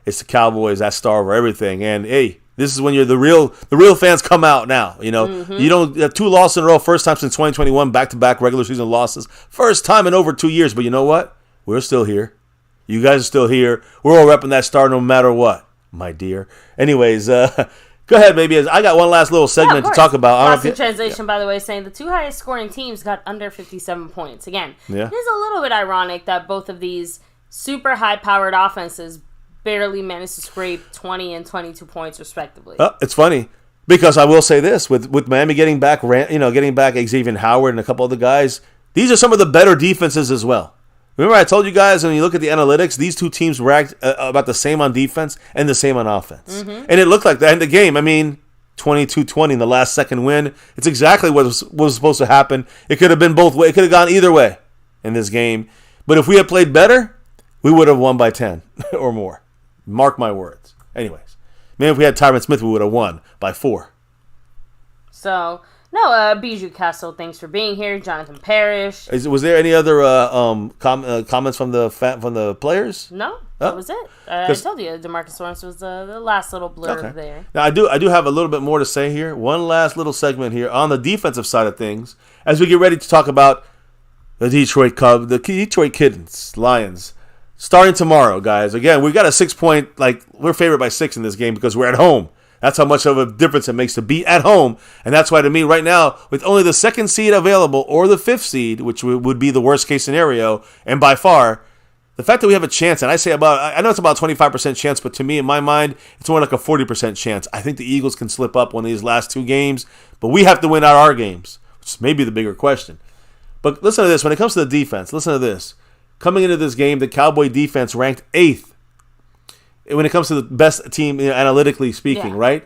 It's the Cowboys, that star over everything. And, hey, this is when you're the real fans come out now. You don't have 2 losses in a row, first time since 2021, back-to-back regular season losses. First time in over 2 years. But you know what? We're still here. You guys are still here. We're all repping that star no matter what, my dear. Anyways, Go ahead, baby. I got one last little segment to talk about. Lost in translation, by the way, saying the two highest scoring teams got under 57 points. Again, it is a little bit ironic that both of these super high-powered offenses barely managed to scrape 20 and 22 points, respectively. It's funny. Because I will say this, with Miami getting back Xavier Howard and a couple other guys, these are some of the better defenses as well. Remember I told you guys when you look at the analytics, these two teams ranked about the same on defense and the same on offense. Mm-hmm. And it looked like that in the game. I mean, 22-20 in the last second win. It's exactly what was supposed to happen. It could have been both ways. It could have gone either way in this game. But if we had played better, we would have won by 10 or more. Mark my words. Anyways. Maybe if we had Tyron Smith, we would have won by 4. So, no, Bijou Castle, thanks for being here. Jonathan Parrish. Was there any other comments from the players? No, that was it. I told you, DeMarcus Lawrence was the last little blurb there. Now, I do have a little bit more to say here. One last little segment here on the defensive side of things as we get ready to talk about the Detroit Kittens, Lions. Starting tomorrow, guys. Again, we got a 6-point, we're favored by 6 in this game because we're at home. That's how much of a difference it makes to be at home. And that's why, to me, right now, with only the 2nd seed available or the 5th seed, which would be the worst case scenario, and by far, the fact that we have a chance, and I know it's about a 25% chance, but to me, in my mind, it's more like a 40% chance. I think the Eagles can slip up one of these last 2 games, but we have to win out our games, which is maybe the bigger question. But listen to this. When it comes to the defense, listen to this. Coming into this game, the Cowboy defense ranked 8th when it comes to the best team, analytically speaking, right?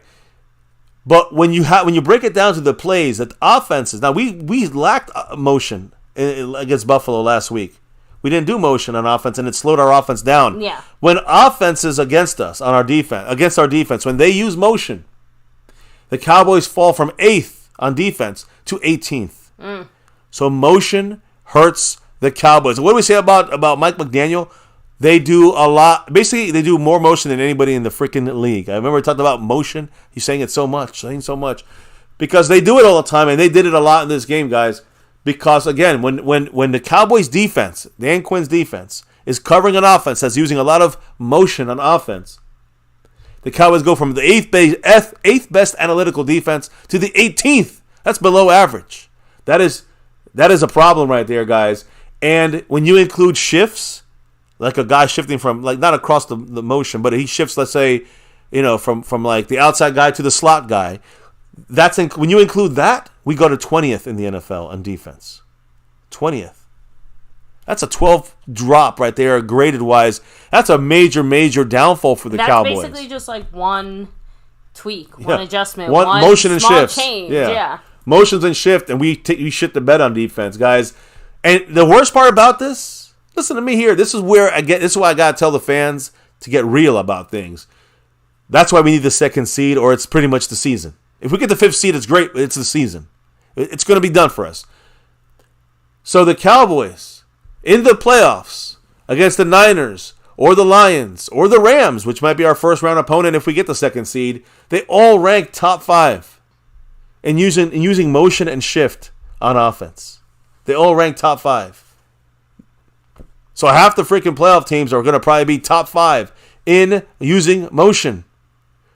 But when you break it down to the plays, that the offenses, now we lacked motion against Buffalo last week. We didn't do motion on offense, and it slowed our offense down. Yeah. When offenses against us on our defense, when they use motion, the Cowboys fall from 8th on defense to 18th. So motion hurts the Cowboys. What do we say about Mike McDaniel? They do a lot. Basically, they do more motion than anybody in the freaking league. I remember talking about motion. He's saying so much. Because they do it all the time, and they did it a lot in this game, guys. Because, again, when the Cowboys defense, Dan Quinn's defense, is covering an offense that's using a lot of motion on offense, the Cowboys go from the 8th best analytical defense to the 18th. That's below average. That is a problem right there, guys. And when you include shifts, like a guy shifting from, not across the motion, but he shifts, let's say, from the outside guy to the slot guy, when you include that, we go to 20th in the NFL on defense. 20th. That's a 12 drop right there, graded-wise. That's a major, major downfall for the Cowboys. That's basically just one tweak, one adjustment, one motion and small shifts. Change. Yeah. Motions and shift, and we shit the bed on defense, guys. And the worst part about this, listen to me here. This is why I gotta tell the fans to get real about things. That's why we need the 2nd seed, or it's pretty much the season. If we get the 5th seed, it's great. It's the season. It's going to be done for us. So the Cowboys in the playoffs against the Niners or the Lions or the Rams, which might be our first round opponent if we get the 2nd seed, they all rank top 5 in using motion and shift on offense. They all rank top 5. So half the freaking playoff teams are going to probably be top 5 in using motion,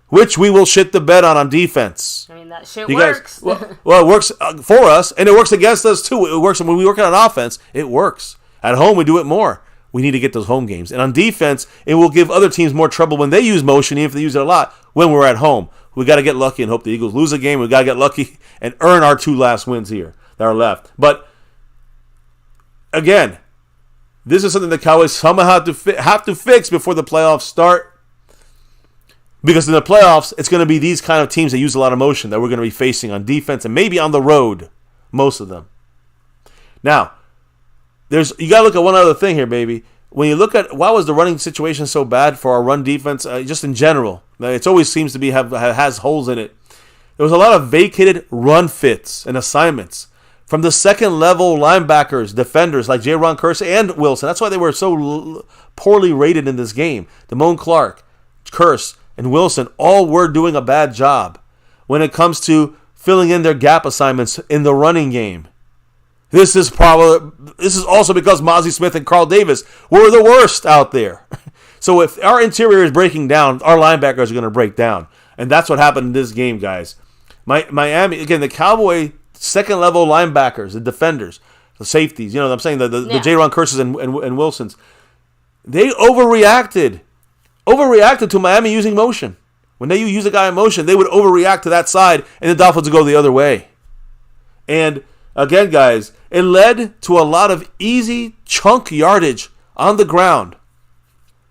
which we will shit the bed on defense. I mean, that shit works. Well, it works for us, and it works against us, too. It works when we work on offense. It works. At home, we do it more. We need to get those home games. And on defense, it will give other teams more trouble when they use motion, even if they use it a lot, when we're at home. We got to get lucky and hope the Eagles lose a game. We got to get lucky and earn our 2 last wins here that are left. But again, this is something the Cowboys somehow have to fix before the playoffs start. Because in the playoffs, it's going to be these kind of teams that use a lot of motion that we're going to be facing on defense and maybe on the road, most of them. Now, you got to look at one other thing here, baby. When you look at why was the running situation so bad for our run defense, just in general, it always seems to be has holes in it. There was a lot of vacated run fits and assignments from the second-level linebackers, defenders like Jaron Kearse and Wilson. That's why they were so poorly rated in this game. Damone Clark, Kearse, and Wilson all were doing a bad job when it comes to filling in their gap assignments in the running game. This is also because Mozzie Smith and Carl Davis were the worst out there. So if our interior is breaking down, our linebackers are going to break down. And that's what happened in this game, guys. Miami, again, the Cowboy second-level linebackers, the defenders, the safeties, you know what I'm saying, the J-Ron Curses and Wilsons, they overreacted to Miami using motion. When they use a guy in motion, they would overreact to that side, and the Dolphins would go the other way. And, again, guys, it led to a lot of easy chunk yardage on the ground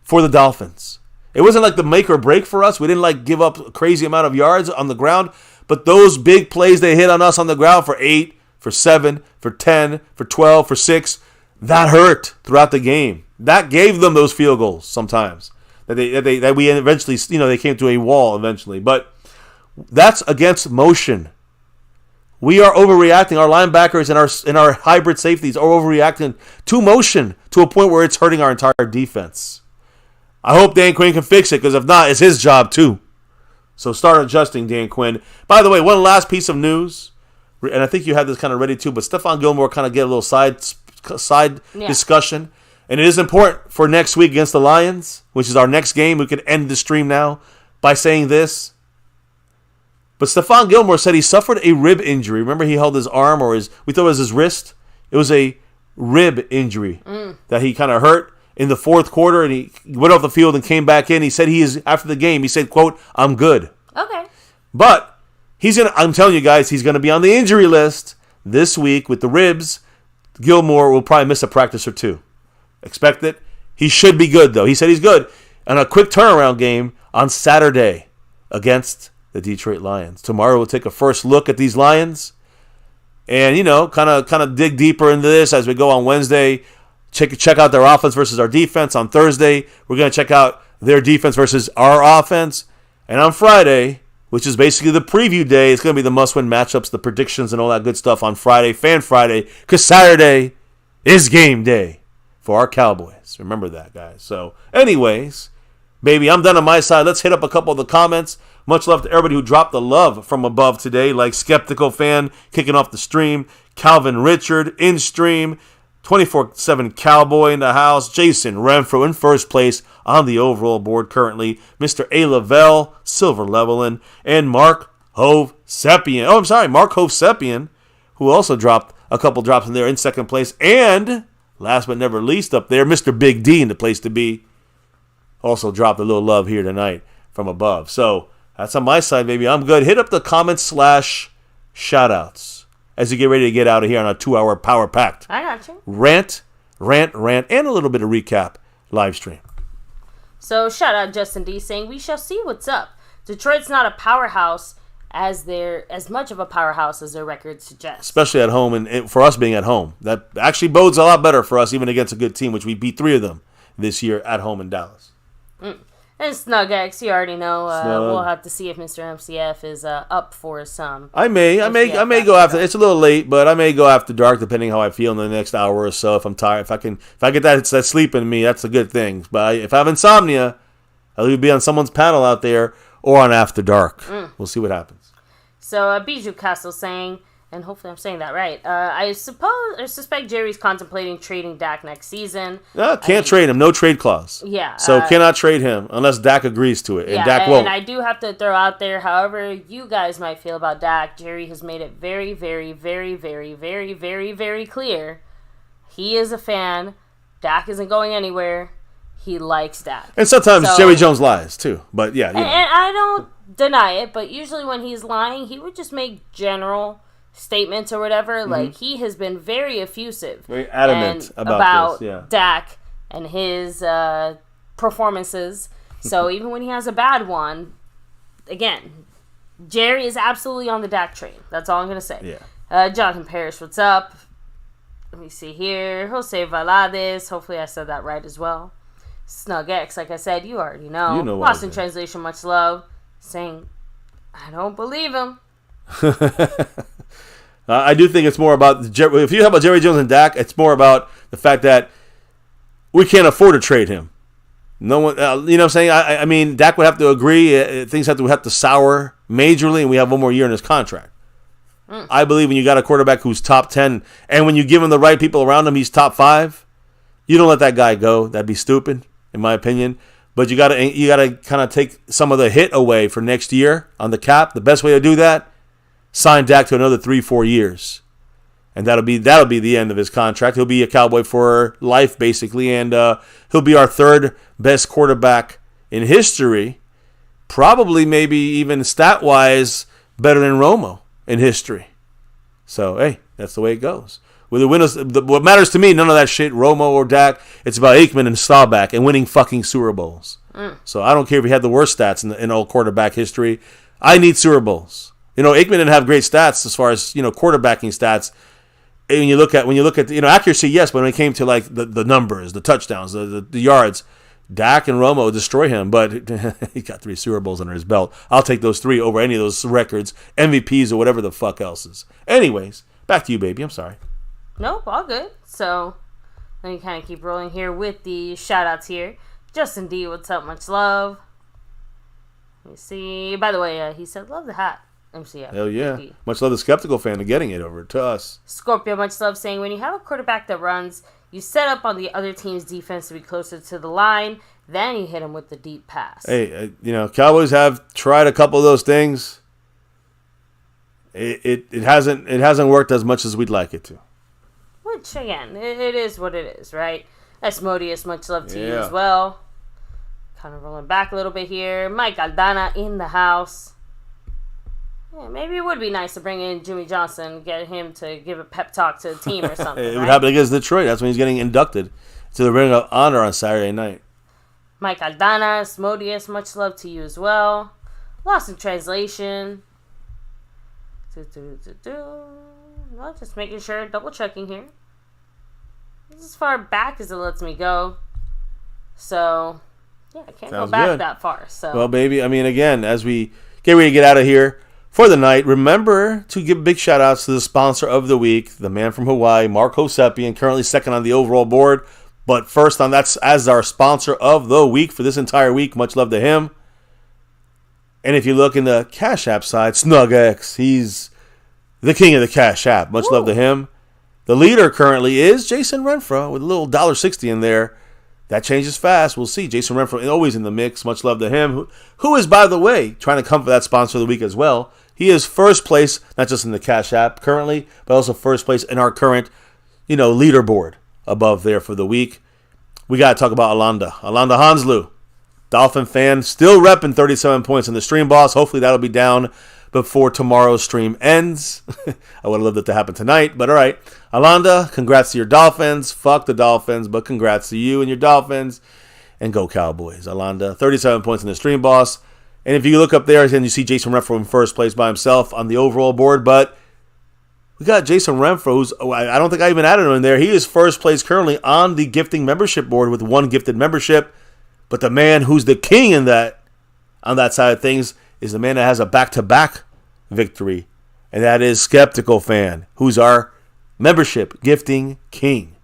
for the Dolphins. It wasn't like the make or break for us. We didn't give up a crazy amount of yards on the ground. But those big plays they hit on us on the ground for 8, for 7, for 10, for 12, for 6, that hurt throughout the game. That gave them those field goals sometimes. That we eventually, they came to a wall eventually. But that's against motion. We are overreacting. Our linebackers and our hybrid safeties are overreacting to motion to a point where it's hurting our entire defense. I hope Dan Quinn can fix it, because if not, it's his job too. So start adjusting, Dan Quinn. By the way, one last piece of news, and I think you had this kind of ready too, but Stephon Gilmore kind of get a little side discussion. And it is important for next week against the Lions, which is our next game. We could end the stream now by saying this. But Stephon Gilmore said he suffered a rib injury. Remember, he held his arm, we thought it was his wrist. It was a rib injury that he kind of hurt in the fourth quarter, and he went off the field and came back in. He said after the game, he said, quote, "I'm good." Okay. But I'm telling you guys, he's going to be on the injury list this week with the ribs. Gilmore will probably miss a practice or two. Expect it. He should be good, though. He said he's good. And a quick turnaround game on Saturday against the Detroit Lions. Tomorrow we'll take a first look at these Lions and, kind of dig deeper into this as we go on Wednesday. Check out their offense versus our defense. On Thursday, we're going to check out their defense versus our offense. And on Friday, which is basically the preview day, it's going to be the must-win matchups, the predictions, and all that good stuff on Friday, Fan Friday, because Saturday is game day for our Cowboys. Remember that, guys. So, anyways, baby, I'm done on my side. Let's hit up a couple of the comments. Much love to everybody who dropped the love from above today, like Skeptical Fan kicking off the stream, Calvin Richard in stream, 24/7 Cowboy in the house, Jason Renfro in first place on the overall board currently, Mr. A. Lavelle, silver leveling, and Mark Hovsepian. Mark Hovsepian, who also dropped a couple drops in there in second place. And last but never least up there, Mr. Big D in the place to be, also dropped a little love here tonight from above. So that's on my side, baby. I'm good. Hit up the comments / shout-outs as you get ready to get out of here on a 2-hour power-packed I got you. rant, and a little bit of recap live stream. So shout out Justin D saying, "We shall see what's up. Detroit's not a powerhouse as much of a powerhouse as their record suggests. Especially at home, and for us being at home. That actually bodes a lot better for us, even against a good team, which we beat 3 of them this year at home in Dallas." And SnugX, you already know. We'll have to see if Mr. MCF is up for some. I may go after. It's a little late, but I may go after dark, depending how I feel in the next hour or so. If I'm tired, if I get that sleep in me, that's a good thing. But if I have insomnia, I'll either be on someone's panel out there or on After Dark. We'll see what happens. So Bijou Castle saying, and hopefully I'm saying that right, I suspect Jerry's contemplating trading Dak next season. No, can't trade him. No trade clause. Yeah. So cannot trade him unless Dak agrees to it. And Dak won't. And I do have to throw out there, however you guys might feel about Dak, Jerry has made it very, very, very, very, very, very, very clear. He is a fan. Dak isn't going anywhere. He likes Dak. And sometimes Jerry Jones lies, too. But, yeah. And I don't deny it, but usually when he's lying, he would just make general statements or whatever. Like, he has been very effusive. Very adamant about this, yeah. Dak and his performances. So even when he has a bad one, again, Jerry is absolutely on the Dak train. That's all I'm going to say. Yeah. Jonathan Parrish, what's up? Let me see here. Jose Valades. Hopefully I said that right as well. SnugX, like I said, you already know. You know what Lost in translation, much love. Saying, I don't believe him. I do think it's more about, if you have about Jerry Jones and Dak, it's more about the fact that we can't afford to trade him. No one, you know what I'm saying? I mean, Dak would have to agree. Things have to sour majorly, and we have one more year in his contract. I believe when you got a quarterback who's top 10, and when you give him the right people around him, he's top 5, you don't let that guy go. That'd be stupid, in my opinion. But you gotta kind of take some of the hit away for next year on the cap. The best way to do that, sign Dak to another 3-4 years. And that'll be the end of his contract. He'll be a Cowboy for life, basically, and he'll be our third best quarterback in history. Probably, maybe even stat-wise, better than Romo in history. So, hey, that's the way it goes. With the winners, what matters to me, none of that shit, Romo or Dak. It's about Aikman and Staubach and winning fucking Super Bowls. So I don't care if he had the worst stats in all quarterback history. I need Super Bowls. Aikman didn't have great stats as far as quarterbacking stats. And when you look at accuracy, yes, but when it came to like the numbers, the touchdowns, the yards, Dak and Romo destroy him, but he got 3 Super Bowls under his belt. I'll take those 3 over any of those records, MVPs or whatever the fuck else is. Anyways, back to you, baby. I'm sorry. Nope, all good. So, let me kind of keep rolling here with the shout-outs here. Justin D, what's up? Much love. Let me see. By the way, he said, love the hat. MCF. Hell yeah. Much love the skeptical fan of getting it over to us. Scorpio, much love, saying, when you have a quarterback that runs, you set up on the other team's defense to be closer to the line, then you hit him with the deep pass. Hey, Cowboys have tried a couple of those things. It hasn't worked as much as we'd like it to. Which, again, it is what it is, right? Asmodeus, much love to you as well. Kind of rolling back a little bit here. Mike Aldana in the house. Yeah, maybe it would be nice to bring in Jimmy Johnson, get him to give a pep talk to the team or something. It would happen against Detroit. That's when he's getting inducted to the Ring of Honor on Saturday night. Mike Aldana, Asmodeus, much love to you as well. Lost in translation. Well, just making sure, double checking here. This is as far back as it lets me go. So, yeah, I can't go back that far. So, well, baby, I mean, again, as we get ready to get out of here for the night, remember to give big shout-outs to the sponsor of the week, the man from Hawaii, Mark Hosepian, currently second on the overall board. But first on that's as our sponsor of the week for this entire week. Much love to him. And if you look in the Cash App side, SnugX, he's the king of the Cash App. Much love to him. The leader currently is Jason Renfro with a little $1.60 in there. That changes fast. We'll see. Jason Renfro always in the mix. Much love to him. Who is, by the way, trying to come for that sponsor of the week as well. He is first place, not just in the Cash App currently, but also first place in our current, leaderboard above there for the week. We got to talk about Alanda Hanslu, Dolphin fan, still repping 37 points in the stream, boss. Hopefully that'll be down before tomorrow's stream ends. I would have loved it to happen tonight, but all right. Alanda, congrats to your Dolphins. Fuck the Dolphins, but congrats to you and your Dolphins. And go Cowboys. Alanda, 37 points in the stream, boss. And if you look up there, then you see Jason Renfro in first place by himself on the overall board, but we got Jason Renfro, who's, I don't think I even added him in there. He is first place currently on the gifting membership board with 1 gifted membership. But the man who's the king on that side of things is the man that has a back-to-back victory. And that is Skeptical Fan, who's our membership gifting king.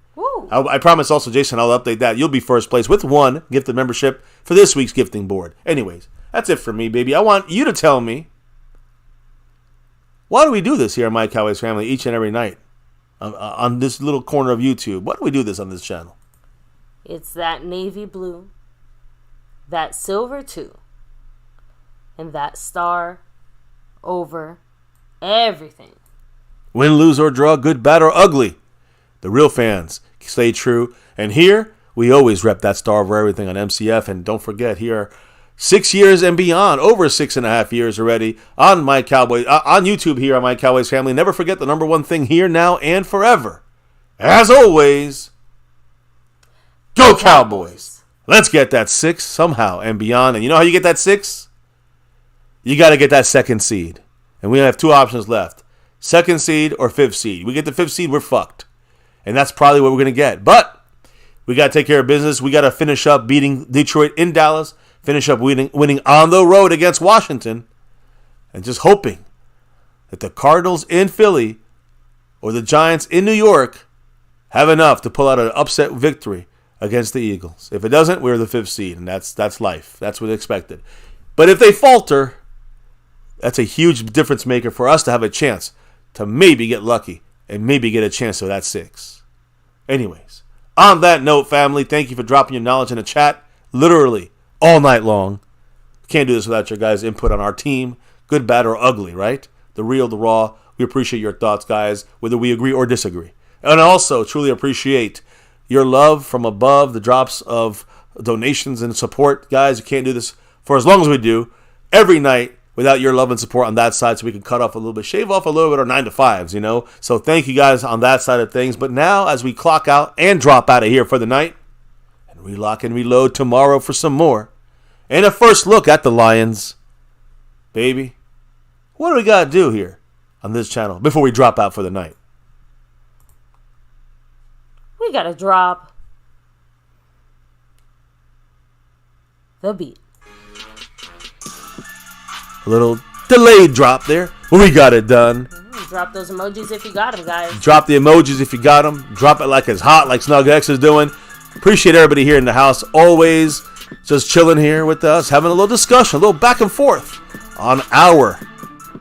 I promise also, Jason, I'll update that. You'll be first place with 1 gifted membership for this week's gifting board. Anyways, that's it for me, baby. I want you to tell me, why do we do this here on My Cowboys Family each and every night on this little corner of YouTube? Why do we do this on this channel? It's that navy blue, that silver too, and that star over everything. Win, lose, or draw, good, bad, or ugly. The real fans stay true. And here, we always rep that star over everything on MCF. And don't forget, here 6 years and beyond, over 6.5 years already on My Cowboys, on YouTube here on My Cowboys Family. Never forget the number one thing here, now, and forever. As always, go Cowboys! Let's get that 6 somehow and beyond. And you know how you get that 6? You got to get that 2nd seed. And we have 2 options left. 2nd seed or 5th seed. We get the 5th seed, we're fucked. And that's probably what we're going to get. But we got to take care of business. We got to finish up beating Detroit in Dallas. Finish up winning on the road against Washington. And just hoping that the Cardinals in Philly or the Giants in New York have enough to pull out an upset victory against the Eagles. If it doesn't, we're the 5th seed. And that's life. That's what's expected. But if they falter, that's a huge difference maker for us to have a chance to maybe get lucky and maybe get a chance to that 6. Anyways, on that note, family, thank you for dropping your knowledge in the chat. Literally, all night long. Can't do this without your guys' input on our team, good, bad, or ugly, right? The real, the raw. We appreciate your thoughts, guys, whether we agree or disagree. And also truly appreciate your love from above, the drops of donations and support. Guys, you can't do this for as long as we do, every night, without your love and support on that side, so we can cut off a little bit, shave off a little bit our 9 to 5s, you know? So thank you guys on that side of things. But now, as we clock out and drop out of here for the night, and relock and reload tomorrow for some more, and a first look at the Lions, baby, what do we got to do here on this channel before we drop out for the night? We got to drop the beat. A little delayed drop there, but we got it done. Drop those emojis if you got them, guys. Drop the emojis if you got them. Drop it like it's hot, like Snug X is doing. Appreciate everybody here in the house. Always just chilling here with us, having a little discussion, a little back and forth on our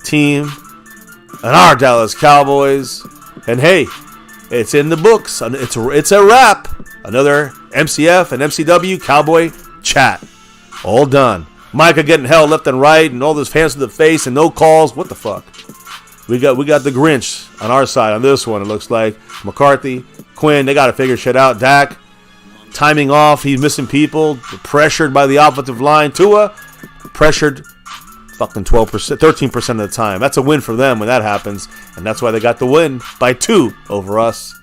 team and our Dallas Cowboys. And hey, it's in the books. It's a wrap. Another MCF and MCW Cowboy chat. All done. Micah getting held left and right, and all this hands to the face and no calls. What the fuck? We got the Grinch on our side on this one. It looks like McCarthy, Quinn. They got to figure shit out. Dak timing off. He's missing people. Pressured by the offensive line. Tua pressured fucking 12%, 13% of the time. That's a win for them when that happens, and that's why they got the win by 2 over us.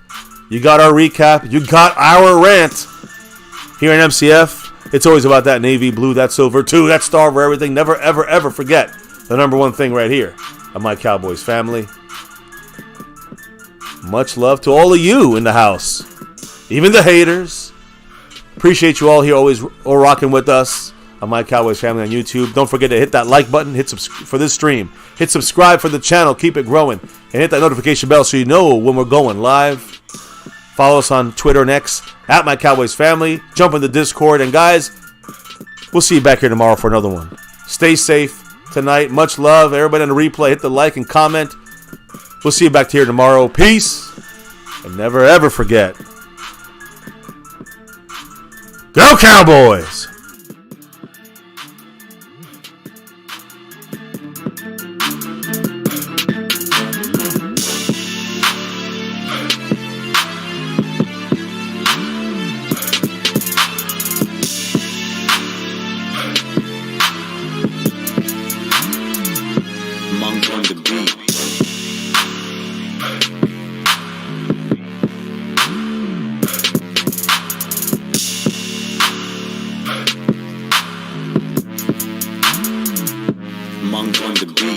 You got our recap. You got our rant here in MCF. It's always about that navy blue, that silver too, that star for everything. Never, ever, ever forget the number one thing right here of my Cowboys family. Much love to all of you in the house, even the haters. Appreciate you all here, always all rocking with us on my Cowboys family on YouTube. Don't forget to hit that like button, hit for this stream, hit subscribe for the channel, keep it growing, and hit that notification bell so you know when we're going live. Follow us on Twitter and X at My Cowboys Family. Jump in the Discord. And guys, we'll see you back here tomorrow for another one. Stay safe tonight. Much love. Everybody on the replay, hit the like and comment. We'll see you back here tomorrow. Peace. And never ever forget. Go Cowboys! Monk on the beat.